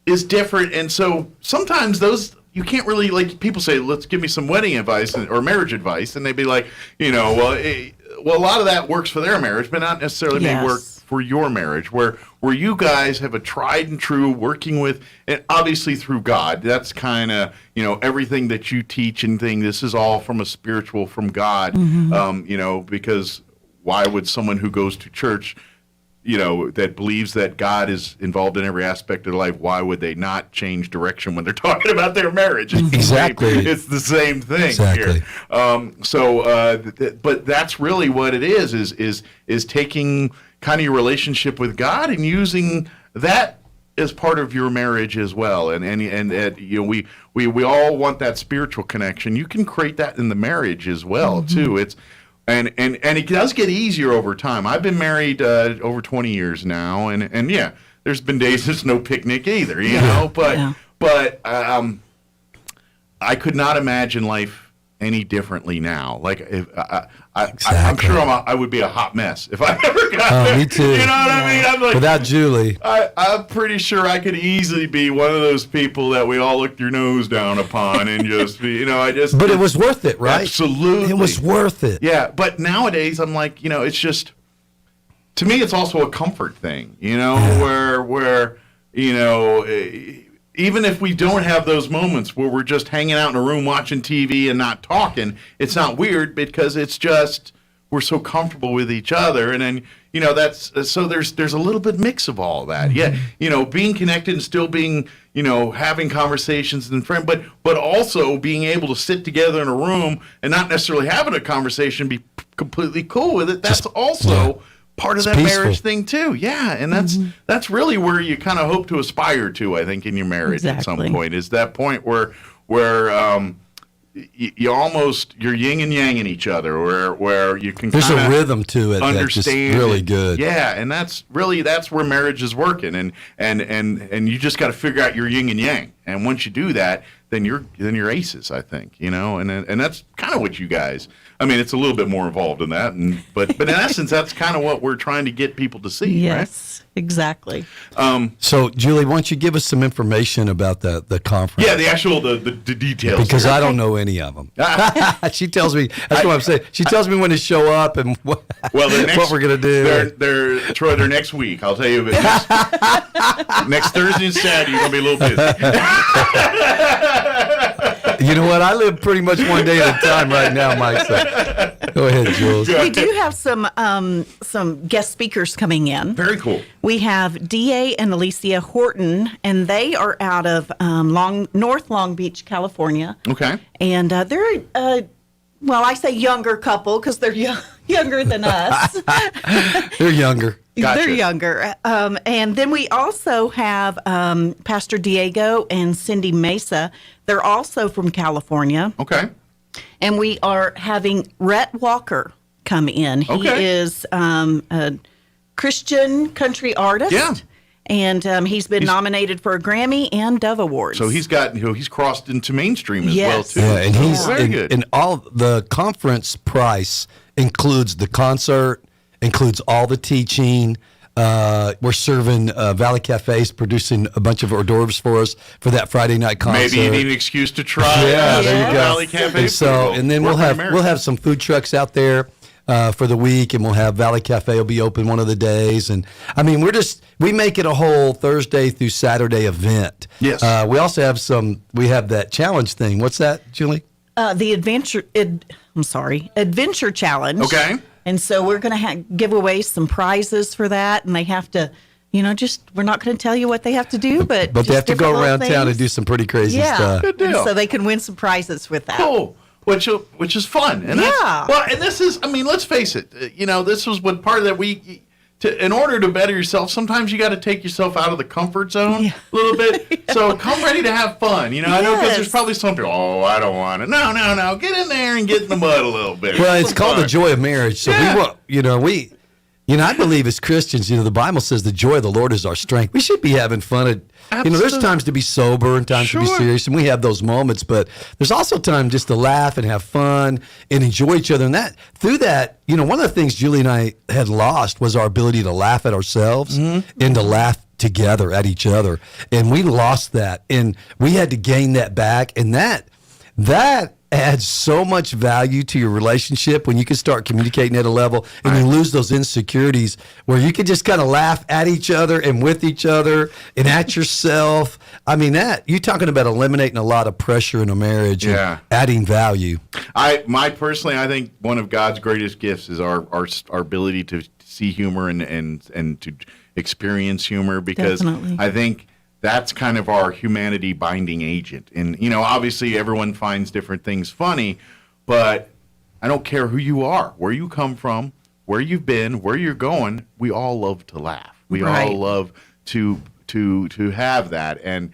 is different. And so sometimes those, you can't really, like, people say, let's give me some wedding advice or marriage advice, and they'd be like, you know, well, a lot of that works for their marriage, but not necessarily may work for your marriage, where you guys have a tried and true working with, and obviously through God. That's kind of, you know, everything that you teach and thing. This is all from God. You know, because why would someone who goes to church, you know, that believes that God is involved in every aspect of their life, why would they not change direction when they're talking about their marriage? It's the same thing here. But that's really what it is taking kind of your relationship with God and using that as part of your marriage as well. And you know, we all want that spiritual connection. You can create that in the marriage as well too. It's And it does get easier over time. I've been married over 20 years now, and yeah, there's been days it's no picnic either, you know. But I could not imagine life any differently now. Like if I'm sure I would be a hot mess if I ever got there. Me too. You know what I mean? I'm like, without Julie, I'm pretty sure I could easily be one of those people that we all look your nose down upon and just be, But it was worth it, right? Absolutely, it was worth it. Yeah, but nowadays I'm like, it's just, to me, it's also a comfort thing, where even if we don't have those moments where we're just hanging out in a room watching TV and not talking, it's not weird because it's just we're so comfortable with each other, and then that's so there's a little bit mix of all that. Yeah, being connected and still being having conversations and friend, but also being able to sit together in a room and not necessarily having a conversation, be completely cool with it. That's also part of that peaceful marriage thing too. Yeah, and that's really where you kind of hope to aspire to, I think, in your marriage at some point, is that point where you almost, you're yin and yang in each other, where you can there's a rhythm to it understand that's just really good. Yeah, and that's where marriage is working, and you just got to figure out your yin and yang, and once you do that, then you're aces, I think, and that's kind of what you guys. I mean, it's a little bit more involved in that, but in essence, that's kind of what we're trying to get people to see. Yes, right? Exactly. So, Julie, why don't you give us some information about the conference? Yeah, the actual the details. Because I don't know any of them. She tells me. That's what I'm saying. She tells me when to show up and what we're gonna do. Troy, they're next week. I'll tell you. Next Thursday and Saturday, you're gonna be a little busy. You know what? I live pretty much one day at a time right now, Mike. So go ahead, Jules. We do have some guest speakers coming in. Very cool. We have D.A. and Alicia Horton, and they are out of North Long Beach, California. Okay. And they're, I say younger couple because they're younger than us. They're younger. Gotcha. They're younger. And then we also have Pastor Diego and Cindy Mesa. They're also from California. Okay. And we are having Rhett Walker come in. He is a Christian country artist. Yeah. And he's been nominated for a Grammy and Dove Awards. So he's crossed into mainstream as well too. Yeah, and he's very good. And all the conference price includes the concert, includes all the teaching. We're serving Valley Cafe's producing a bunch of hors d'oeuvres for us for that Friday night concert. Maybe you need an excuse to try. Yeah, there you go. Valley Cafe. And then we'll have some food trucks out there for the week, and we'll have Valley Cafe will be open one of the days. And I mean, we make it a whole Thursday through Saturday event. Yes. We also have we have that challenge thing. What's that, Julie? The Adventure Challenge. Okay. And so we're going to give away some prizes for that, and they have to, we're not going to tell you what they have to do, but they have to go around town and do some pretty crazy stuff. Good deal. And so they can win some prizes with that. Cool. Which is fun. And and this is, let's face it, this was what part of that in order to better yourself, sometimes you got to take yourself out of the comfort zone a little bit. So come ready to have fun. I know because there's probably some people, I don't want it. No. Get in there and get in the mud a little bit. Well, it's called the joy of marriage. So I believe as Christians, the Bible says the joy of the Lord is our strength. We should be having fun. There's times to be sober and times to be serious, and we have those moments. But there's also time just to laugh and have fun and enjoy each other. And through that, one of the things Julie and I had lost was our ability to laugh at ourselves and to laugh together at each other. And we lost that, and we had to gain that back. And that adds so much value to your relationship when you can start communicating at a level and you lose those insecurities where you can just kind of laugh at each other and with each other and at yourself. I mean, you're talking about eliminating a lot of pressure in a marriage and adding value. I think one of God's greatest gifts is our ability to see humor and to experience humor, because Definitely. I think that's kind of our humanity binding agent. And, obviously everyone finds different things funny, but I don't care who you are, where you come from, where you've been, where you're going. We all love to laugh. We all love to have that. And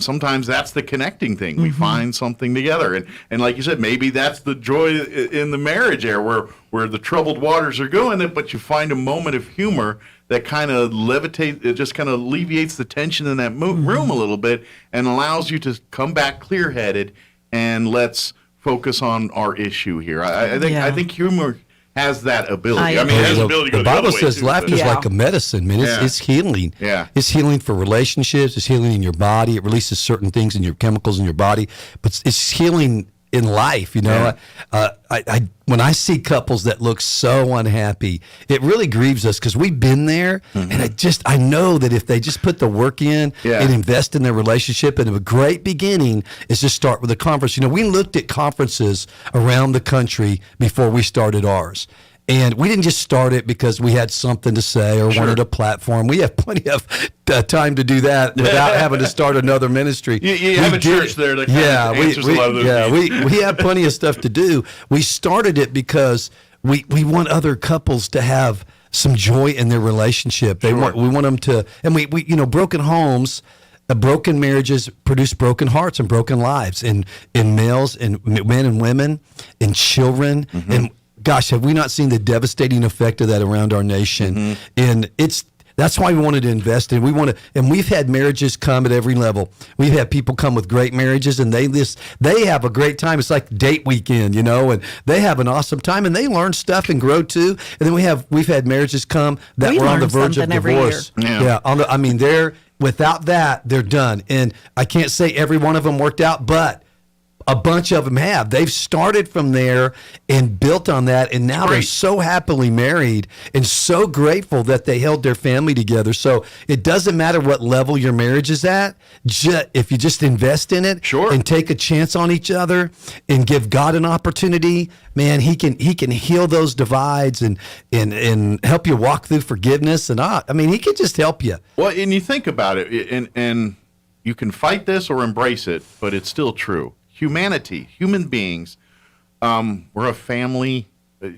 sometimes that's the connecting thing. We find something together. And like you said, maybe that's the joy in the marriage there where the troubled waters are going, but you find a moment of humor that kind of it just kind of alleviates the tension in that room a little bit and allows you to come back clear-headed, and let's focus on our issue here. I think humor has that ability. It has the ability to go the the Bible other way, says too, laughter is like a medicine, man. It's healing. Yeah. It's healing for relationships. It's healing in your body. It releases certain things in your chemicals in your body, but it's healing in life. You know, when I see couples that look so unhappy, it really grieves us because we've been there, and I know that if they just put the work in and invest in their relationship, and a great beginning is just start with a conference. You know, we looked at conferences around the country before we started ours. And we didn't just start it because we had something to say or wanted a platform. We have plenty of time to do that without having to start another ministry. You have a church there that answers a lot of those needs. we have plenty of stuff to do. We started it because we want other couples to have some joy in their relationship. We want them to, and we broken homes. Broken marriages produce broken hearts and broken lives in males and men and women, in children, and gosh, have we not seen the devastating effect of that around our nation? And that's why we wanted to invest in. And we've had marriages come at every level. We've had people come with great marriages, and they have a great time. It's like date weekend, you know, and they have an awesome time, and they learn stuff and grow too. And then we've had marriages come that were on the verge of divorce. They're without that, they're done. And I can't say every one of them worked out, but a bunch of them have. They've started from there and built on that, and now they're so happily married and so grateful that they held their family together. So it doesn't matter what level your marriage is at. If you just invest in it and take a chance on each other and give God an opportunity, man, he can heal those divides and help you walk through forgiveness. And he can just help you. Well, and you think about it, and you can fight this or embrace it, but it's still true. Humanity, human beings, we're a family.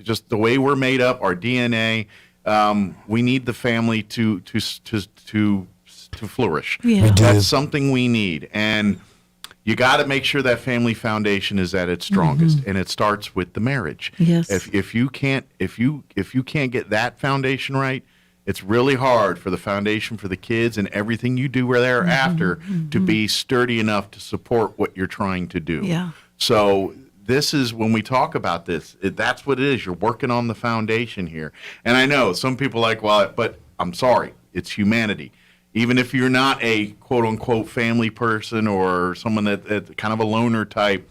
Just the way we're made up, our DNA. We need the family to flourish. Yeah. That's something we need, and you got to make sure that family foundation is at its strongest, and it starts with the marriage. Yes. If you can't get that foundation right, it's really hard for the foundation for the kids and everything you do thereafter to be sturdy enough to support what you're trying to do. Yeah. So this is when we talk about this, that's what it is. You're working on the foundation here. And I know some people are like, but I'm sorry, it's humanity. Even if you're not a quote unquote family person or someone that kind of a loner type,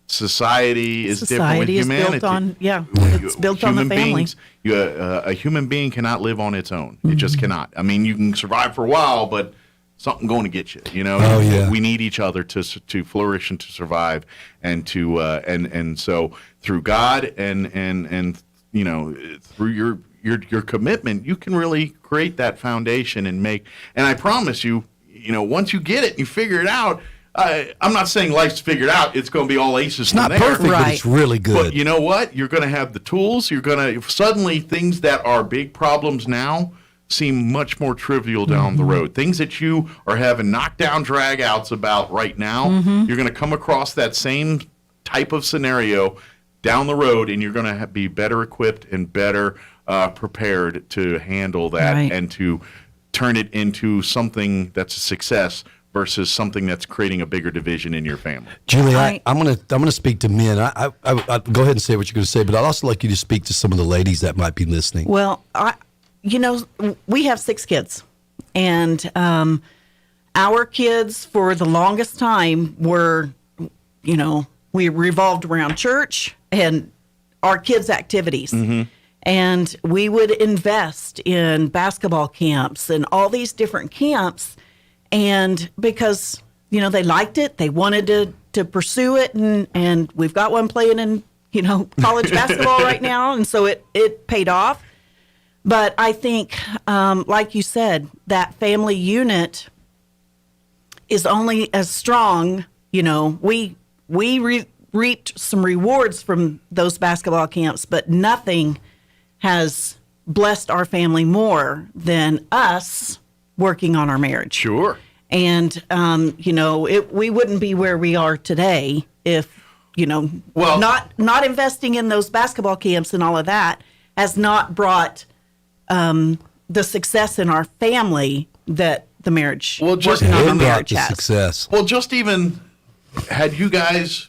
society is different with humanity. It's built on the family. A human being cannot live on its own. It just cannot. I mean, you can survive for a while, but something going to get you. You know, we need each other to flourish and to survive, and to and so through God and you know, through your commitment, you can really create that foundation and make. And I promise you, you know, once you get it, and you figure it out. I'm not saying life's figured out. It's going to be all aces. It's not perfect, but it's really good. But you know what? You're going to have the tools. You're going to suddenly things that are big problems now seem much more trivial down the road. Things that you are having knockdown drag-outs about right now, you're going to come across that same type of scenario down the road, and you're going to be better equipped and better prepared to handle that and to turn it into something that's a success versus something that's creating a bigger division in your family. Julie, I'm gonna speak to men. I go ahead and say what you're going to say, but I'd also like you to speak to some of the ladies that might be listening. Well, we have 6 kids, and our kids for the longest time were, we revolved around church and our kids' activities. And we would invest in basketball camps and all these different camps. And because, they liked it, they wanted to pursue it. And we've got one playing in, college basketball right now. And so it paid off. But I think, like you said, that family unit is only as strong. We reaped some rewards from those basketball camps, but nothing has blessed our family more than us working on our marriage. Sure. And, we wouldn't be where we are today if, not investing in those basketball camps and all of that has not brought the success in our family that the marriage, working on the marriage has. Success. Well, just even had you guys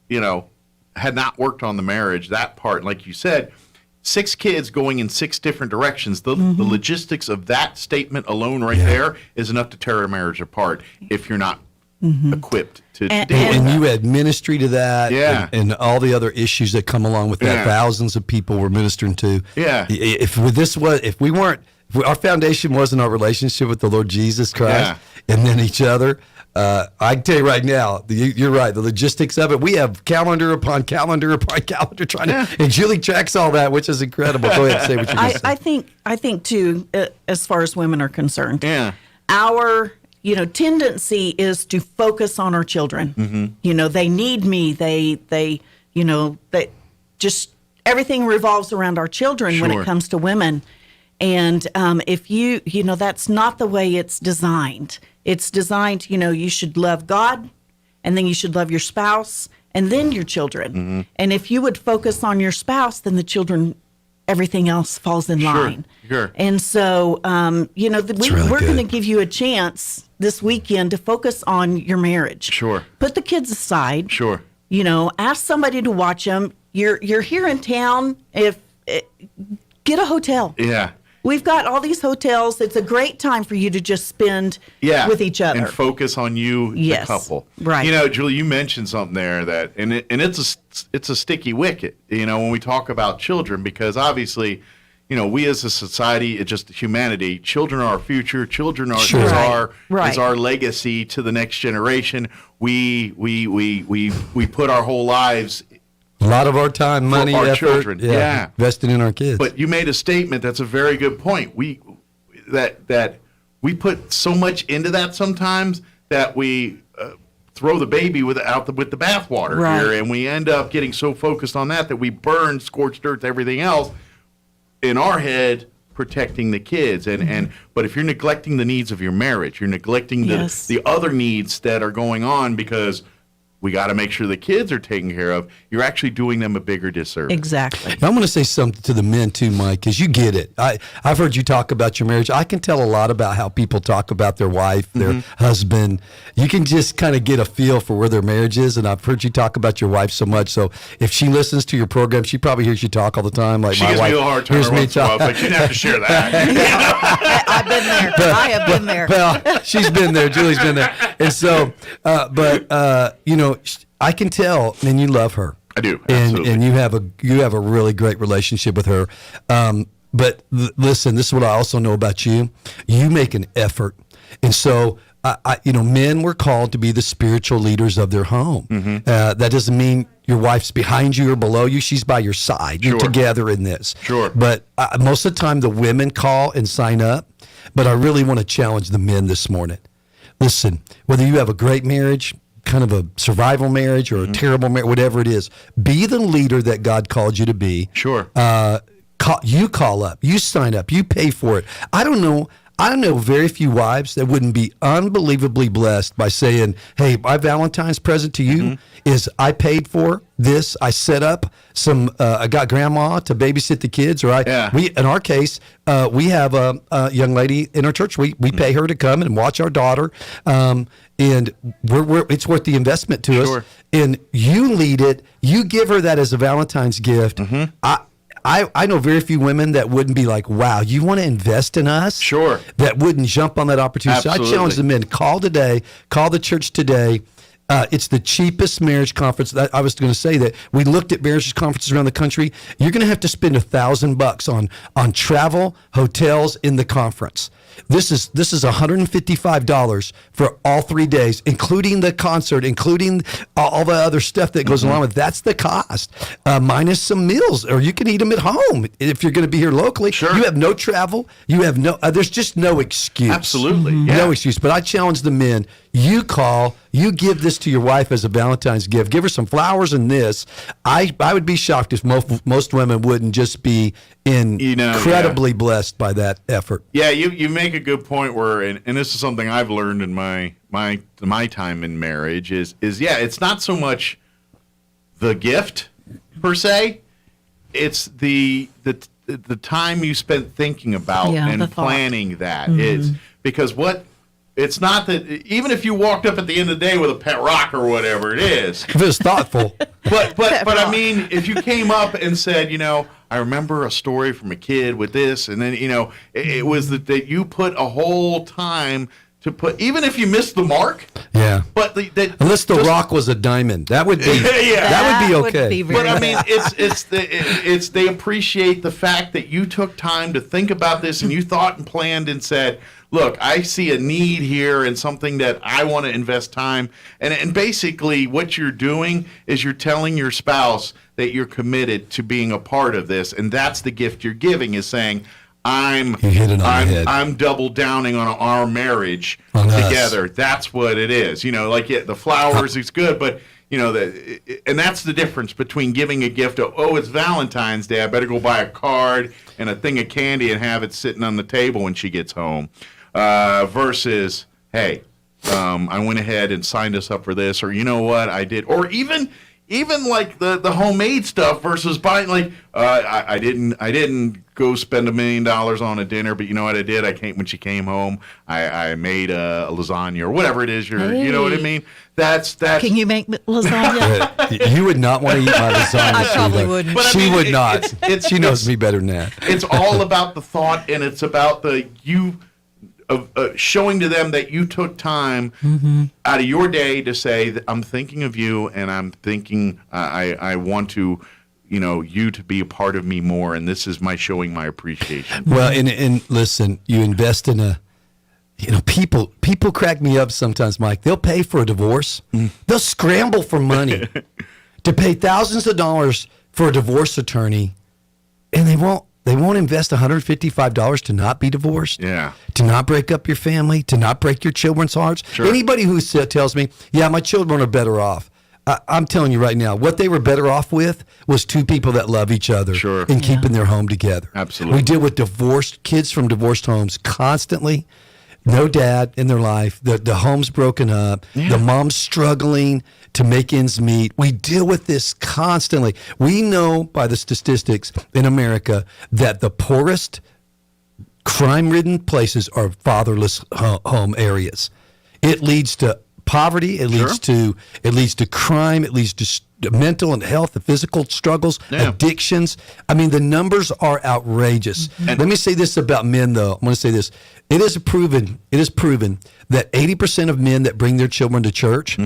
had not worked on the marriage, that part, like you said, 6 kids going in 6 different directions. The logistics of that statement alone right there is enough to tear a marriage apart if you're not equipped to deal with And that. you add ministry to that, and all the other issues that come along with that. Thousands of people we're ministering to. If our foundation wasn't our relationship with the Lord Jesus Christ, and then each other, I can tell you right now, you're right. The logistics of it, we have calendar upon calendar upon calendar trying to, and Julie tracks all that, which is incredible. Go ahead and say what you're going to say. I think too, as far as women are concerned, our tendency is to focus on our children. They need me. They just everything revolves around our children when it comes to women. And if that's not the way it's designed. It's designed, you should love God, and then you should love your spouse, and then your children. And if you would focus on your spouse, then the children, everything else falls in line. Sure. And so, we're going to give you a chance this weekend to focus on your marriage. Sure. Put the kids aside. Sure. Ask somebody to watch them. You're here in town. Get a hotel. Yeah. We've got all these hotels. It's a great time for you to just spend with each other. And focus on you, the couple. Right. Julie, you mentioned something there that, and it's a sticky wicket, when we talk about children, because obviously, we as a society, it's just humanity, children are our future. Children are is our legacy to the next generation. We put our whole lives, a lot of our time, money, our effort, children, invested in our kids. But you made a statement that's a very good point. We put so much into that sometimes that we throw the baby with the bathwater here, and we end up getting so focused on that we burn scorched earth to everything else in our head, protecting the kids. But if you're neglecting the needs of your marriage, you're neglecting the other needs that are going on because we got to make sure the kids are taken care of. You're actually doing them a bigger disservice. Exactly. I'm going to say something to the men too, Mike, because you get it. I've heard you talk about your marriage. I can tell a lot about how people talk about their wife, their husband. You can just kind of get a feel for where their marriage is, and I've heard you talk about your wife so much. So if she listens to your program, she probably hears you talk all the time. Like she my gives wife me a hard time hears me once in a while, but you didn't have to share that. I've been there. I have been there. Well, she's been there. Julie's been there. And so, I can tell, and you love her. I do, absolutely. And you have a really great relationship with her. But listen, this is what I also know about you. You make an effort. And so, men were called to be the spiritual leaders of their home. That doesn't mean your wife's behind you or below you. She's by your side. You're together in this. Sure. But most of the time, the women call and sign up. But I really want to challenge the men this morning. Listen, whether you have a great marriage, kind of a survival marriage or a terrible marriage, whatever it is, be the leader that God called you to be. Sure. You call up, you sign up, you pay for it. I don't know very few wives that wouldn't be unbelievably blessed by saying, hey, my Valentine's present to you is I paid for this. I set up I got grandma to babysit the kids, or in our case, we have a young lady in our church. We pay her to come and watch our daughter. And it's worth the investment to us. And you lead it. You give her that as a Valentine's gift. I know very few women that wouldn't be like, wow, you want to invest in us? Sure. That wouldn't jump on that opportunity. Absolutely. So I challenge the men, call the church today. It's the cheapest marriage conference. I was going to say that we looked at marriage conferences around the country. You're going to have to spend $1,000 on travel, hotels in the conference. This is $155 for all 3 days, including the concert, including all the other stuff that goes along with it. That's the cost, minus some meals, or you can eat them at home if you're going to be here locally. Sure. You have no travel. You have no. There's just no excuse. Absolutely, no excuse. But I challenge the men. You call. You give this to your wife as a Valentine's gift. Give her some flowers and this. I would be shocked if most women wouldn't just be incredibly blessed by that effort. Yeah, you make a good point where, and this is something I've learned in my time in marriage is it's not so much the gift per se, it's the time you spent thinking about and planning that. It's because what it's not that even if you walked up at the end of the day with a pet rock or whatever it is. If it's thoughtful. But I mean, if you came up and said, I remember a story from a kid with this, and then, it was that you put a whole time to put, even if you missed the mark. Yeah. But unless the rock was a diamond, that would be that would be okay. But I mean, it's they appreciate the fact that you took time to think about this and you thought and planned and said, look, I see a need here and something that I want to invest time. And basically what you're doing is you're telling your spouse that you're committed to being a part of this. And that's the gift you're giving, is saying, I'm double downing on our marriage together. Us. That's what it is. The flowers is good, but and that's the difference between giving a gift of, it's Valentine's Day, I better go buy a card and a thing of candy and have it sitting on the table when she gets home, versus, hey, I went ahead and signed us up for this, or you know what, I did, or even like the homemade stuff versus buying, like, I didn't go spend $1 million on a dinner, but you know what I did? When she came home, I made a lasagna or whatever it is. You know what I mean? That's. Can you make lasagna? You would not want to eat my lasagna. I probably wouldn't. But she would not. She knows me better than that. It's all about the thought, and it's about showing to them that you took time out of your day to say, that I'm thinking of you, and I'm thinking I want to, you to be a part of me more, and this is my showing my appreciation. Well, and listen, you invest in people crack me up sometimes, Mike. They'll pay for a divorce. They'll scramble for money to pay thousands of dollars for a divorce attorney, and they won't invest $155 to not be divorced, to not break up your family, to not break your children's hearts. Sure. Anybody who tells me, my children are better off, I'm telling you right now, what they were better off with was two people that love each other and keeping their home together. Absolutely. We deal with kids from divorced homes constantly. No dad in their life. The home's broken up. Yeah. The mom's struggling to make ends meet. We deal with this constantly. We know by the statistics in America that the poorest, crime-ridden places are fatherless home areas. It leads to poverty. It leads to crime. It leads to mental and health, the physical struggles, addictions. I mean, the numbers are outrageous. Let me say this about men, though. I'm going to say this. It is proven that 80% of men that bring their children to church,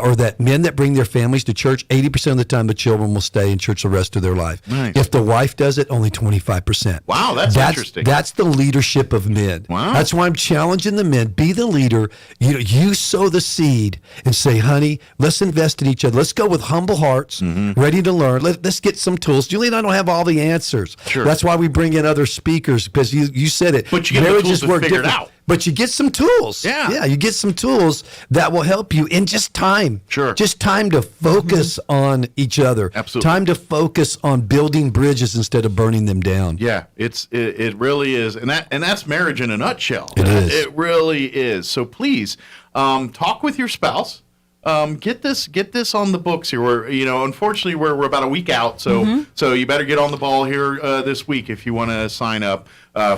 or that men that bring their families to church, 80% of the time the children will stay in church the rest of their life. Nice. If the wife does it, only 25%. Wow, that's interesting. That's the leadership of men. Wow. That's why I'm challenging the men. Be the leader. You sow the seed and say, honey, let's invest in each other. Let's go with humble hearts, ready to learn. Let's get some tools. Julie and I don't have all the answers. Sure. That's why we bring in other speakers, because you said it. But you get the tools to figure it out. But you get some tools. Yeah, you get some tools that will help you in just time. Sure. Just time to focus on each other. Absolutely. Time to focus on building bridges instead of burning them down. Yeah, it really is. And that's marriage in a nutshell. It is. It really is. So please, talk with your spouse. Get this on the books here. Unfortunately we're about a week out, so you better get on the ball here this week if you want to sign up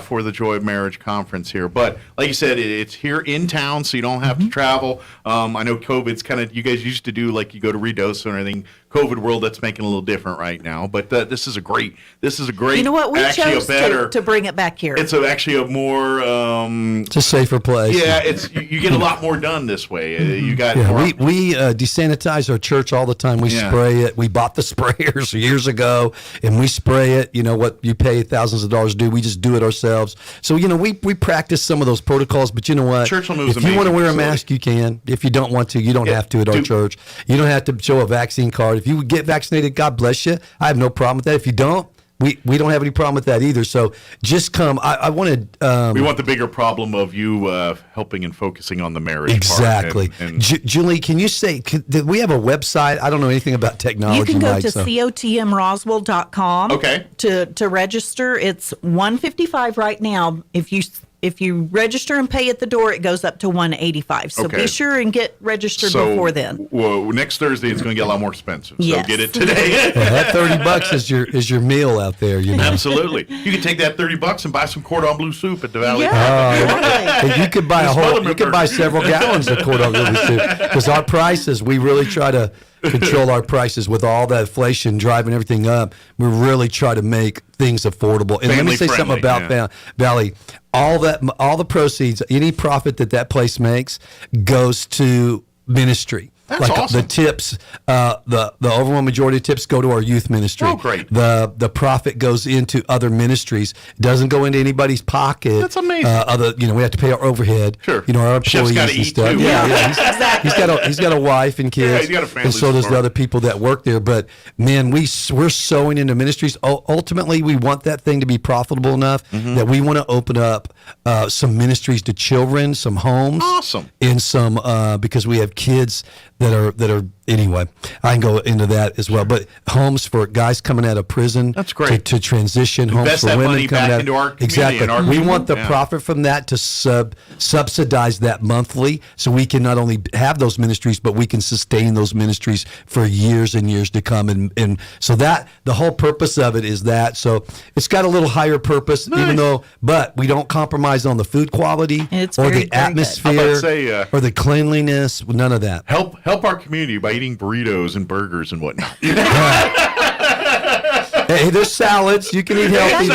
for the Joy of Marriage conference here. But like you said, it's here in town, so you don't have to travel. I know COVID's kind of, you guys used to do like you go to Redose or anything. COVID world, that's making a little different right now. But this is a great. You know what? We chose to bring it back here. It's actually a more. It's a safer place. Yeah, you get a lot more done this way. You got. We desanitize our church all the time. We spray it. We bought the sprayers years ago, and we spray it. You know what you pay thousands of dollars to do. We just do it ourselves. So we practice some of those protocols. But you know what? Church will move. If you want to wear a mask, you can. If you don't want to, you don't have to at our church. You don't have to show a vaccine card. If you get vaccinated, God bless you. I have no problem with that. If you don't, we don't have any problem with that either. So just come. I wanted. We want the bigger problem of you helping and focusing on the marriage. Exactly. Part Julie, can you say? Do we have a website? I don't know anything about technology. You can go to cotmroswell.com. Okay. To register, it's $155 right now. If you if you register and pay at the door, it goes up to $185. So Okay. be sure and get registered before then. Well, next Thursday it's going to get a lot more expensive. So Yes. get it today. That $30 is your meal out there. You know. Absolutely. You can take that $30 and buy some cordon bleu soup at the Valley. You could buy several gallons of cordon bleu soup because our prices. We really try to control our prices with all that inflation driving everything up. We really try to make things affordable. And let me say something about Valley. All the proceeds, any profit that place makes, goes to ministry. That's awesome. The tips, the overwhelming majority of tips go to our youth ministry. Oh, great. The profit goes into other ministries. It doesn't go into anybody's pocket. That's amazing. We have to pay our overhead. Sure. Our Chef's employees gotta and eat stuff. too. Yeah. He's got a wife and kids. Yeah, he's got a family and so does support. the other people that work there. But man, we're sowing into ministries. Ultimately, we want that thing to be profitable enough that we want to open up some ministries to children, some homes. Awesome. And some because we have kids that are anyway. I can go into that as well. But homes for guys coming out of prison. That's great. To transition. Invest homes for that women money coming back out. into our community Exactly. and our We people. want the Yeah. profit from that to subsidize that monthly, so we can not only have those ministries, but we can sustain those ministries for years and years to come. And so that the whole purpose of it is that. So it's got a little higher purpose, but we don't compromise on the food quality or the atmosphere or the cleanliness. None of that. Help our community by eating burritos and burgers and whatnot. Hey, there's salads. You can eat healthy.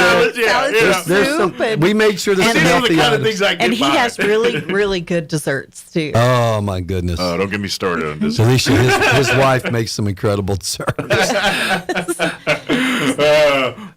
We made sure there's some healthy items. And he has really, really good desserts too. Oh my goodness! Oh, don't get me started on this. Alicia, his wife makes some incredible desserts.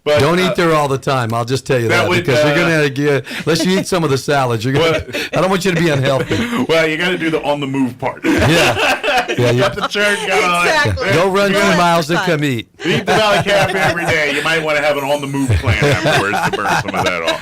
Don't eat there all the time. I'll just tell you that because you're going to get. Unless you eat some of the salads, you're going. I don't want you to be unhealthy. Well, you got to do the on the move part. Yeah. Got the church, got all that. Exactly. Go run 2 miles and come eat. Eat the Valley Cafe every day. You might want to have an on the move plan afterwards to burn some of that off.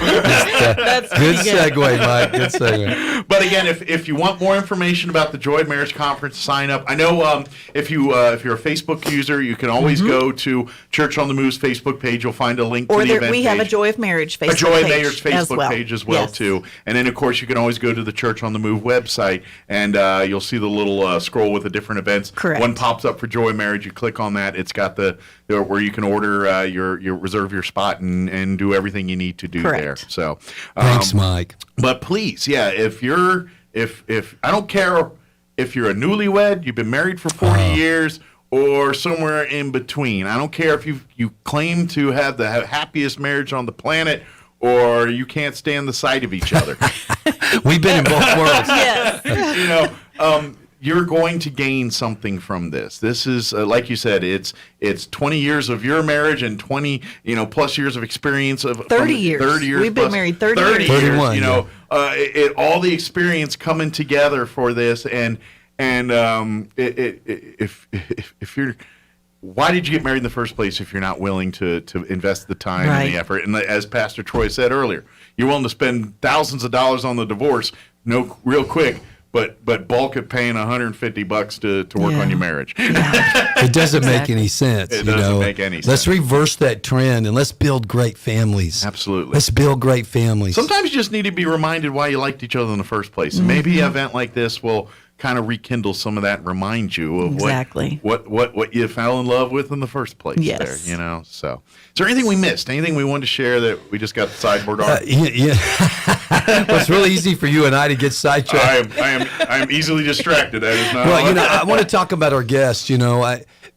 That's Good segue, Mike. Good segue. But again, if you want more information about the Joy of Marriage Conference, sign up. I know if you're a Facebook user, you can always go to Church on the Move's Facebook page. You'll find a link to the event we page. have a Joy of Marriage Facebook page. A Joy of Marriage Facebook page as well Yes. too. And then of course you can always go to the Church on the Move website and you'll see the little scroll with the different events. Correct. One pops up for Joy of Marriage. You click on that. It's got the where you can order your reserve your spot and do everything you need to do Correct. there. So Thanks, Mike. But please, if I don't care if you're a newlywed, you've been married for 40 years, or somewhere in between. I don't care if you claim to have the happiest marriage on the planet, or you can't stand the sight of each other. We've been in both worlds. Yes. You're going to gain something from this. This is, like you said, it's 20 years of your marriage and 20 plus years of experience of 30 years. 30 years. We've been plus married 30 years. 31, all the experience coming together for this, and if you're. Why did you get married in the first place if you're not willing to invest the time and the effort? And as Pastor Troy said earlier, you're willing to spend thousands of dollars on the divorce, real quick, but bulk at paying $150 to work on your marriage. It doesn't make any sense. It doesn't make any sense. Let's reverse that trend and let's build great families. Absolutely. Let's build great families. Sometimes you just need to be reminded why you liked each other in the first place. And maybe an event like this will kind of rekindle some of that and remind you of what you fell in love with in the first place. Yes. There, So, is there anything we missed? Anything we wanted to share that we just got sideboard on? Well, it's really easy for you and I to get sidetracked. I am easily distracted. That is not. Well, I want to talk about our guests.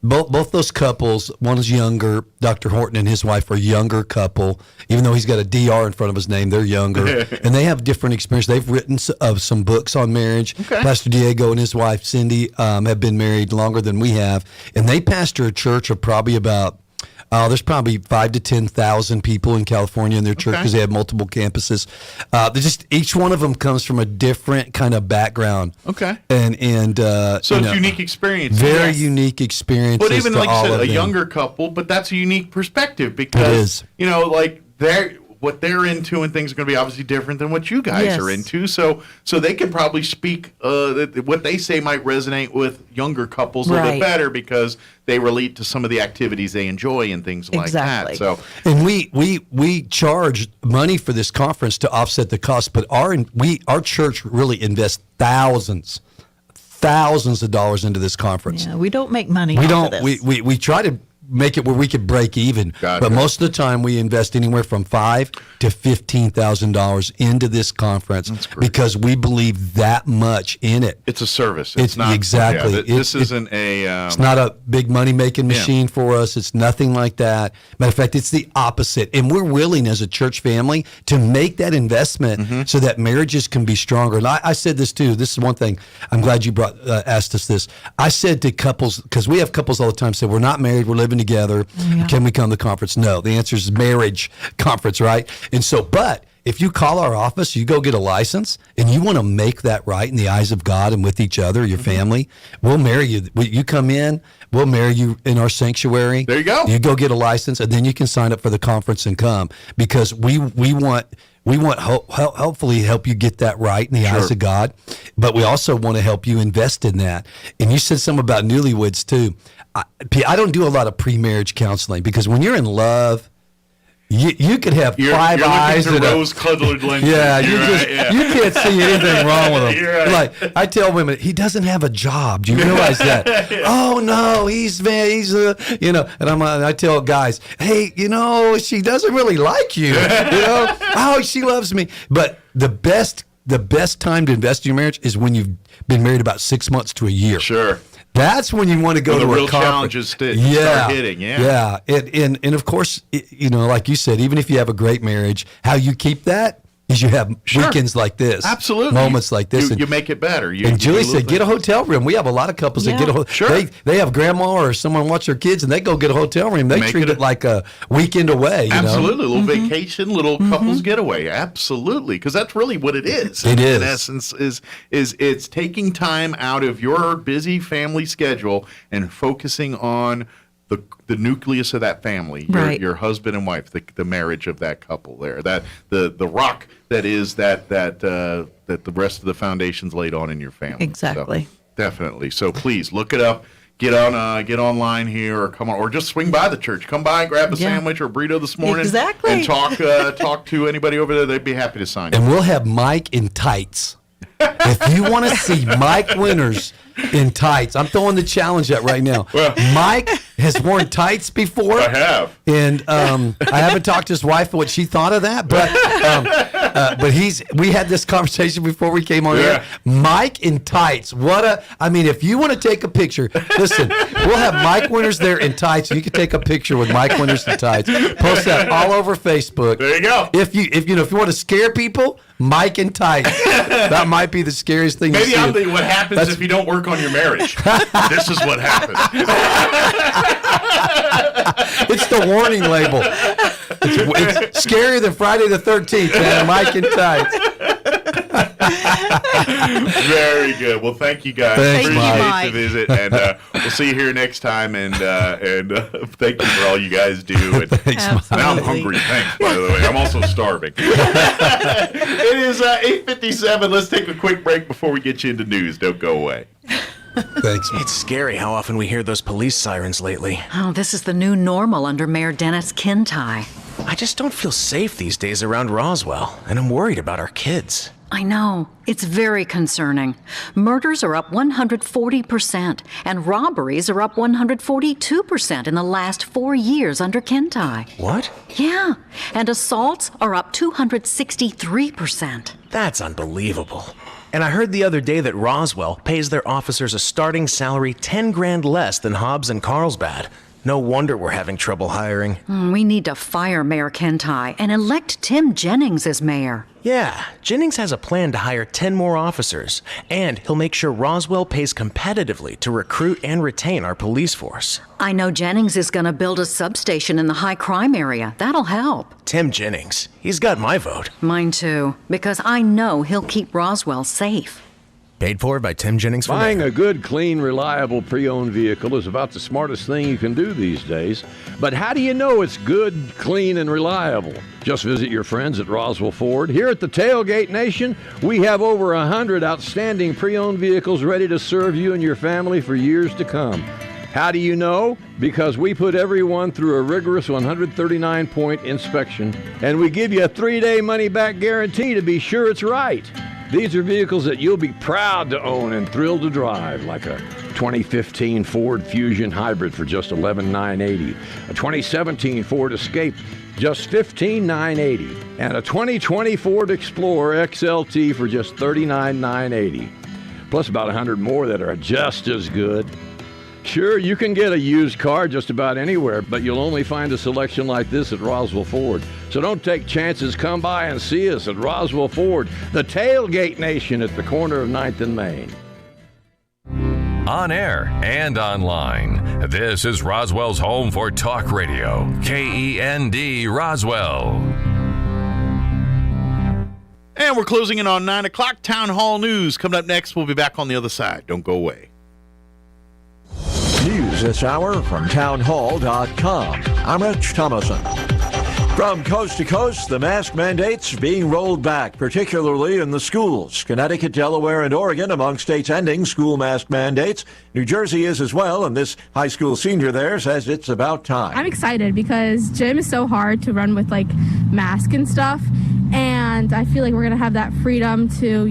Both those couples, one is younger. Dr. Horton and his wife are a younger couple. Even though he's got a DR in front of his name, they're younger. And they have different experience. They've written some books on marriage. Okay. Pastor Diego and his wife, Cindy, have been married longer than we have. And they pastor a church of probably about there's probably 5,000 to 10,000 people in California in their church because they have multiple campuses. Each one of them comes from a different kind of background. Okay. And so it's unique experience. Very unique experiences. But even to like you all said, of a them. younger couple, but that's a unique perspective because It is. what they're into and things are going to be obviously different than what you guys are into. So they can probably speak what they say might resonate with younger couples a little bit better because they relate to some of the activities they enjoy and things like that. So, and we charge money for this conference to offset the cost, but our church really invests thousands of dollars into this conference. Yeah, we don't make money. We off don't. Of this. We try to make it where we could break even. Gotcha. But most of the time, we invest anywhere from $5,000 to $15,000 into this conference because we believe that much in it. It's a service. It's not exactly. This isn't a. It's not a big money making machine for us. It's nothing like that. Matter of fact, it's the opposite. And we're willing as a church family to make that investment so that marriages can be stronger. And I said this too. This is one thing. I'm glad you asked us this. I said to couples, because we have couples all the time say we're not married, we're living together. Yeah. Can we come to the conference? No. The answer is marriage conference, right? And so, but if you call our office, you go get a license, and you want to make that right in the eyes of God and with each other, your family, we'll marry you. You come in, we'll marry you in our sanctuary. There you go. You go get a license, and then you can sign up for the conference and come because we want hopefully help you get that right in the eyes of God, but we also want to help you invest in that. And you said something about newlyweds too. I don't do a lot of pre-marriage counseling because when you're in love, you could have five eyes and rose-colored lenses. Yeah, you can't see anything wrong with him. Right. Like I tell women, he doesn't have a job. Do you realize that? Oh no, he's and I tell guys, hey, she doesn't really like you. Oh, she loves me. But the best time to invest in your marriage is when you've been married about 6 months to a year. Sure. That's when you want to go to a conference. The real challenges start hitting, Yeah. And of course, like you said, even if you have a great marriage, how you keep that is you have weekends like this. Absolutely. Moments like this. You make it better. And Julie said, get a hotel room. We have a lot of couples that get a hotel room. They have grandma or someone watch their kids, and they go get a hotel room. They treat it like a weekend away. Absolutely. A little vacation, little couples getaway. Absolutely. Because that's really what it is. It is. In essence, is it's taking time out of your busy family schedule and focusing on the nucleus of that family, your husband and wife, the marriage of that couple there, that the rock that is that the rest of the foundation's laid on in your family. Exactly. So, definitely. So please look it up. Get online here, or come on, or just swing by the church. Come by, grab a sandwich or a burrito this morning, and talk to anybody over there. They'd be happy to sign you. And we'll have Mike in tights. If you want to see Mike Winters in tights, I'm throwing the challenge out right now. Well, Mike has worn tights before. I have. And I haven't talked to his wife what she thought of that, but we had this conversation before we came on here. Mike in tights. If you want to take a picture, listen, we'll have Mike Winters there in tights. You can take a picture with Mike Winters in tights. Post that all over Facebook. There you go. If you want to scare people, Mike in tights. That might be the scariest thing. Maybe I'll tell you what happens if you don't work on your marriage. This is what happens. It's the warning label. It's scarier than Friday the 13th, man. Mike in tights. Very good. Well, thank you guys. Thanks, Appreciate the visit, and we'll see you here next time. And thank you for all you guys do. And Thanks, Mike. now I'm hungry. Thanks, by the way. I'm also starving. It is 8:57. Let's take a quick break before we get you into news. Don't go away. Thanks. It's scary how often we hear those police sirens lately. Oh, this is the new normal under Mayor Dennis Kintai. I just don't feel safe these days around Roswell, and I'm worried about our kids. I know. It's very concerning. Murders are up 140%, and robberies are up 142% in the last 4 years under Kintai. What? Yeah, and assaults are up 263%. That's unbelievable. And I heard the other day that Roswell pays their officers a starting salary 10 grand less than Hobbs and Carlsbad. No wonder we're having trouble hiring. We need to fire Mayor Kintai and elect Tim Jennings as mayor. Yeah, Jennings has a plan to hire 10 more officers, and he'll make sure Roswell pays competitively to recruit and retain our police force. I know Jennings is going to build a substation in the high crime area. That'll help. Tim Jennings, he's got my vote. Mine too, because I know he'll keep Roswell safe. Paid for by Tim Jennings. Buying a good, clean, reliable pre-owned vehicle is about the smartest thing you can do these days. But how do you know it's good, clean, and reliable? Just visit your friends at Roswell Ford. Here at the Tailgate Nation, we have over 100 outstanding pre-owned vehicles ready to serve you and your family for years to come. How do you know? Because we put everyone through a rigorous 139-point inspection, and we give you a 3-day money-back guarantee to be sure it's right. These are vehicles that you'll be proud to own and thrilled to drive, like a 2015 Ford Fusion Hybrid for just $11,980, a 2017 Ford Escape just $15,980, and a 2020 Ford Explorer XLT for just $39,980, plus about 100 more that are just as good. Sure, you can get a used car just about anywhere, but you'll only find a selection like this at Roswell Ford. So don't take chances. Come by and see us at Roswell Ford, the Tailgate Nation at the corner of 9th and Main. On air and online, this is Roswell's home for talk radio, KEND Roswell. And we're closing in on 9 o'clock. Town Hall News coming up next. We'll be back on the other side. Don't go away. News this hour from townhall.com. I'm Rich Thomason. From coast to coast, the mask mandates being rolled back, particularly in the schools. Connecticut, Delaware, and Oregon among states ending school mask mandates. New Jersey is as well, and this high school senior there says it's about time. I'm excited because gym is so hard to run with, like, mask and stuff. And I feel like we're going to have that freedom to,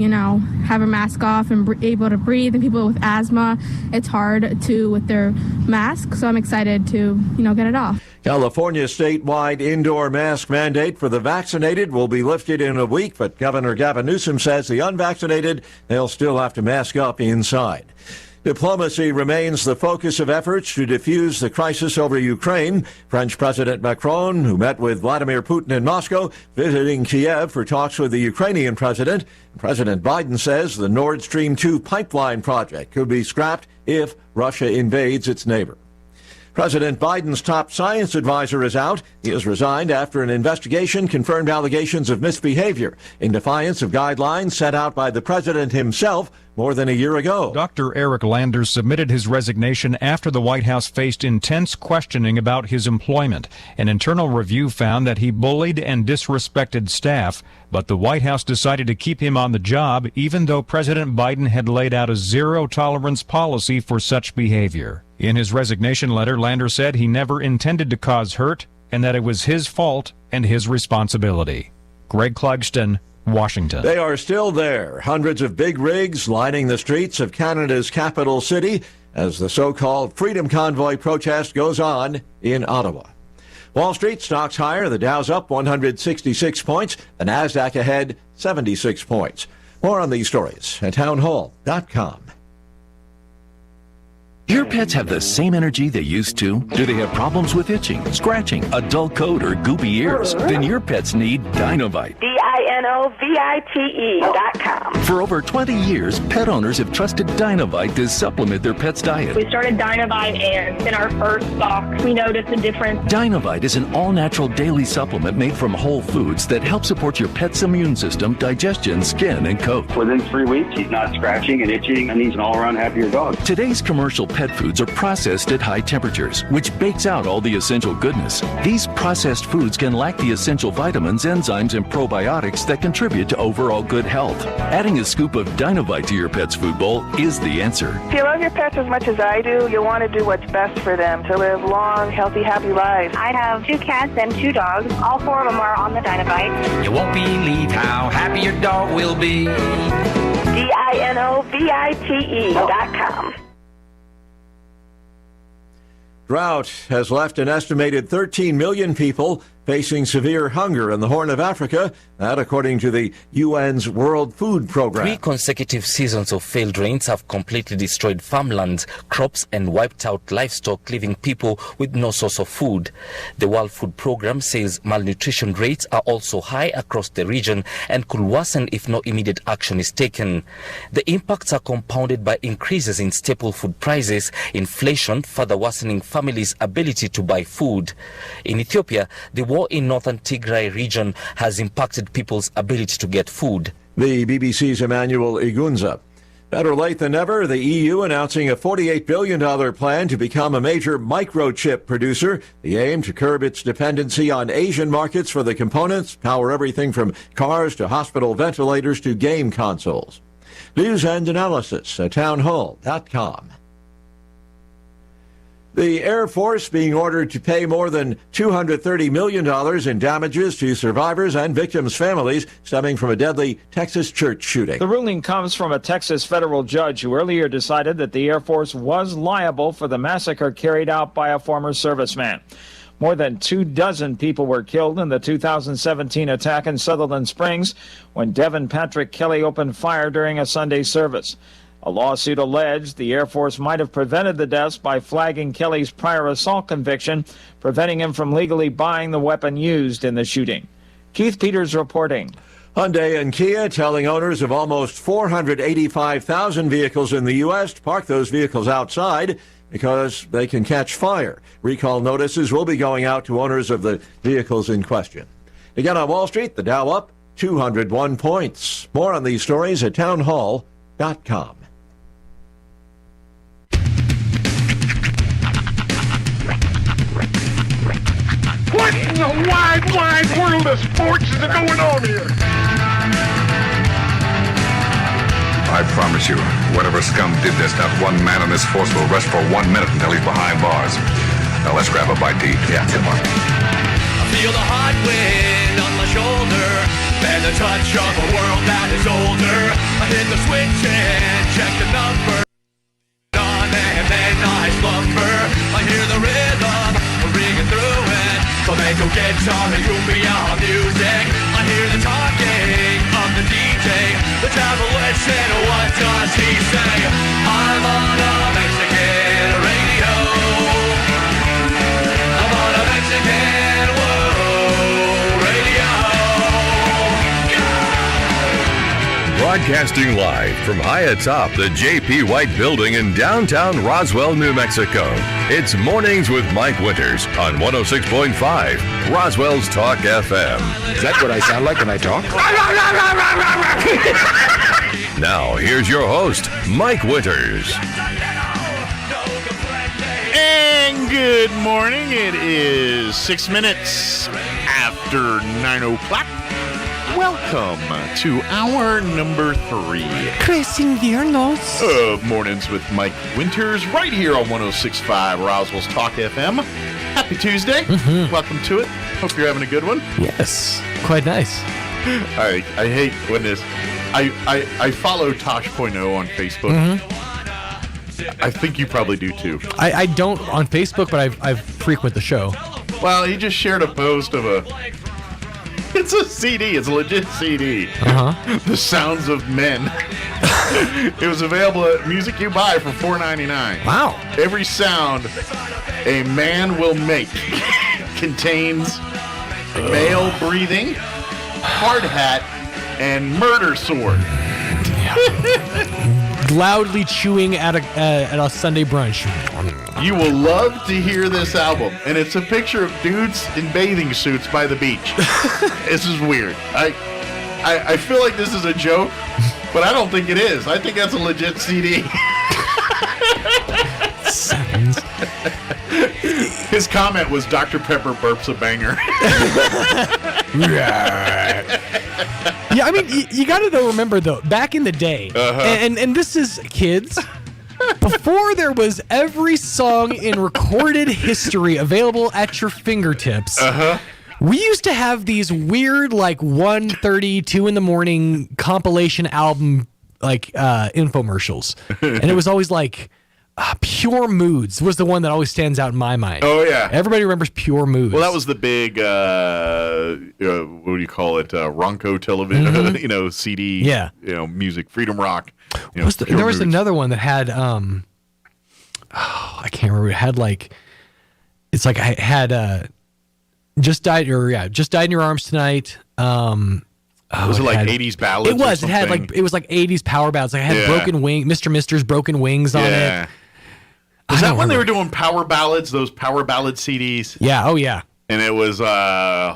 have a mask off and able to breathe. And people with asthma, it's hard to with their mask. So I'm excited to, get it off. California's statewide indoor mask mandate for the vaccinated will be lifted in a week, but Governor Gavin Newsom says the unvaccinated, they'll still have to mask up inside. Diplomacy remains the focus of efforts to defuse the crisis over Ukraine. French President Macron, who met with Vladimir Putin in Moscow, visiting Kiev for talks with the Ukrainian president. President Biden says the Nord Stream 2 pipeline project could be scrapped if Russia invades its neighbor. President Biden's top science advisor is out. He has resigned after an investigation confirmed allegations of misbehavior in defiance of guidelines set out by the president himself more than a year ago. Dr. Eric Landers submitted his resignation after the White House faced intense questioning about his employment. An internal review found that he bullied and disrespected staff, but the White House decided to keep him on the job even though President Biden had laid out a zero-tolerance policy for such behavior. In his resignation letter, Landers said he never intended to cause hurt and that it was his fault and his responsibility. Greg Clugston, Washington. They are still there. Hundreds of big rigs lining the streets of Canada's capital city as the so-called Freedom Convoy protest goes on in Ottawa. Wall Street stocks higher. The Dow's up 166 points. The Nasdaq ahead 76 points. More on these stories at townhall.com. Your pets have the same energy they used to? Do they have problems with itching, scratching, a dull coat, or goopy ears? Then your pets need Dinovite. DINOVITE.com. For over 20 years, pet owners have trusted Dinovite to supplement their pet's diet. We started Dinovite, and in our first box, we noticed a difference. Dinovite is an all-natural daily supplement made from whole foods that help support your pet's immune system, digestion, skin, and coat. Within 3 weeks, he's not scratching and itching, and he's an all-around happier dog. Today's commercial pet foods are processed at high temperatures, which bakes out all the essential goodness. These processed foods can lack the essential vitamins, enzymes, and probiotics that contribute to overall good health. Adding a scoop of Dinovite to your pet's food bowl is the answer. If you love your pets as much as I do, you'll want to do what's best for them to live long, healthy, happy lives. I have 2 cats and 2 dogs. All 4 of them are on the Dinovite. You won't believe how happy your dog will be. DINOVITE.com. Drought has left an estimated 13 million people facing severe hunger in the Horn of Africa, that according to the UN's World Food Program. 3 consecutive seasons of failed rains have completely destroyed farmlands, crops, and wiped out livestock, leaving people with no source of food. The World Food Program says malnutrition rates are also high across the region and could worsen if no immediate action is taken. The impacts are compounded by increases in staple food prices, inflation further worsening families' ability to buy food. In Ethiopia, the war in northern Tigray region has impacted people's ability to get food. The BBC's Emmanuel Igunza. Better late than never, the EU announcing a $48 billion plan to become a major microchip producer. The aim to curb its dependency on Asian markets for the components, power everything from cars to hospital ventilators to game consoles. News and analysis at townhall.com. The Air Force being ordered to pay more than $230 million in damages to survivors and victims' families stemming from a deadly Texas church shooting. The ruling comes from a Texas federal judge who earlier decided that the Air Force was liable for the massacre carried out by a former serviceman. More than 24 people were killed in the 2017 attack in Sutherland Springs when Devin Patrick Kelly opened fire during a Sunday service. A lawsuit alleged the Air Force might have prevented the deaths by flagging Kelly's prior assault conviction, preventing him from legally buying the weapon used in the shooting. Keith Peters reporting. Hyundai and Kia telling owners of almost 485,000 vehicles in the U.S. to park those vehicles outside because they can catch fire. Recall notices will be going out to owners of the vehicles in question. Again on Wall Street, the Dow up 201 points. More on these stories at townhall.com. What in the wide world of sports is going on here? I promise you, whatever scum did this, not one man in this force will rest for 1 minute until he's behind bars. Now let's grab a bite to eat. Yeah, come on. I feel the hot wind on my shoulder and the touch of a world that is older. I hit the switch and check the number on and then I slumber. I hear the rhythm ringing through it. Flamenco guitar and cumbia music. I hear the talking of the DJ. The travel listen, what does he say? I'm on a Mexican radio. I'm on a Mexican radio. Broadcasting live from high atop the J.P. White Building in downtown Roswell, New Mexico. It's Mornings with Mike Winters on 106.5 Roswell's Talk FM. Is that what I sound like when I talk? Now, here's your host, Mike Winters. And good morning. It is 6 minutes after 9 o'clock. Welcome to hour number 3. Chris Inviernos. Mornings with Mike Winters right here on 106.5 Roswell's Talk FM. Happy Tuesday. Mm-hmm. Welcome to it. Hope you're having a good one. Yes, quite nice. I hate when this... I follow Tosh.0 on Facebook. Mm-hmm. I think you probably do too. I don't on Facebook, but I frequent the show. Well, he just shared a post of a... It's a CD. It's a legit CD. Uh-huh. The Sounds of Men. It was available at Music You Buy for $4.99. Wow. Every sound a man will make contains male breathing, hard hat, and murder sword. Loudly chewing at a Sunday brunch. You will love to hear this album, and it's a picture of dudes in bathing suits by the beach. This is weird. I feel like this is a joke, but I don't think it is. I think that's a legit CD. His comment was, Dr. Pepper burps a banger. Yeah, I mean, you got to remember, though, back in the day, and this is kids, before there was every song in recorded history available at your fingertips, we used to have these weird, like, 1:30, 2 in the morning compilation album, like, infomercials. And it was always like... Pure Moods was the one that always stands out in my mind. Oh, yeah. Everybody remembers Pure Moods. Well, that was the big, what do you call it, Ronco television, CD, music, Freedom Rock. There was another one that had, I can't remember. It had I had Just Died in Your Arms Tonight. Was it like 80s ballads? It was. It had it was like 80s power ballads. Like, it had Broken Wing, Mister's Broken Wings on it. Was that when they were doing power ballads, those power ballad CDs? Yeah. Oh, yeah. And it was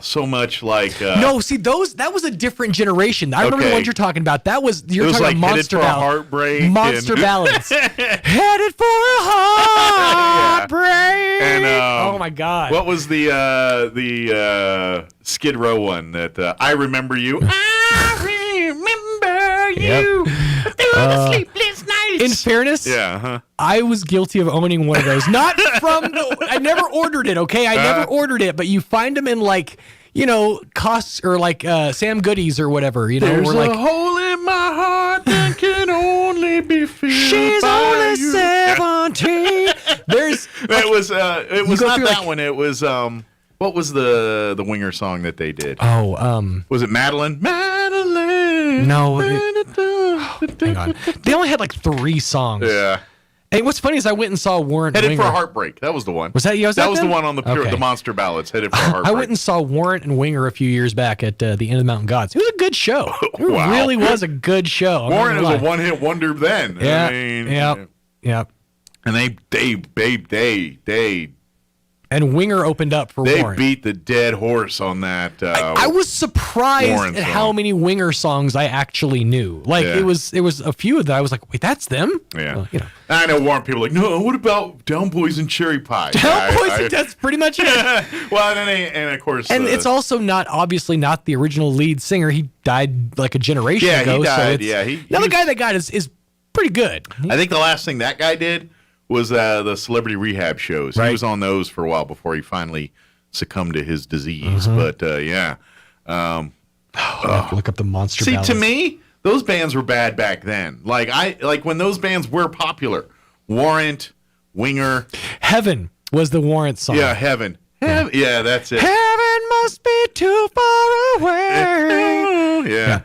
so much like no, see that was a different generation. I remember the ones you're talking about. You're talking about monster ballads. Heartbreak, monster ballads. Headed for a heartbreak. And oh my God! What was the Skid Row one that I remember you? I remember you through the sleepless nights. In fairness, I was guilty of owning one of those. Not from I never ordered it. Okay, I never ordered it, but you find them in like costs or like Sam Goodies or whatever. There's like, a hole in my heart that can only be filled. She's by only you. 17. It was not that like, one. It was what was the Winger song that they did? Was it Madeline? Madeline. No. Hang on. They only had like 3 songs. Yeah. And what's funny is I went and saw Warrant Headed Winger. for a Heartbreak. That was the one. Was that you? That was the one on the Monster Ballads. Headed for a Heartbreak. I went and saw Warrant and Winger a few years back at the End of the Mountain Gods. It was a good show. It really was a good show. Warrant was a one-hit wonder then. Yeah. I mean, yeah. And they and Winger opened up for Warrant. They beat the dead horse on that. I was surprised Warrant at song. how many Winger songs I actually knew. Like it was a few that I was like, wait, that's them? Yeah. Well, I know Warrant people are like, no, what about Down Boys and Cherry Pie? Down Boys, that's pretty much it. Well, and of course, and it's also obviously not the original lead singer. He died like a generation ago. He died. So the guy that got is pretty good. I think the last thing that guy did was the celebrity rehab shows. He was on those for a while before he finally succumbed to his disease. But I have to look up the monster. See, to me, those bands were bad back then. Like when those bands were popular. Warrant, Winger, Heaven was the Warrant song. Yeah, Heaven. Yeah, that's it. Heaven must be too far away. Yeah.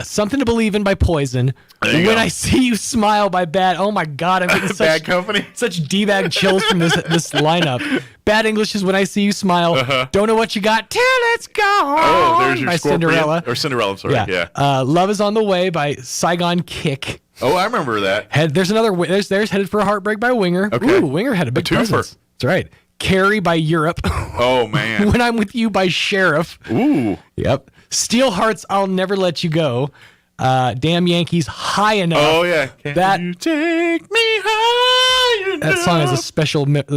Something to Believe in by Poison. When I See You Smile by Bad. Oh my God, I'm getting Bad Company. Such D-bag chills from this lineup. Bad English is When I See You Smile. Don't Know What You Got Till It's Gone. Oh, there's your by Scorpion. Cinderella. Or Cinderella, I'm sorry. Yeah. Love Is on the Way by Saigon Kick. Oh, I remember that. There's another. There's Headed for a Heartbreak by Winger. Okay. Ooh, Winger had a big presence. That's right. Carrie by Europe. Oh man. When I'm With You by Sheriff. Ooh. Yep. Steel Hearts, I'll Never Let You Go. Damn Yankees, High Enough. Oh yeah. Can you take me high enough? That song has a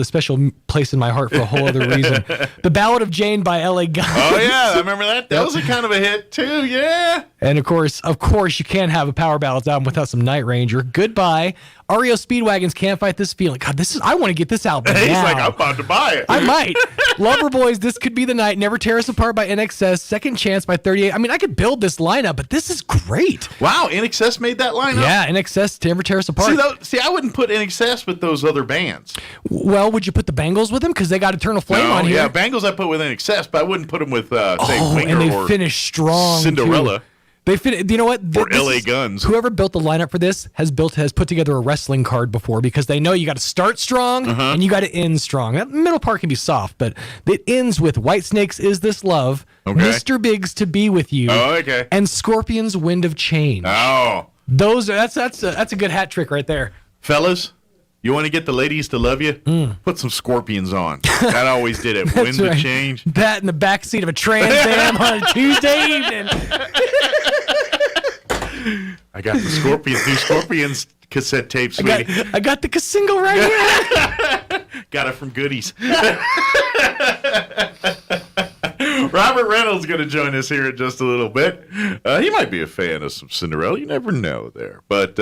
special place in my heart for a whole other reason. The Ballad of Jane by L.A. Guns. Oh yeah, I remember that. That was a kind of a hit too. Yeah. And of course, you can't have a Power Ballads album without some Night Ranger. Goodbye. REO Speedwagons, Can't Fight This Feeling. God, I want to get this album now. He's like, I'm about to buy it. I might. Loverboys, This Could Be the Night. Never Tear Us Apart by NXS. Second Chance by 38. I mean, I could build this lineup, but this is great. Wow, NXS made that lineup? Yeah, NXS, Never Tear Us Apart. See, I wouldn't put NXS with those other bands. Well, would you put the Bangles with them? Because they got Eternal Flame on here. Yeah, Bangles I put with NXS, but I wouldn't put them with, say, Winger and they or finished strong, Cinderella. Too. You know what? Or LA Guns. Whoever built the lineup for this has put together a wrestling card before, because they know you got to start strong and you got to end strong. That middle part can be soft, but it ends with Whitesnake's Is This Love, Mr. Big's To Be With You, and Scorpions' Wind of Change. Oh. That's a good hat trick right there. Fellas, you want to get the ladies to love you? Put some Scorpions on. That always did it. Wind of Change. That in the backseat of a Trans Am on a Tuesday evening. I got the new Scorpions cassette tape, sweetie. I got the single right here. Got it from Goodies. Robert Reynolds going to join us here in just a little bit. He might be a fan of some Cinderella. You never know there. But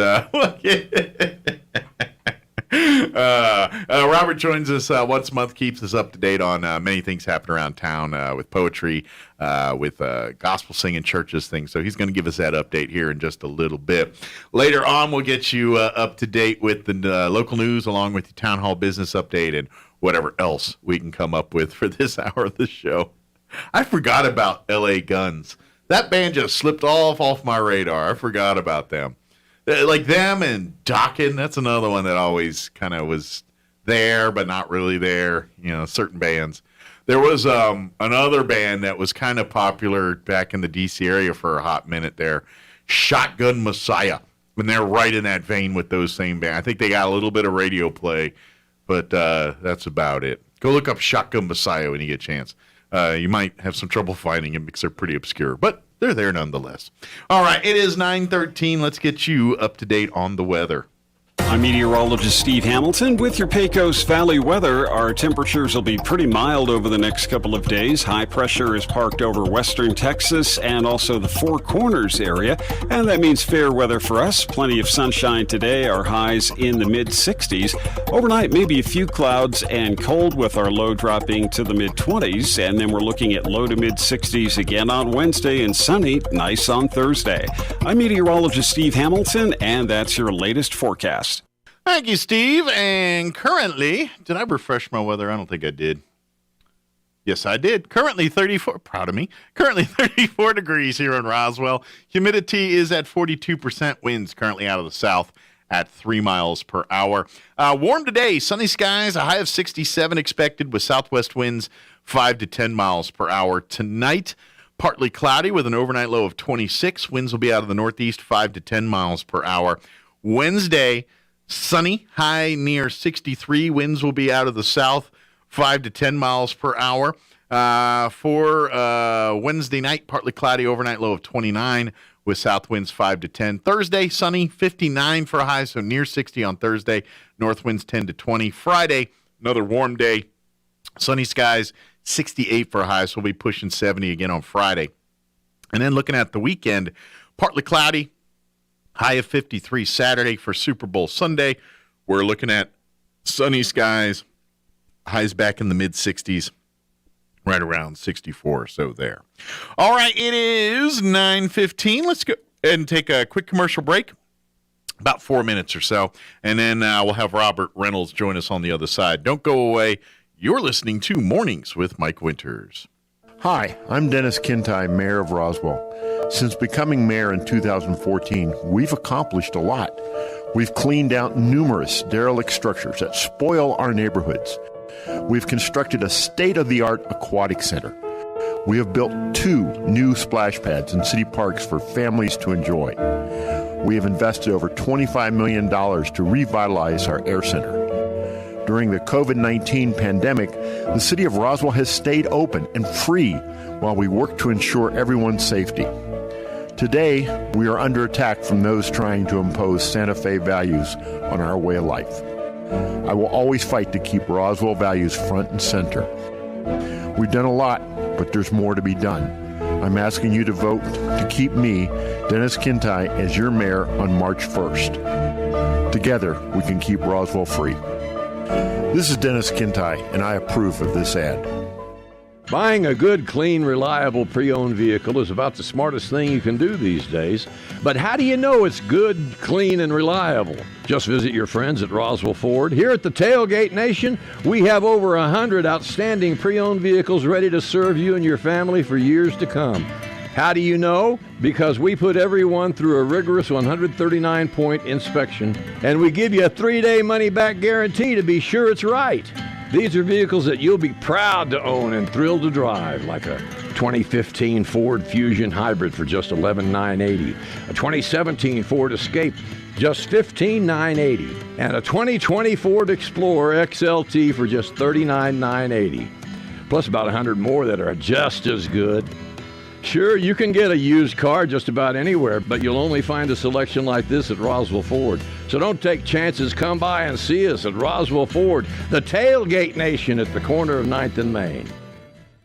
Robert joins us once a month, keeps us up to date on many things happening around town with poetry, with gospel singing, churches, things. So he's going to give us that update here in just a little bit. Later on, we'll get you up to date with the local news, along with the town hall business update and whatever else we can come up with for this hour of the show. I forgot about L.A. Guns. That band just slipped off my radar. I forgot about them. Like them and Dokken, that's another one that always kind of was there, but not really there. You know, certain bands. There was another band that was kind of popular back in the D.C. area for a hot minute there, Shotgun Messiah. And they're right in that vein with those same bands. I think they got a little bit of radio play, but that's about it. Go look up Shotgun Messiah when you get a chance. You might have some trouble finding them because they're pretty obscure, but they're there nonetheless. All right, it is 9:13. Let's get you up to date on the weather. I'm meteorologist Steve Hamilton with your Pecos Valley weather. Our temperatures will be pretty mild over the next couple of days. High pressure is parked over western Texas and also the Four Corners area, and that means fair weather for us. Plenty of sunshine today. Our highs in the mid-60s. Overnight, maybe a few clouds and cold with our low dropping to the mid-20s, and then we're looking at low to mid-60s again on Wednesday and sunny, nice on Thursday. I'm meteorologist Steve Hamilton, and that's your latest forecast. Thank you, Steve. And currently, did I refresh my weather? I don't think I did. Yes, I did. Currently 34, proud of me. Currently 34 degrees here in Roswell. Humidity is at 42%. Winds currently out of the south at 3 miles per hour. Warm today, sunny skies, a high of 67 expected with southwest winds 5 to 10 miles per hour. Tonight, partly cloudy with an overnight low of 26. Winds will be out of the northeast 5 to 10 miles per hour. Wednesday, sunny, high near 63. Winds will be out of the south, 5 to 10 miles per hour. For Wednesday night, partly cloudy, overnight low of 29 with south winds 5 to 10. Thursday, sunny, 59 for a high, so near 60 on Thursday. North winds 10 to 20. Friday, another warm day, sunny skies, 68 for a high, so we'll be pushing 70 again on Friday. And then looking at the weekend, partly cloudy, high of 53 Saturday for Super Bowl Sunday. We're looking at sunny skies, highs back in the mid-60s, right around 64, so there. All right, it is 9:15. Let's go ahead and take a quick commercial break, about 4 minutes or so, and then we'll have Robert Reynolds join us on the other side. Don't go away. You're listening to Mornings with Mike Winters. Hi, I'm Dennis Kintai, Mayor of Roswell. Since becoming mayor in 2014, we've accomplished a lot. We've cleaned out numerous derelict structures that spoil our neighborhoods. We've constructed a state-of-the-art aquatic center. We have built 2 new splash pads in city parks for families to enjoy. We have invested over $25 million to revitalize our air center. During the COVID-19 pandemic, the city of Roswell has stayed open and free while we work to ensure everyone's safety. Today, we are under attack from those trying to impose Santa Fe values on our way of life. I will always fight to keep Roswell values front and center. We've done a lot, but there's more to be done. I'm asking you to vote to keep me, Dennis Kintai, as your mayor on March 1st. Together, we can keep Roswell free. This is Dennis Kintai, and I approve of this ad. Buying a good, clean, reliable pre-owned vehicle is about the smartest thing you can do these days. But how do you know it's good, clean, and reliable? Just visit your friends at Roswell Ford. Here at the Tailgate Nation, we have over 100 outstanding pre-owned vehicles ready to serve you and your family for years to come. How do you know? Because we put everyone through a rigorous 139-point inspection, and we give you a 3-day money-back guarantee to be sure it's right. These are vehicles that you'll be proud to own and thrilled to drive, like a 2015 Ford Fusion Hybrid for just $11,980, a 2017 Ford Escape, just $15,980, and a 2020 Ford Explorer XLT for just $39,980, plus about 100 more that are just as good. Sure, you can get a used car just about anywhere, but you'll only find a selection like this at Roswell Ford. So don't take chances. Come by and see us at Roswell Ford, the Tailgate Nation at the corner of 9th and Main.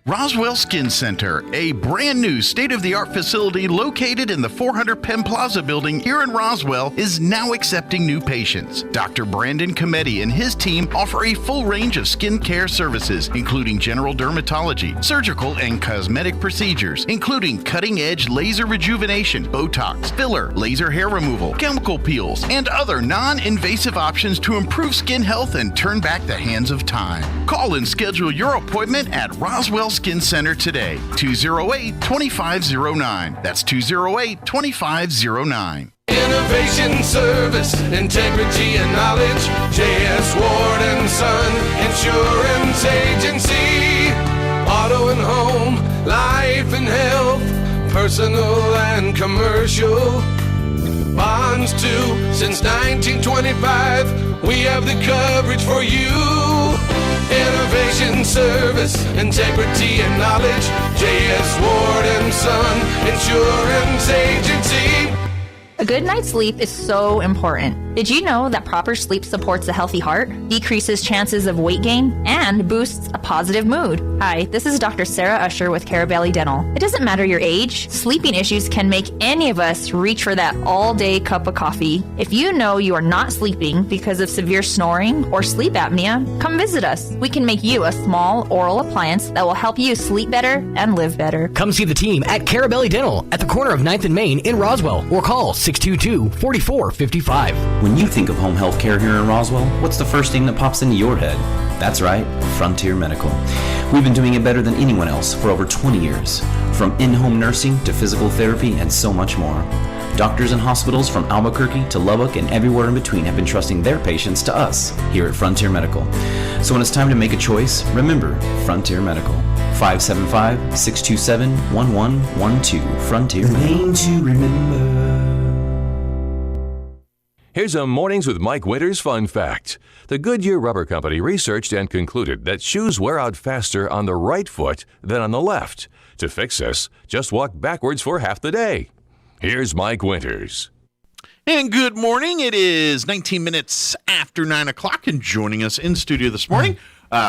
Roswell Skin Center, a brand new state-of-the-art facility located in the 400 Penn Plaza building here in Roswell, is now accepting new patients. Dr. Brandon Cometti and his team offer a full range of skin care services, including general dermatology, surgical and cosmetic procedures, including cutting-edge laser rejuvenation, Botox, filler, laser hair removal, chemical peels, and other non-invasive options to improve skin health and turn back the hands of time. Call and schedule your appointment at Roswell Skin Center today, 208-2509. That's 208-2509. Innovation, service, integrity, and knowledge. J.S. Ward and Son Insurance Agency. Auto and home, life and health, personal and commercial. Bonds too, since 1925, we have the coverage for you. Innovation, service, integrity, and knowledge. J.S. Ward and Son Insurance Agency. A good night's sleep is so important. Did you know that proper sleep supports a healthy heart, decreases chances of weight gain, and boosts a positive mood? Hi, this is Dr. Sarah Usher with Carabelli Dental. It doesn't matter your age, sleeping issues can make any of us reach for that all-day cup of coffee. If you know you are not sleeping because of severe snoring or sleep apnea, come visit us. We can make you a small oral appliance that will help you sleep better and live better. Come see the team at Carabelli Dental at the corner of 9th and Main in Roswell or call 622-4455. When you think of home health care here in Roswell, what's the first thing that pops into your head? That's right, Frontier Medical. We've been doing it better than anyone else for over 20 years. From in-home nursing to physical therapy and so much more. Doctors and hospitals from Albuquerque to Lubbock and everywhere in between have been trusting their patients to us here at Frontier Medical. So when it's time to make a choice, remember Frontier Medical. 575-627-1112. Frontier Medical. Name to remember. Here's a Mornings with Mike Winters fun fact. The Goodyear Rubber Company researched and concluded that shoes wear out faster on the right foot than on the left. To fix this, just walk backwards for half the day. Here's Mike Winters. And good morning. It is 19 minutes after 9 o'clock, and joining us in studio this morning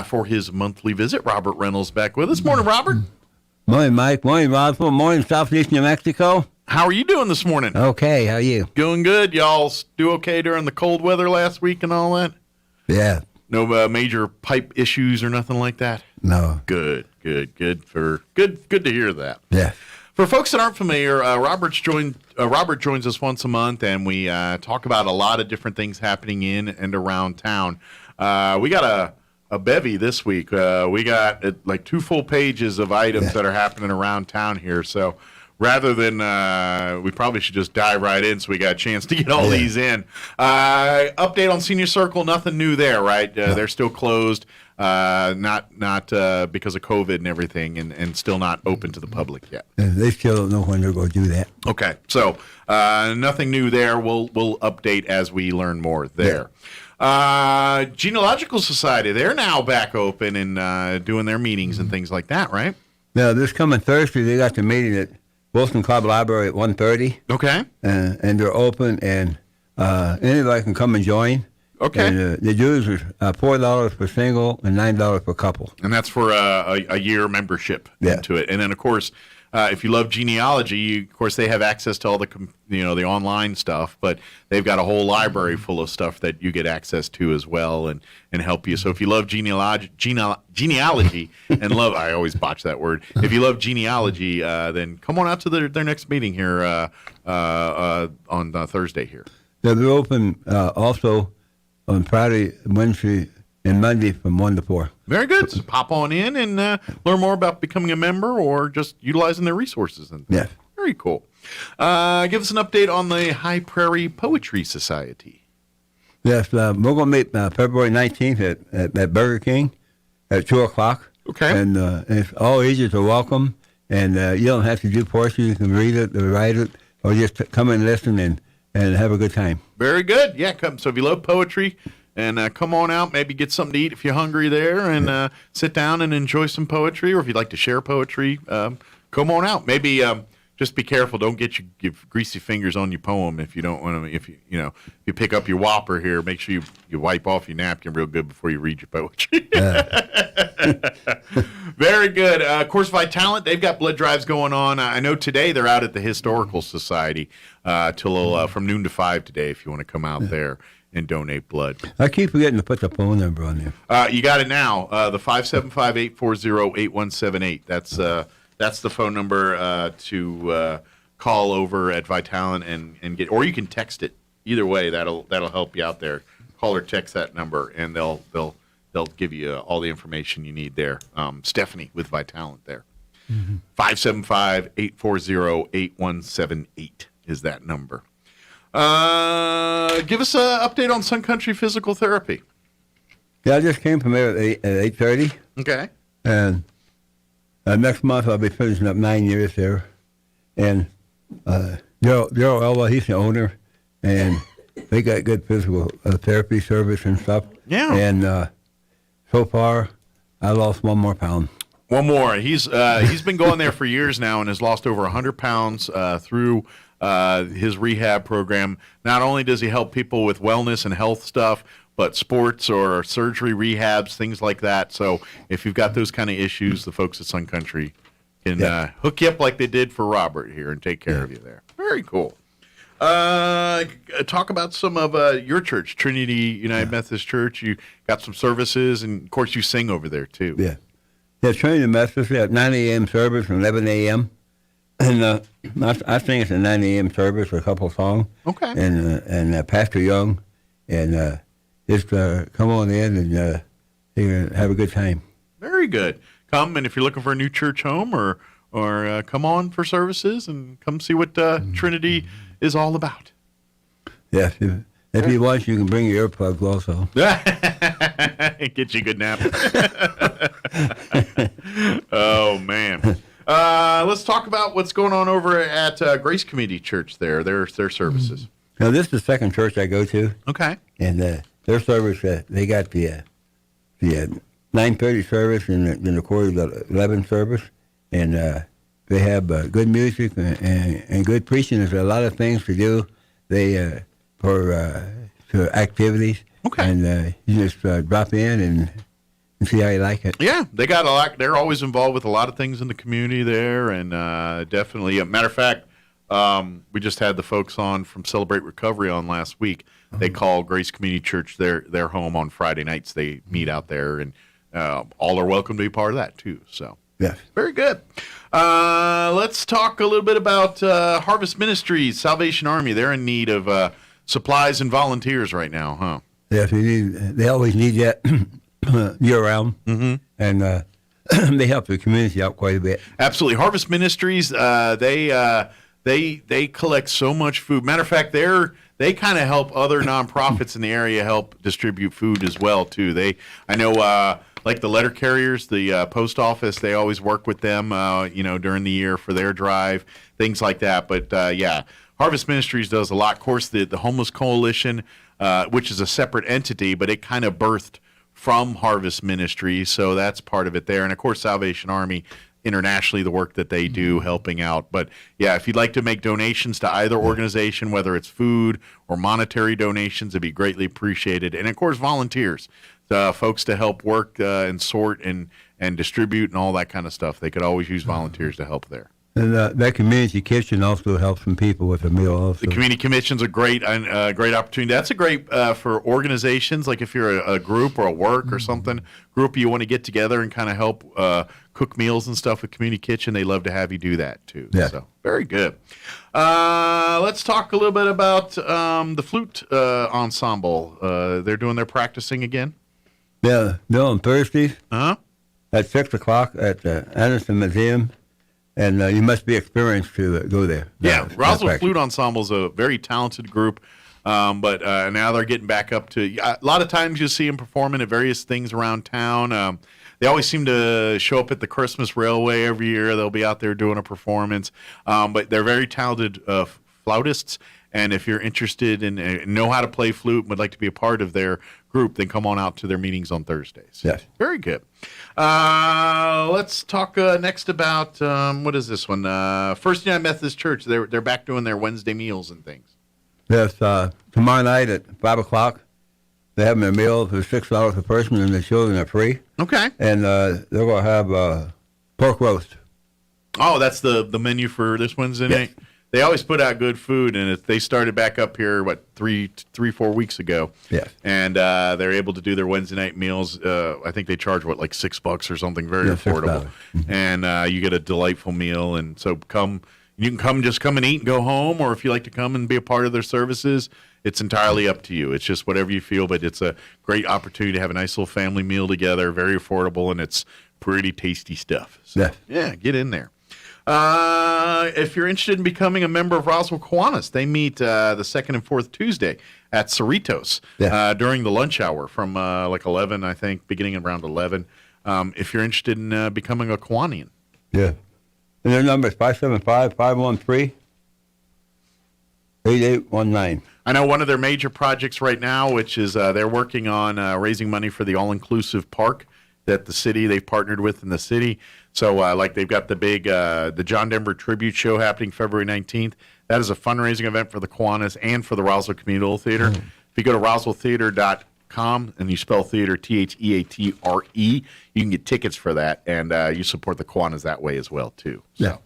for his monthly visit, Robert Reynolds back with us. Morning, Robert. Morning, Mike. Morning, Roswell. Morning, Southeast New Mexico. How are you doing this morning? Okay, how are you? Doing good. Y'all do okay during the cold weather last week and all that? Yeah. No major pipe issues or nothing like that? No. Good to hear that. Yeah. For folks that aren't familiar, Robert joins us once a month, and we talk about a lot of different things happening in and around town. We got a bevy this week. We got like 2 full pages of items that are happening around town here. So rather than we probably should just dive right in so we got a chance to get all these in. Update on Senior Circle, nothing new there, right? They're still closed, not because of COVID and everything, and still not open to the public yet. They still don't know when they're going to do that. Okay, so nothing new there. We'll update as we learn more there. Genealogical Society, they're now back open and doing their meetings and things like that, right? Now, this coming Thursday, they got the meeting at Wilson Club Library at 1:30. Okay. And they're open, and anybody can come and join. Okay. And the dues are $4 per single and $9 per couple. And that's for a year membership into it. And then, of course, if you love genealogy, of course, they have access to all the the online stuff, but they've got a whole library full of stuff that you get access to as well and help you. So if you love genealogy and love, I always botch that word. If you love genealogy, then come on out to their next meeting here on Thursday here. They're open also on Friday, Wednesday, and Monday from 1 to 4. Very good. So pop on in and learn more about becoming a member or just utilizing their resources. Yeah. Very cool. Give us an update on the High Prairie Poetry Society. Yes, we're going to meet February 19th at Burger King at 2 o'clock. Okay. And all ages are welcome. And you don't have to do poetry. You can read it or write it or just come and listen and have a good time. Very good. Yeah, come. So if you love poetry, and come on out, maybe get something to eat if you're hungry there, and sit down and enjoy some poetry. Or if you'd like to share poetry, come on out. Maybe just be careful. Don't get your greasy fingers on your poem if you don't want to. If you pick up your Whopper here, make sure you wipe off your napkin real good before you read your poetry. Very good. Of course, Vitalent, they've got blood drives going on. I know today they're out at the Historical Society till from noon to 5 today. If you want to come out there and donate blood. I keep forgetting to put the phone number on there. You got it now. The 575-840-8178. That's the phone number to call over at Vitalent and get, or you can text it. Either way, that'll help you out there. Call or text that number, and they'll give you all the information you need there. Stephanie with Vitalent there. 575-840-8178 is that number. Give us an update on Sun Country Physical Therapy. Yeah, I just came from there at 8:30. Okay. And next month I'll be finishing up 9 years there. And Daryl Elba, he's the owner, and they got good physical therapy service and stuff. Yeah. And so far, I lost 1 more pound. One more. He's been going there for years now and has lost over 100 pounds through his rehab program. Not only does he help people with wellness and health stuff, but sports or surgery rehabs, things like that. So if you've got those kind of issues, the folks at Sun Country can hook you up like they did for Robert here and take care of you there. Very cool. Talk about some of your church, Trinity United Methodist Church. You got some services, and of course you sing over there too. Yeah. Yeah, Trinity Methodist at 9 a.m. service and 11 a.m. And I sing at the 9 a.m. service for a couple of songs. Okay. And Pastor Young, and just come on in and have a good time. Very good. Come, and if you're looking for a new church home, or come on for services and come see what Trinity is all about. Yes. If you want, you can bring your earplugs also. Get you a good nap. Oh, man. Let's talk about what's going on over at Grace Community Church there, their services. Now, this is the second church I go to. Okay. And their service, they got the 9:30 service and then, of course, the 11 service. And they have good music and good preaching. There's a lot of things to do. They for activities. Okay. And you just drop in and see how you like it. Yeah, they got a lot. They're always involved with a lot of things in the community there, and definitely. Matter of fact, we just had the folks on from Celebrate Recovery on last week. They call Grace Community Church their home on Friday nights. They meet out there, and all are welcome to be part of that too. So. Yes. Very good. Let's talk a little bit about Harvest Ministries, Salvation Army. They're in need of supplies and volunteers right now, huh? Yes, they always need that year-round, and they help the community out quite a bit. Absolutely. Harvest Ministries, they collect so much food. Matter of fact, they kind of help other nonprofits in the area help distribute food as well, too. I know. Like the letter carriers, the post office, they always work with them, during the year for their drive, things like that. But, Harvest Ministries does a lot. Of course, the Homeless Coalition, which is a separate entity, but it kind of birthed from Harvest Ministries, so that's part of it there. And, of course, Salvation Army, internationally, the work that they do helping out. But, yeah, if you'd like to make donations to either organization, whether it's food or monetary donations, it'd be greatly appreciated. And, of course, volunteers. Folks to help work and sort and distribute and all that kind of stuff. They could always use volunteers to help there. And that community kitchen also helps some people with a meal also. The community kitchen's a great opportunity. That's a great for organizations, like if you're a group or a work or something, group you want to get together and kind of help cook meals and stuff with community kitchen. They love to have you do that too. Yeah. So very good. Let's talk a little bit about the flute ensemble. They're doing their practicing again. Yeah, they're on Thursdays at 6 o'clock at the Anderson Museum, and you must be experienced to go there. Yeah, Roswell Flute Ensemble is a very talented group, but now they're getting back up to a lot of times you see them performing at various things around town. They always seem to show up at the Christmas Railway every year. They'll be out there doing a performance, but they're very talented flautists. And if you're interested in know how to play flute and would like to be a part of their group, then come on out to their meetings on Thursdays. Yes. Very good. Let's talk next about, what is this one? First United Methodist Church. They're back doing their Wednesday meals and things. Yes, tomorrow night at 5 o'clock, they're having their meal for $6 a person, and the children are free. Okay. And they're going to have pork roast. Oh, that's the menu for this Wednesday night? They always put out good food, and they started back up here, 3-4 weeks ago. Yes. And they're able to do their Wednesday night meals. I think they charge, like $6 or something, very affordable. And you get a delightful meal. And so you can come and eat and go home, or if you like to come and be a part of their services, it's entirely up to you. It's just whatever you feel, but it's a great opportunity to have a nice little family meal together, very affordable, and it's pretty tasty stuff. So, yeah, get in there. If you're interested in becoming a member of Roswell Kiwanis, they meet the second and fourth Tuesday at Cerritos during the lunch hour from 11, I think, beginning around 11. If you're interested in becoming a Kiwanian. Yeah. And their number is 575-513. 8819. I know one of their major projects right now, which is they're working on raising money for the all-inclusive park that the city, they've partnered with in the city. So, like, they've got the big, the John Denver Tribute Show happening February 19th. That is a fundraising event for the Kiwanis and for the Roswell Communal Theater. If you go to roswelltheater.com and you spell theater Theatre, you can get tickets for that, and you support the Kiwanis that way as well, too. So. Yeah.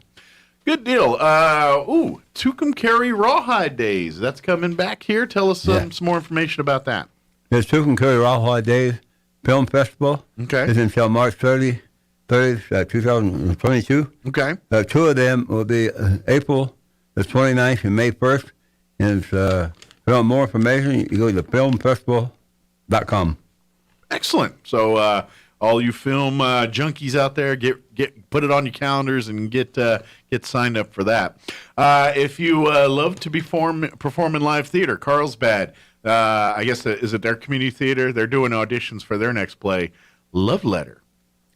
Good deal. Tucumcari Rawhide Days. That's coming back here. Tell us some more information about that. The Tucumcari Rawhide Days Film Festival. Okay. Is until March 30th, 2022. Okay. Two of them will be April the 29th and May 1st. And if you want more information, you go to filmfestival.com. Excellent. So all you film junkies out there, get put it on your calendars and get signed up for that. If you love to perform in live theater, Carlsbad, I guess is it their community theater? They're doing auditions for their next play, Love Letter.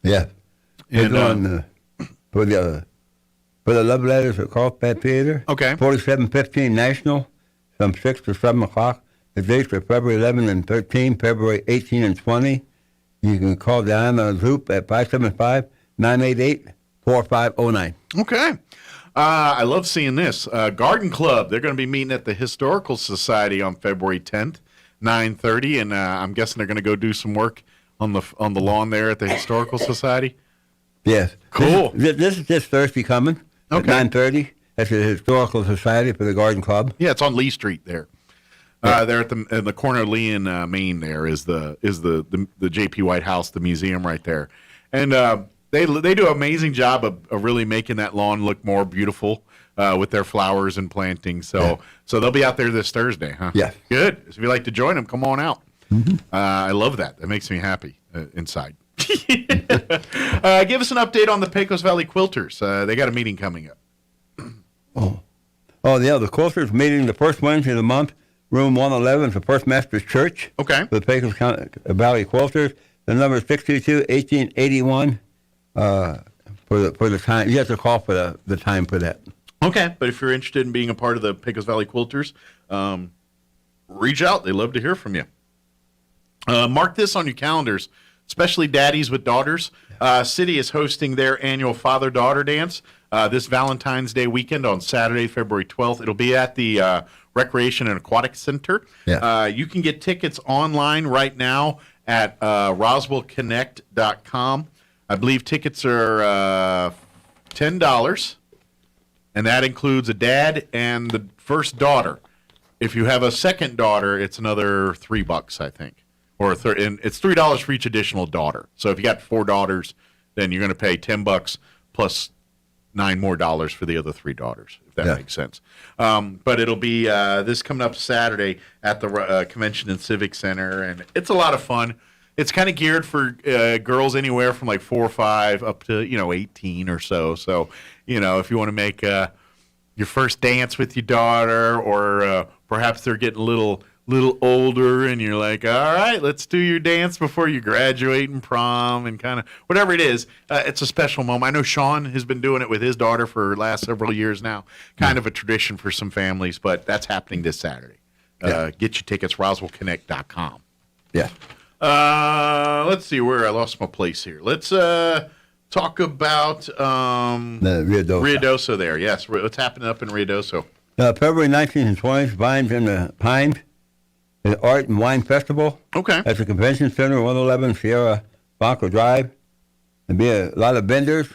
Yeah. And for the Love Letters at Carlsbad Theater. Okay. 4715 National, from 6 to 7 o'clock. The dates are February 11 and 13, February 18 and 20. You can call Diana Zoop at 575-988-4509. Okay. I love seeing this. Garden Club, they're going to be meeting at the Historical Society on February 10th, 9:30, and I'm guessing they're going to go do some work on the lawn there at the Historical Society. Yes. Cool. This is this Thursday coming at 9:30 at the Historical Society for the Garden Club. Yeah, it's on Lee Street there. There at the corner of Lee and Main. There is the J.P. White House, the museum right there, and they do an amazing job of really making that lawn look more beautiful with their flowers and plantings. So they'll be out there this Thursday, huh? Yeah. Good. So if you'd like to join them, come on out. Mm-hmm. I love that. That makes me happy inside. Give us an update on the Pecos Valley Quilters. They got a meeting coming up. Oh, yeah. The Quilters meeting the first Wednesday of the month. Room 111 for First Methodist Church. Okay. For the Pecos Valley Quilters. The number is 622-1881 for the time. You have to call for the time for that. Okay. But if you're interested in being a part of the Pecos Valley Quilters, reach out. They love to hear from you. Mark this on your calendars, especially daddies with daughters. City is hosting their annual father-daughter dance this Valentine's Day weekend on Saturday, February 12th. It'll be at the Recreation and Aquatic Center. Yeah. You can get tickets online right now at roswellconnect.com. I believe tickets are $10, and that includes a dad and the first daughter. If you have a second daughter, it's another $3, I think. And it's $3 for each additional daughter. So if you got 4 daughters, then you're going to pay $10 plus $9 more for the other 3 daughters, if that makes sense. But it'll be this coming up Saturday at the Convention and Civic Center, and it's a lot of fun. It's kind of geared for girls anywhere from like 4 or 5 up to 18 or so. So if you want to make your first dance with your daughter, or perhaps they're getting a little older and you're like, all right, let's do your dance before you graduate and prom and kind of whatever it is. It's a special moment. I know Sean has been doing it with his daughter for the last several years now. Kind of a tradition for some families, but that's happening this Saturday. Get your tickets, roswellconnect.com. Yeah. Let's see where I lost my place here. Let's talk about Ruidoso there. Yes, what's happening up in Ruidoso? February 19th and 20th, Vines in the Pines, the Art and Wine Festival. Okay. At the Convention Center, 111 Sierra Blanco Drive. There'll be a lot of vendors.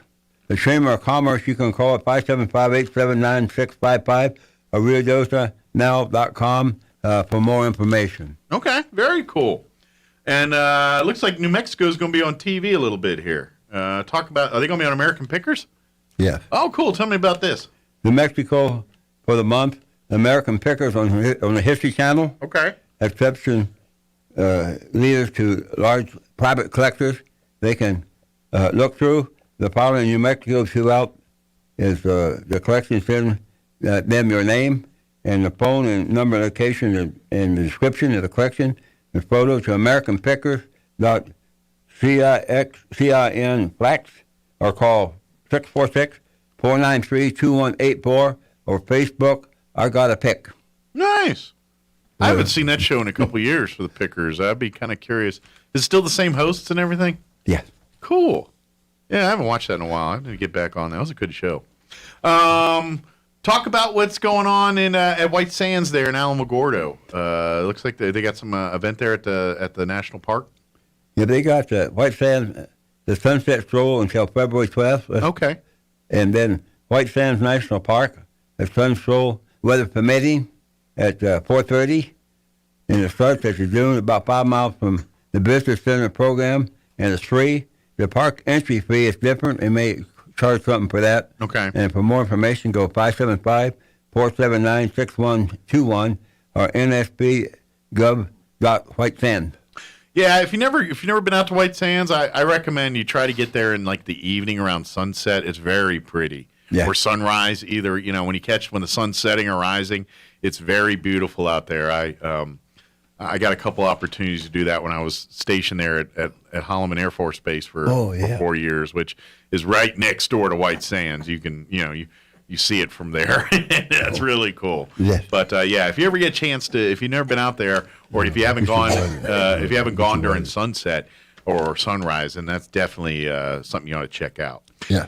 The Chamber of Commerce, you can call at 575-879-655 or ruidosanow.com for more information. Okay, very cool. And it looks like New Mexico is going to be on TV a little bit here. Are they going to be on American Pickers? Yes. Oh, cool. Tell me about this. New Mexico for the month, American Pickers on the History Channel. Okay. Exception leaders to large private collectors. They can look through. The following New Mexico throughout is the collection send them your name and the phone and number, location, and the description of the collection. The photo to americanpickers.cin flax or call 646-493-2184 or Facebook, I Got a Pick. Nice. I haven't seen that show in a couple of years for the Pickers. I'd be kind of curious. Is it still the same hosts and everything? Yeah. Cool. Yeah, I haven't watched that in a while. I need to get back on that. That was a good show. Talk about what's going on in at White Sands there in Alamogordo. It looks like they got some event there at the national park. Yeah, they got White Sands, the Sunset Stroll until February 12th. Okay. And then White Sands National Park, the Sun Stroll, weather permitting, at 4:30. And it starts at the dune about 5 miles from the Business Center program, and it's free. The park entry fee is different. They may charge something for that. Okay. And for more information, go 575-479-6121 or nsp.gov.whitesands. Yeah, if you've never been out to White Sands, I recommend you try to get there in like the evening around sunset. It's very pretty. Yeah. Or sunrise, either when the sun's setting or rising, it's very beautiful out there. I got a couple opportunities to do that when I was stationed there at Holloman Air Force Base for 4 years, which is right next door to White Sands. You can you see it from there. That's really cool. Yes. But if you ever get a chance to, if you've never been out there, or if you haven't gone during sunset or sunrise, then that's definitely something you ought to check out. Yeah.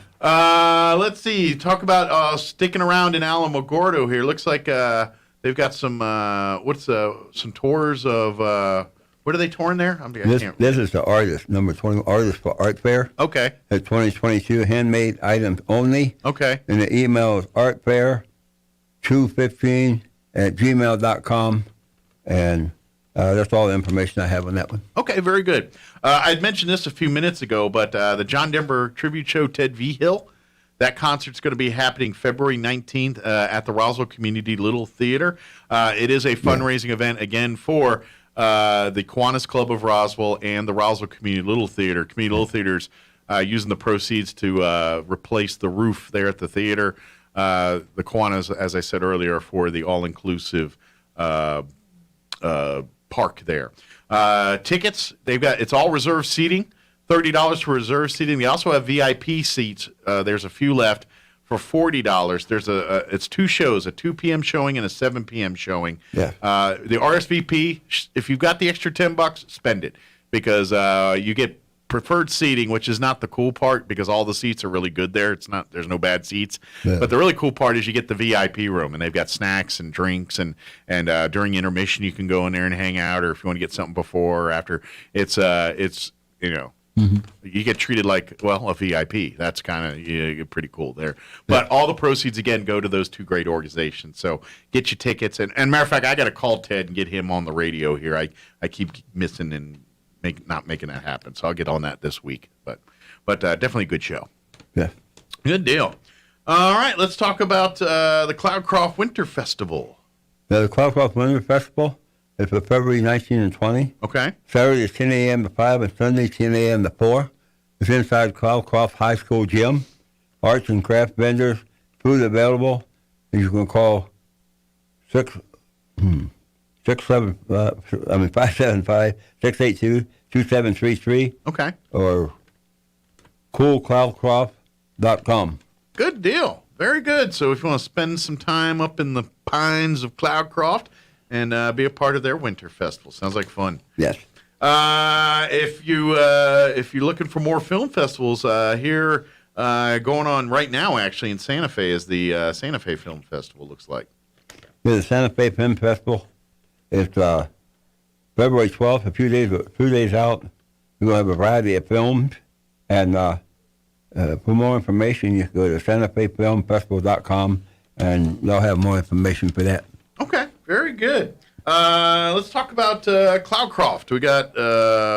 Let's see. Talk about sticking around in Alamogordo here. Looks like they've got some some tours of what are they touring there? This is the artist, number 20, Artist for Art Fair. Okay. At 2022, handmade items only. Okay. And the email is artfair215@gmail.com. And that's all the information I have on that one. Okay, very good. I'd mentioned this a few minutes ago, but the John Denver Tribute Show, Ted Vigil, that concert's going to be happening February 19th at the Roswell Community Little Theater. It is a fundraising event, again, for the Kiwanis Club of Roswell and the Roswell Community Little Theater. Community Little Theater's using the proceeds to replace the roof there at the theater. The Kiwanis, as I said earlier, are for the all-inclusive park there. Tickets, it's all reserved seating, $30 for reserved seating. They also have VIP seats. There's a few left for $40. There's it's two shows, a 2 p.m. showing and a 7 p.m. showing. Yeah. The RSVP, if you've got the extra $10, spend it, because you get preferred seating, which is not the cool part because all the seats are really good there. There's no bad seats. Yeah. But the really cool part is you get the VIP room, and they've got snacks and drinks, and during intermission you can go in there and hang out, or if you want to get something before or after. It's you get treated like, a VIP. That's kind of pretty cool there. But all the proceeds, again, go to those two great organizations. So get your tickets. And matter of fact, I got to call Ted and get him on the radio here. I keep missing and not making that happen. So I'll get on that this week. But definitely a good show. Yeah. Good deal. All right, let's talk about the Cloudcroft Winter Festival. The Cloudcroft Winter Festival is for February 19 and 20. Okay. Saturday is 10 a.m. to 5 and Sunday 10 a.m. to 4. It's inside Cloudcroft High School gym. Arts and craft vendors, food available. And you can call 575-682-2733. Okay. Or coolcloudcroft.com. Good deal. Very good. So if you want to spend some time up in the pines of Cloudcroft and be a part of their winter festival, sounds like fun. Yes. If you're looking for more film festivals, here going on right now, actually in Santa Fe, is the Santa Fe Film Festival. Looks like. Yeah, the Santa Fe Film Festival. It's February 12th. A few days out. We're gonna have a variety of films, and for more information, you can go to SantaFeFilmFestival.com, and they'll have more information for that. Okay, very good. Let's talk about Cloudcroft. We got,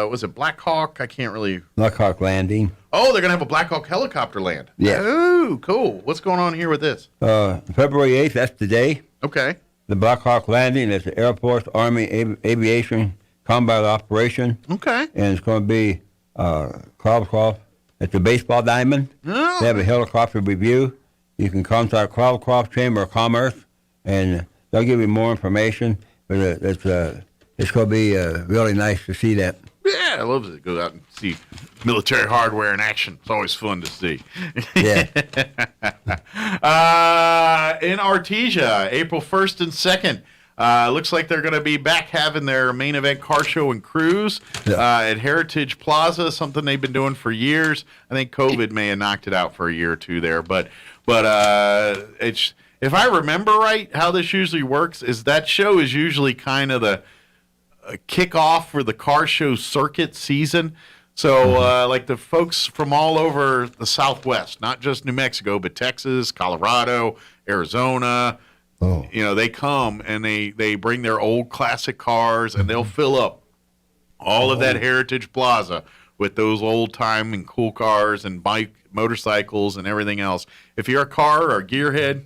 was it Black Hawk? I can't really... Black Hawk Landing. Oh, they're going to have a Black Hawk helicopter land. Yeah. Oh, cool. What's going on here with this? February 8th, that's today. Okay. The Black Hawk Landing is the Air Force Army Aviation Combat Operation. Okay. And it's going to be Cloudcroft at the Baseball Diamond. Oh. They have a helicopter review. You can contact Cloudcroft Chamber of Commerce, and they'll give you more information. But it's going to be really nice to see that. Yeah, I love to go out and see military hardware in action. It's always fun to see. Yeah. In Artesia, April 1st and Looks like they're going to be back having their main event car show and cruise at Heritage Plaza, something they've been doing for years. I think COVID may have knocked it out for a year or two there, but it's, if I remember right, how this usually works is that show is usually kind of the kickoff for the car show circuit season. So, like the folks from all over the Southwest, not just New Mexico, but Texas, Colorado, Arizona, they come and they bring their old classic cars and they'll fill up all of that Heritage Plaza with those old time and cool cars and motorcycles and everything else. If you're a car or a gearhead,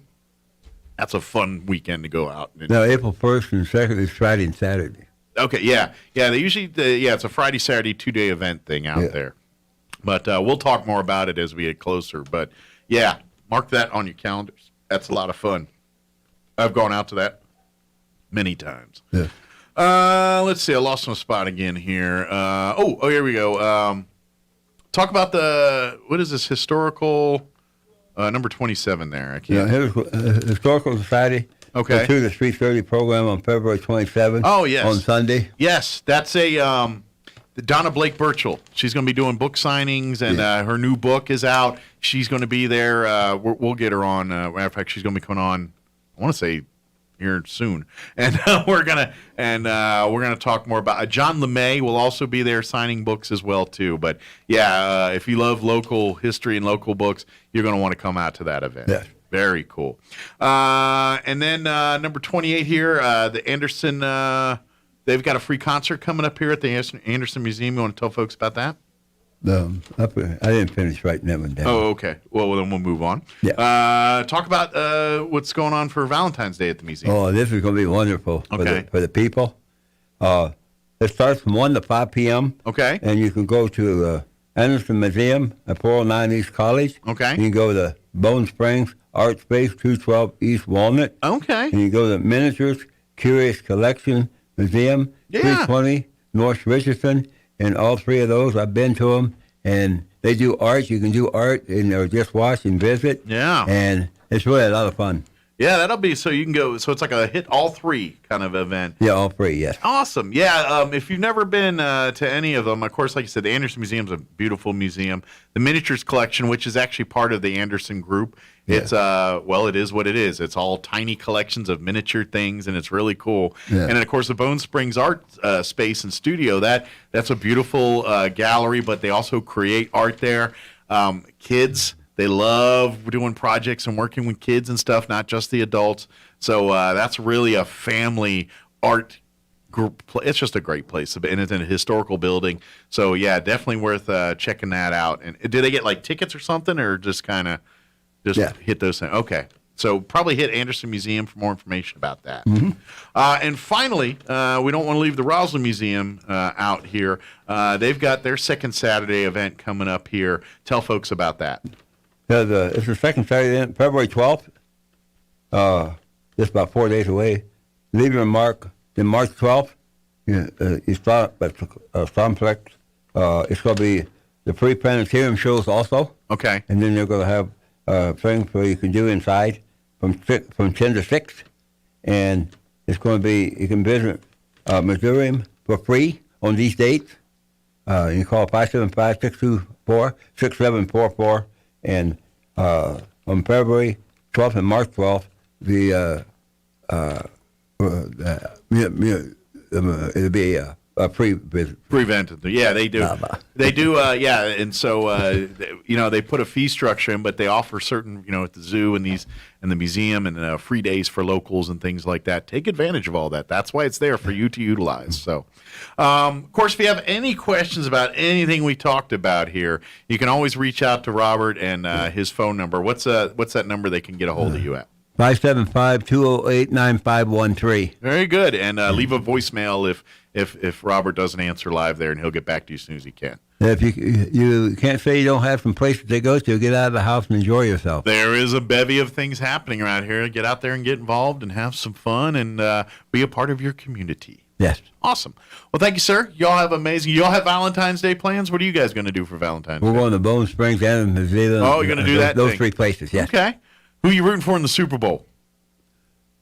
that's a fun weekend to go out. No, April 1st and 2nd is Friday and Saturday. Okay, yeah. They usually, it's a Friday, Saturday, 2-day event thing out there. But we'll talk more about it as we get closer. But, yeah, mark that on your calendars. That's a lot of fun. I've gone out to that many times. Yeah. Let's see. I lost my spot again here. Here we go. Talk about what is this, historical, number 27 there. I can't. Historical Society. Okay. To the 3:30 program on February 27th. Oh, yes. On Sunday. Yes, that's Donna Blake Burchell. She's going to be doing book signings, and her new book is out. She's going to be there. We'll get her on. Matter of fact, she's going to be coming on, I want to say, here soon. And we're gonna talk more about John LeMay will also be there signing books as well, too. But, if you love local history and local books, you're going to want to come out to that event. Yes. Very cool. And then number 28 here, the Anderson, they've got a free concert coming up here at the Anderson Museum. You want to tell folks about that? I didn't finish writing that one down. Oh, okay. Well, then we'll move on. Yeah. Talk about what's going on for Valentine's Day at the museum. Oh, this is going to be wonderful for the people. It starts from 1 to 5 p.m. Okay. And you can go to Anderson Museum at 409 East College. Okay. You can go to Bone Springs Art Space, 212 East Walnut. Okay. And you go to Miniatures Curious Collection Museum, 320 North Richardson. And all three of those, I've been to them. And they do art. You can do art or just watch and visit. Yeah. And it's really a lot of fun. Yeah, that'll be so you can go. So it's like a hit all three kind of event. Yeah, all three, yes. Awesome. Yeah, if you've never been to any of them, of course, like you said, the Anderson Museum is a beautiful museum. The Miniatures Collection, which is actually part of the Anderson Group, it's it is what it is. It's all tiny collections of miniature things, and it's really cool. Yeah. And then, of course, the Bone Springs Art Space and Studio, that's a beautiful gallery, but they also create art there. Kids. They love doing projects and working with kids and stuff, not just the adults. So that's really a family art group. It's just a great place. And it's in a historical building. So, yeah, definitely worth checking that out. And do they get, like, tickets or something or just kind of hit those things? Okay. So probably hit Anderson Museum for more information about that. Mm-hmm. And finally, we don't want to leave the Roswell Museum out here. They've got their second Saturday event coming up here. Tell folks about that. It's the second Saturday, February 12th. Just about 4 days away. Leave your mark. Then March 12th, you start at Stomplex. It's going to be the pre-planetarium shows also. Okay. And then they're going to have things where you can do inside from 10 to 6. And it's going to be, you can visit Missouri for free on these dates. You can call 575-624-6744. And on February 12th and March 12th, it'll be a pre-vented. Yeah, they do. They do. And so they put a fee structure in, but they offer certain, at the zoo and the museum and free days for locals and things like that. Take advantage of all that. That's why it's there for you to utilize. So, of course, if you have any questions about anything we talked about here, you can always reach out to Robert and his phone number. What's that number they can get a hold of you at? 575-208-9513. Very good. And leave a voicemail if Robert doesn't answer live there, and he'll get back to you as soon as he can. If you can't say you don't have some places to go to, get out of the house and enjoy yourself. There is a bevy of things happening around here. Get out there and get involved and have some fun and be a part of your community. Yes. Awesome. Well, thank you, sir. Y'all have amazing. Y'all have Valentine's Day plans? What are you guys going to do for Valentine's Day? We're going to Bone Springs and New Zealand. Oh, you're going to do that? Those three places, yes. Okay. Who are you rooting for in the Super Bowl?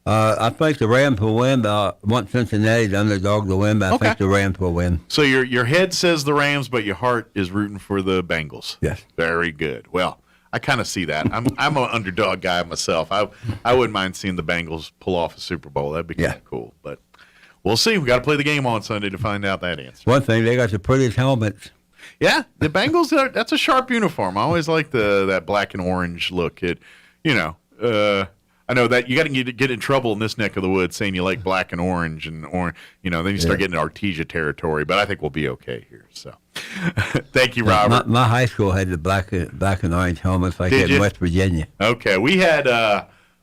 I think the Rams will win. I want Cincinnati, the underdog, to win, but I think the Rams will win. So your head says the Rams, but your heart is rooting for the Bengals. Yes. Very good. Well, I kind of see that. I'm an underdog guy myself. I wouldn't mind seeing the Bengals pull off a Super Bowl. That'd be kind of cool. But we'll see. We got to play the game on Sunday to find out that answer. One thing, they got the prettiest helmets. Yeah, the Bengals. That's a sharp uniform. I always like that black and orange look. I know that you got to get in trouble in this neck of the woods saying you like black and orange and orange. Then you start getting Artesia territory. But I think we'll be okay here. So, thank you, Robert. My high school had the black and orange helmets like in West Virginia. Okay, we had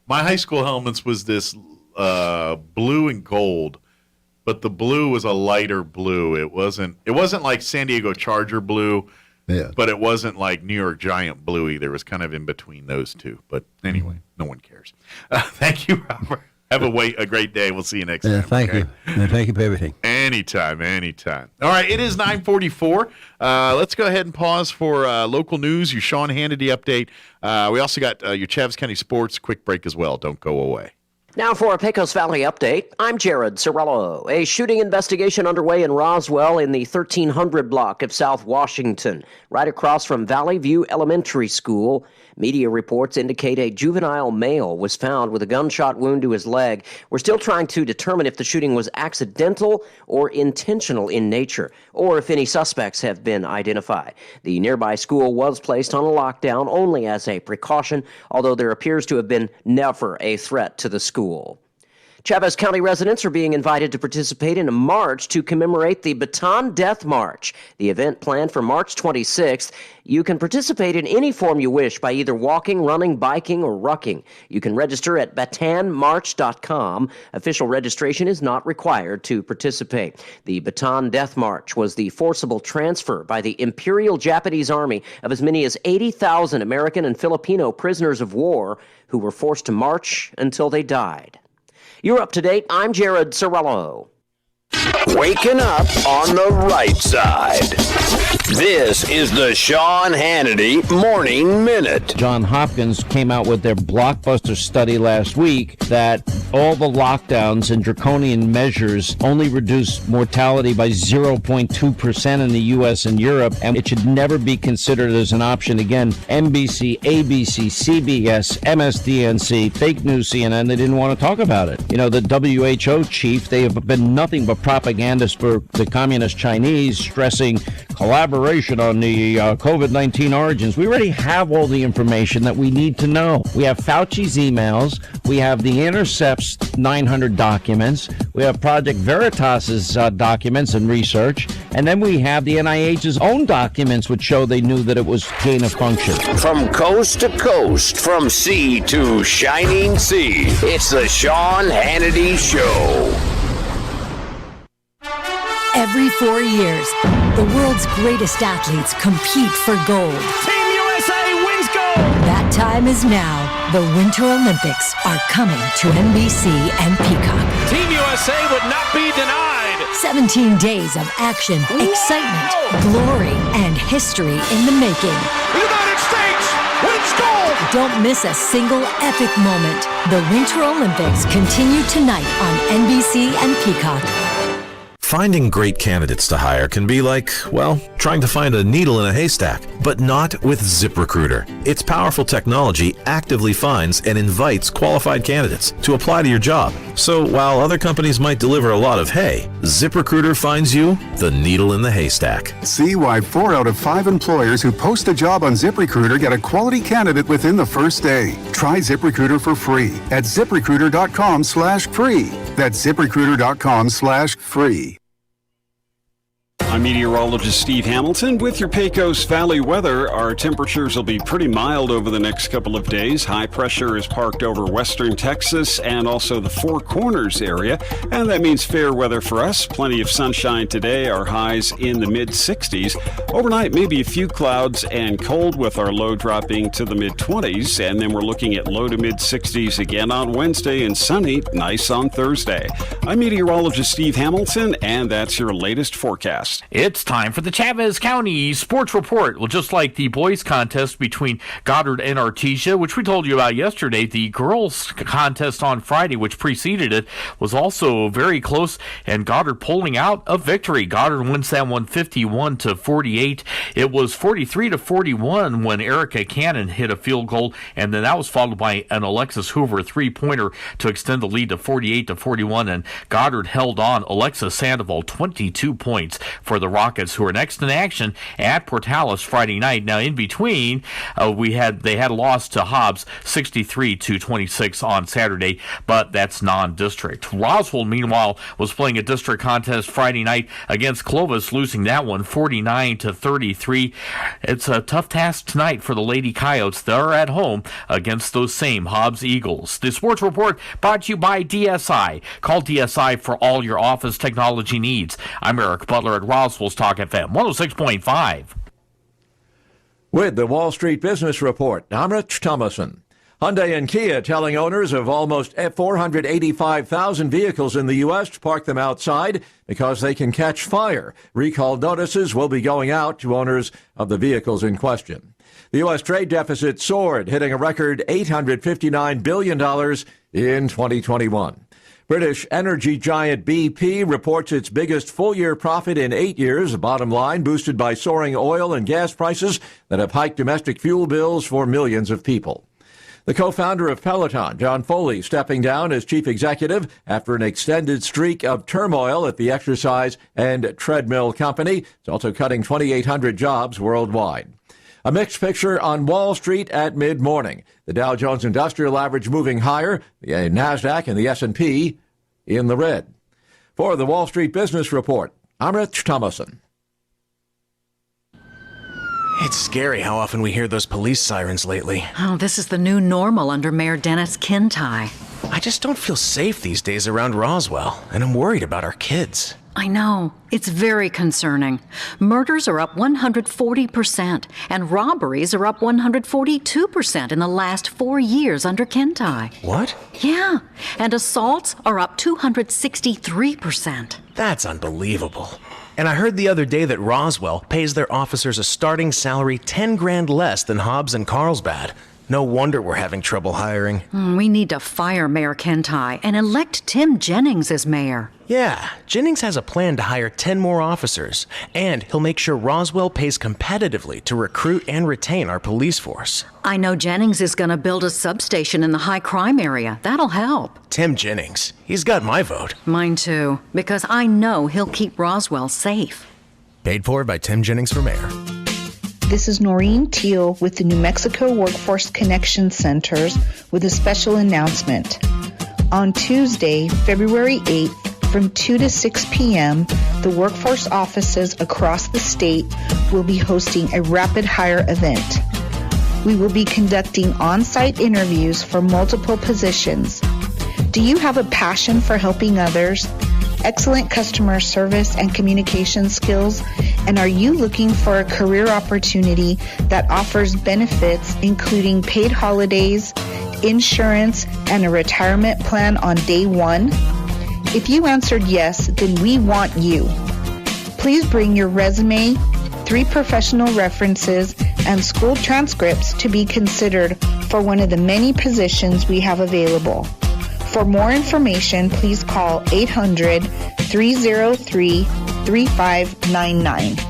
my high school helmets was this blue and gold, but the blue was a lighter blue. It wasn't like San Diego Charger blue. Yeah. But it wasn't like New York Giant blue either. It was kind of in between those two. But anyway, no one cares. Thank you, Robert. Have a great day. We'll see you next time. Thank you. And thank you for everything. Anytime. All right, it is 9:44. Let's go ahead and pause for local news, your Sean Hannity update. We also got your Chaves County Sports. Quick break as well. Don't go away. Now for a Pecos Valley update, I'm Jared Cirillo. A shooting investigation underway in Roswell in the 1300 block of South Washington, right across from Valley View Elementary School. Media reports indicate a juvenile male was found with a gunshot wound to his leg. We're still trying to determine if the shooting was accidental or intentional in nature, or if any suspects have been identified. The nearby school was placed on a lockdown only as a precaution, although there appears to have been never a threat to the school. Chaves County residents are being invited to participate in a march to commemorate the Bataan Death March. The event planned for March 26th. You can participate in any form you wish by either walking, running, biking, or rucking. You can register at batanmarch.com. Official registration is not required to participate. The Bataan Death March was the forcible transfer by the Imperial Japanese Army of as many as 80,000 American and Filipino prisoners of war who were forced to march until they died. You're up to date. I'm Jared Cirillo. Waking up on the right side. This is the Sean Hannity Morning Minute. Johns Hopkins came out with their blockbuster study last week that all the lockdowns and draconian measures only reduced mortality by 0.2% in the U.S. and Europe, and it should never be considered as an option again. NBC, ABC, CBS, MSDNC, fake news CNN, they didn't want to talk about it. The WHO chief, they have been nothing but propagandists for the communist Chinese, stressing collaboration on the COVID-19 origins. We already have all the information that we need to know. We have Fauci's emails. We have the Intercept's 900 documents. We have Project Veritas's documents and research. And then we have the NIH's own documents which show they knew that it was gain of function. From coast to coast, from sea to shining sea, it's the Sean Hannity Show. Every 4 years, the world's greatest athletes compete for gold. Team USA wins gold! That time is now. The Winter Olympics are coming to NBC and Peacock. Team USA would not be denied! 17 days of action, excitement, glory, and history in the making. The United States wins gold! Don't miss a single epic moment. The Winter Olympics continue tonight on NBC and Peacock. Finding great candidates to hire can be like, well, trying to find a needle in a haystack, but not with ZipRecruiter. Its powerful technology actively finds and invites qualified candidates to apply to your job. So while other companies might deliver a lot of hay, ZipRecruiter finds you the needle in the haystack. See why 4 out of 5 employers who post a job on ZipRecruiter get a quality candidate within the first day. Try ZipRecruiter for free at ZipRecruiter.com/free. That's ZipRecruiter.com/free. I'm meteorologist Steve Hamilton with your Pecos Valley weather. Our temperatures will be pretty mild over the next couple of days. High pressure is parked over western Texas and also the Four Corners area, and that means fair weather for us. Plenty of sunshine today. Our highs in the mid-60s. Overnight, maybe a few clouds and cold with our low dropping to the mid-20s, and then we're looking at low to mid-60s again on Wednesday and sunny, nice on Thursday. I'm meteorologist Steve Hamilton, and that's your latest forecast. It's time for the Chavez County Sports Report. Well, just like the boys' contest between Goddard and Artesia, which we told you about yesterday, the girls' contest on Friday, which preceded it, was also very close, and Goddard pulling out a victory. Goddard wins that one 51-48. It was 43-41 when Erica Cannon hit a field goal, and then that was followed by an Alexis Hoover three-pointer to extend the lead to 48-41, and Goddard held on. Alexis Sandoval, 22 points for the Rockets, who are next in action at Portales Friday night. Now, in between, they had lost to Hobbs 63-26 on Saturday, but that's non-district. Roswell, meanwhile, was playing a district contest Friday night against Clovis, losing that one 49-33. It's a tough task tonight for the Lady Coyotes. They're at home against those same Hobbs Eagles. The Sports Report brought to you by DSI. Call DSI for all your office technology needs. I'm Eric Butler at Roswell's Talk FM 106.5. With the Wall Street Business Report, I'm Rich Thomason. Hyundai and Kia telling owners of almost 485,000 vehicles in the U.S. to park them outside because they can catch fire. Recall notices will be going out to owners of the vehicles in question. The U.S. trade deficit soared, hitting a record $859 billion in 2021. British energy giant BP reports its biggest full-year profit in 8 years, bottom line boosted by soaring oil and gas prices that have hiked domestic fuel bills for millions of people. The co-founder of Peloton, John Foley, stepping down as chief executive after an extended streak of turmoil at the exercise and treadmill company. It's also cutting 2,800 jobs worldwide. A mixed picture on Wall Street at mid-morning. The Dow Jones Industrial Average moving higher, the NASDAQ and the S&P in the red. For the Wall Street Business Report, I'm Rich Thomason. It's scary how often we hear those police sirens lately. Oh, this is the new normal under Mayor Dennis Kintai. I just don't feel safe these days around Roswell, and I'm worried about our kids. I know. It's very concerning. Murders are up 140%, and robberies are up 142% in the last 4 years under Kintai. What? Yeah, and assaults are up 263%. That's unbelievable. And I heard the other day that Roswell pays their officers a starting salary $10,000 less than Hobbs and Carlsbad. No wonder we're having trouble hiring. We need to fire Mayor Kintai and elect Tim Jennings as mayor. Yeah, Jennings has a plan to hire 10 more officers, and he'll make sure Roswell pays competitively to recruit and retain our police force. I know Jennings is going to build a substation in the high crime area. That'll help. Tim Jennings, he's got my vote. Mine too, because I know he'll keep Roswell safe. Paid for by Tim Jennings for mayor. This is Noreen Teal with the New Mexico Workforce Connection Centers with a special announcement. On Tuesday, February 8th, from 2 to 6 p.m., the workforce offices across the state will be hosting a rapid hire event. We will be conducting on-site interviews for multiple positions. Do you have a passion for helping others, excellent customer service and communication skills, and are you looking for a career opportunity that offers benefits including paid holidays, insurance, and a retirement plan on day one? If you answered yes, then we want you. Please bring your resume, 3 professional references, and school transcripts to be considered for one of the many positions we have available. For more information, please call 800-303-3599.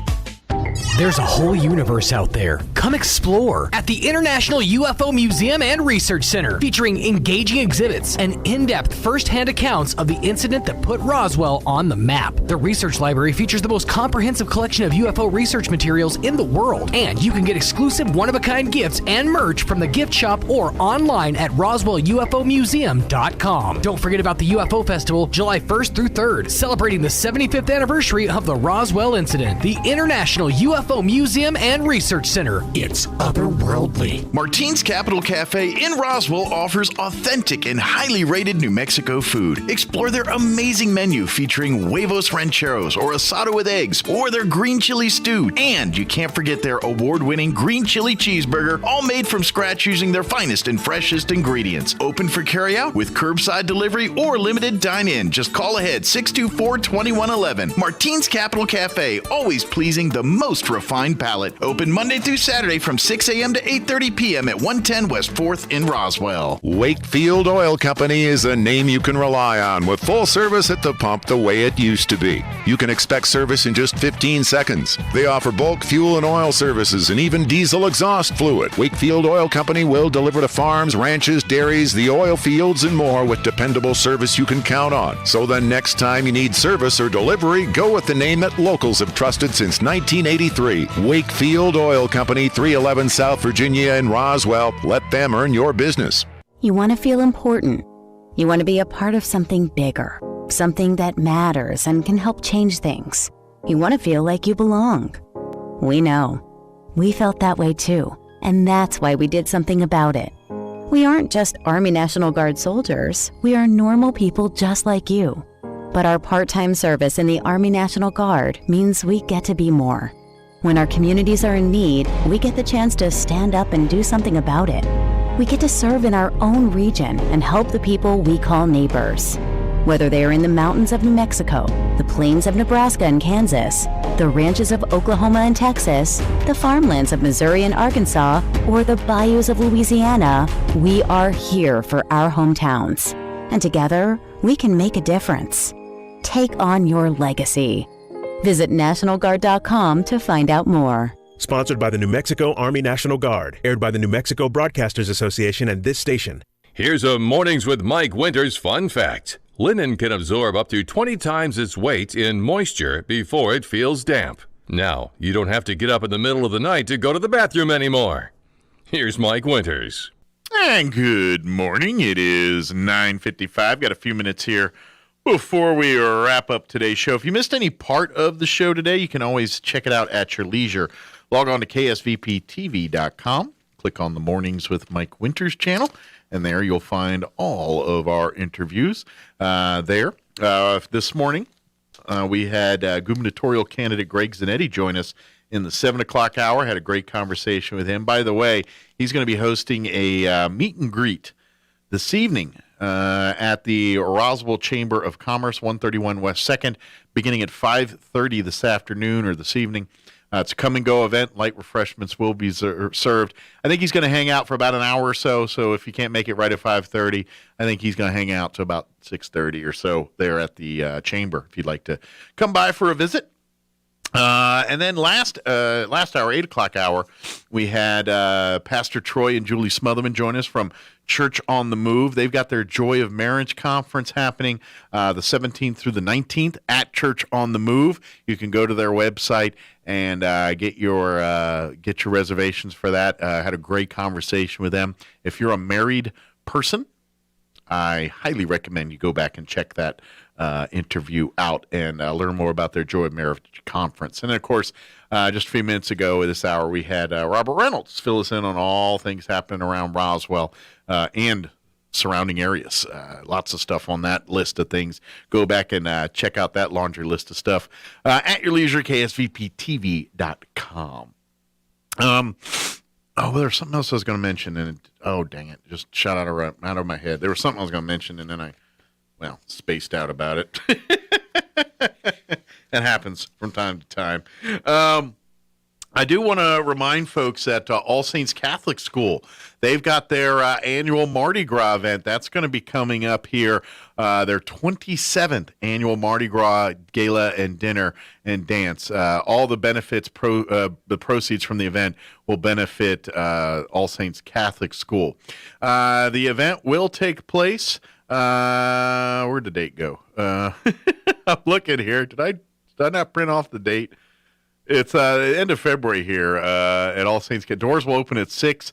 There's a whole universe out there. Come explore at the International UFO Museum and Research Center, featuring engaging exhibits and in-depth first-hand accounts of the incident that put Roswell on the map. The research library features the most comprehensive collection of UFO research materials in the world, and you can get exclusive one-of-a-kind gifts and merch from the gift shop or online at RoswellUFOmuseum.com. Don't forget about the UFO Festival, July 1st through 3rd, celebrating the 75th anniversary of the Roswell incident. The International UFO UFO Museum and Research Center. It's otherworldly. Martine's Capital Cafe in Roswell offers authentic and highly rated New Mexico food. Explore their amazing menu featuring huevos rancheros or asado with eggs or their green chili stew. And you can't forget their award-winning green chili cheeseburger, all made from scratch using their finest and freshest ingredients. Open for carryout with curbside delivery or limited dine-in. Just call ahead 624-2111. Martine's Capital Cafe, always pleasing the most refined palate. Open Monday through Saturday from 6 a.m. to 8:30 p.m. at 110 West 4th in Roswell. Wakefield Oil Company is a name you can rely on, with full service at the pump the way it used to be. You can expect service in just 15 seconds. They offer bulk fuel and oil services and even diesel exhaust fluid. Wakefield Oil Company will deliver to farms, ranches, dairies, the oil fields, and more with dependable service you can count on. So the next time you need service or delivery, go with the name that locals have trusted since 1983. Wakefield Oil Company, 311 South Virginia in Roswell. Let them earn your business. You want to feel important. You want to be a part of something bigger, something that matters and can help change things. You want to feel like you belong. We know. We felt that way too, and that's why we did something about it. We aren't just Army National Guard soldiers. We are normal people just like you. But our part-time service in the Army National Guard means we get to be more. When our communities are in need, we get the chance to stand up and do something about it. We get to serve in our own region and help the people we call neighbors. Whether they are in the mountains of New Mexico, the plains of Nebraska and Kansas, the ranches of Oklahoma and Texas, the farmlands of Missouri and Arkansas, or the bayous of Louisiana, we are here for our hometowns. And together, we can make a difference. Take on your legacy. Visit NationalGuard.com to find out more. Sponsored by the New Mexico Army National Guard. Aired by the New Mexico Broadcasters Association and this station. Here's a Mornings with Mike Winters fun fact. Linen can absorb up to 20 times its weight in moisture before it feels damp. Now, you don't have to get up in the middle of the night to go to the bathroom anymore. Here's Mike Winters. And good morning. It is 9:55. Got a few minutes here before we wrap up today's show. If you missed any part of the show today, you can always check it out at your leisure. Log on to ksvptv.com. Click on the Mornings with Mike Winters channel, and there you'll find all of our interviews there. This morning, we had gubernatorial candidate Greg Zanetti join us in the 7 o'clock hour. Had a great conversation with him. By the way, he's going to be hosting a meet and greet this evening at the Roswell Chamber of Commerce, 131 West 2nd, beginning at 5:30 this afternoon or this evening. It's a come-and-go event. Light refreshments will be served. I think he's going to hang out for about an hour or so, so if you can't make it right at 5:30, I think he's going to hang out to about 6:30 or so there at the chamber if you'd like to come by for a visit. And then last hour, 8 o'clock hour, we had Pastor Troy and Julie Smotherman join us from Church on the Move. They've got their Joy of Marriage conference happening the 17th through the 19th at Church on the Move. You can go to their website and get your reservations for that. Had a great conversation with them. If you're a married person, I highly recommend you go back and check that interview out and learn more about their Joy of Marriage conference. And, of course, just a few minutes ago this hour, we had Robert Reynolds fill us in on all things happening around Roswell and surrounding areas. Lots of stuff on that list of things. Go back and check out that laundry list of stuff at your leisure, ksvptv.com. Oh, there was something else I was going to mention, and dang it, just shot out of my head. There was something I was going to mention, and then I spaced out about it. That happens from time to time. I do want to remind folks that All Saints Catholic School, they've got their annual Mardi Gras event. That's going to be coming up here, their 27th annual Mardi Gras gala and dinner and dance. All the benefits, the proceeds from the event will benefit All Saints Catholic School. The event will take place. Where'd the date go? I'm looking here. Did I not print off the date? It's the end of February here at All Saints. Doors will open at 6.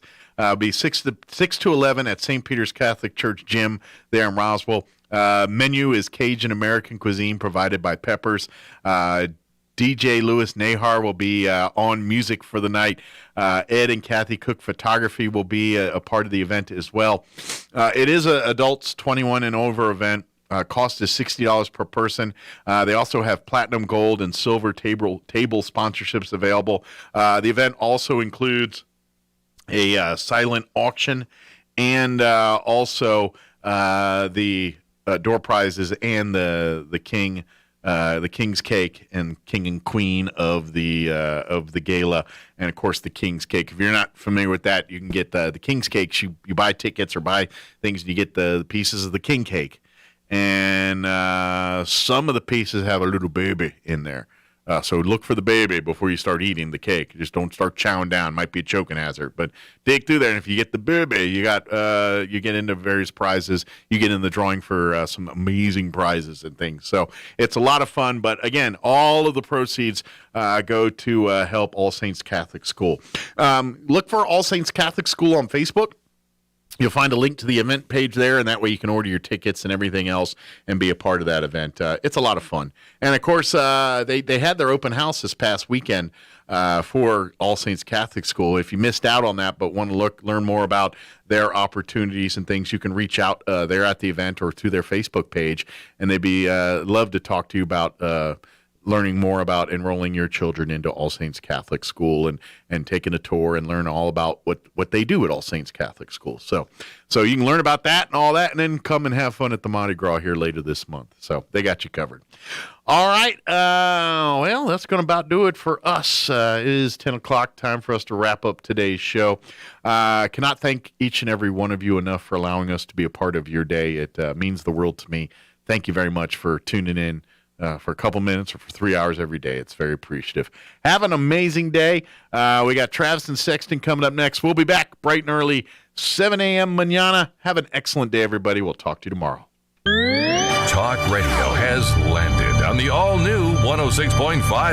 Be 6 to 11 at St. Peter's Catholic Church Gym there in Roswell. Menu is Cajun American cuisine provided by Peppers. DJ Louis Nahar will be on music for the night. Ed and Kathy Cook Photography will be a part of the event as well. It is an adults 21 and over event. Cost is $60 per person. They also have platinum, gold, and silver table sponsorships available. The event also includes a silent auction and also the door prizes and the king's cake and king and queen of the gala, and of course the king's cake. If you're not familiar with that, you can get the king's cakes. You buy tickets or buy things, and you get the pieces of the king cake. And some of the pieces have a little baby in there. So look for the baby before you start eating the cake. Just don't start chowing down. Might be a choking hazard. But dig through there, and if you get the baby, you get into various prizes. You get in the drawing for some amazing prizes and things. So it's a lot of fun. But again, all of the proceeds go to help All Saints Catholic School. Look for All Saints Catholic School on Facebook. You'll find a link to the event page there, and that way you can order your tickets and everything else and be a part of that event. It's a lot of fun. And, of course, they had their open house this past weekend for All Saints Catholic School. If you missed out on that but want to learn more about their opportunities and things, you can reach out there at the event or through their Facebook page, and they'd be love to talk to you about learning more about enrolling your children into All Saints Catholic School and taking a tour and learn all about what they do at All Saints Catholic School. So you can learn about that and all that, and then come and have fun at the Mardi Gras here later this month. So they got you covered. All right. Well, that's going to about do it for us. It is 10 o'clock, time for us to wrap up today's show. Cannot thank each and every one of you enough for allowing us to be a part of your day. It means the world to me. Thank you very much for tuning in. For a couple minutes or for 3 hours every day. It's very appreciative. Have an amazing day. We got Travis and Sexton coming up next. We'll be back bright and early, 7 a.m. mañana. Have an excellent day, everybody. We'll talk to you tomorrow. Talk radio has landed on the all-new 106.5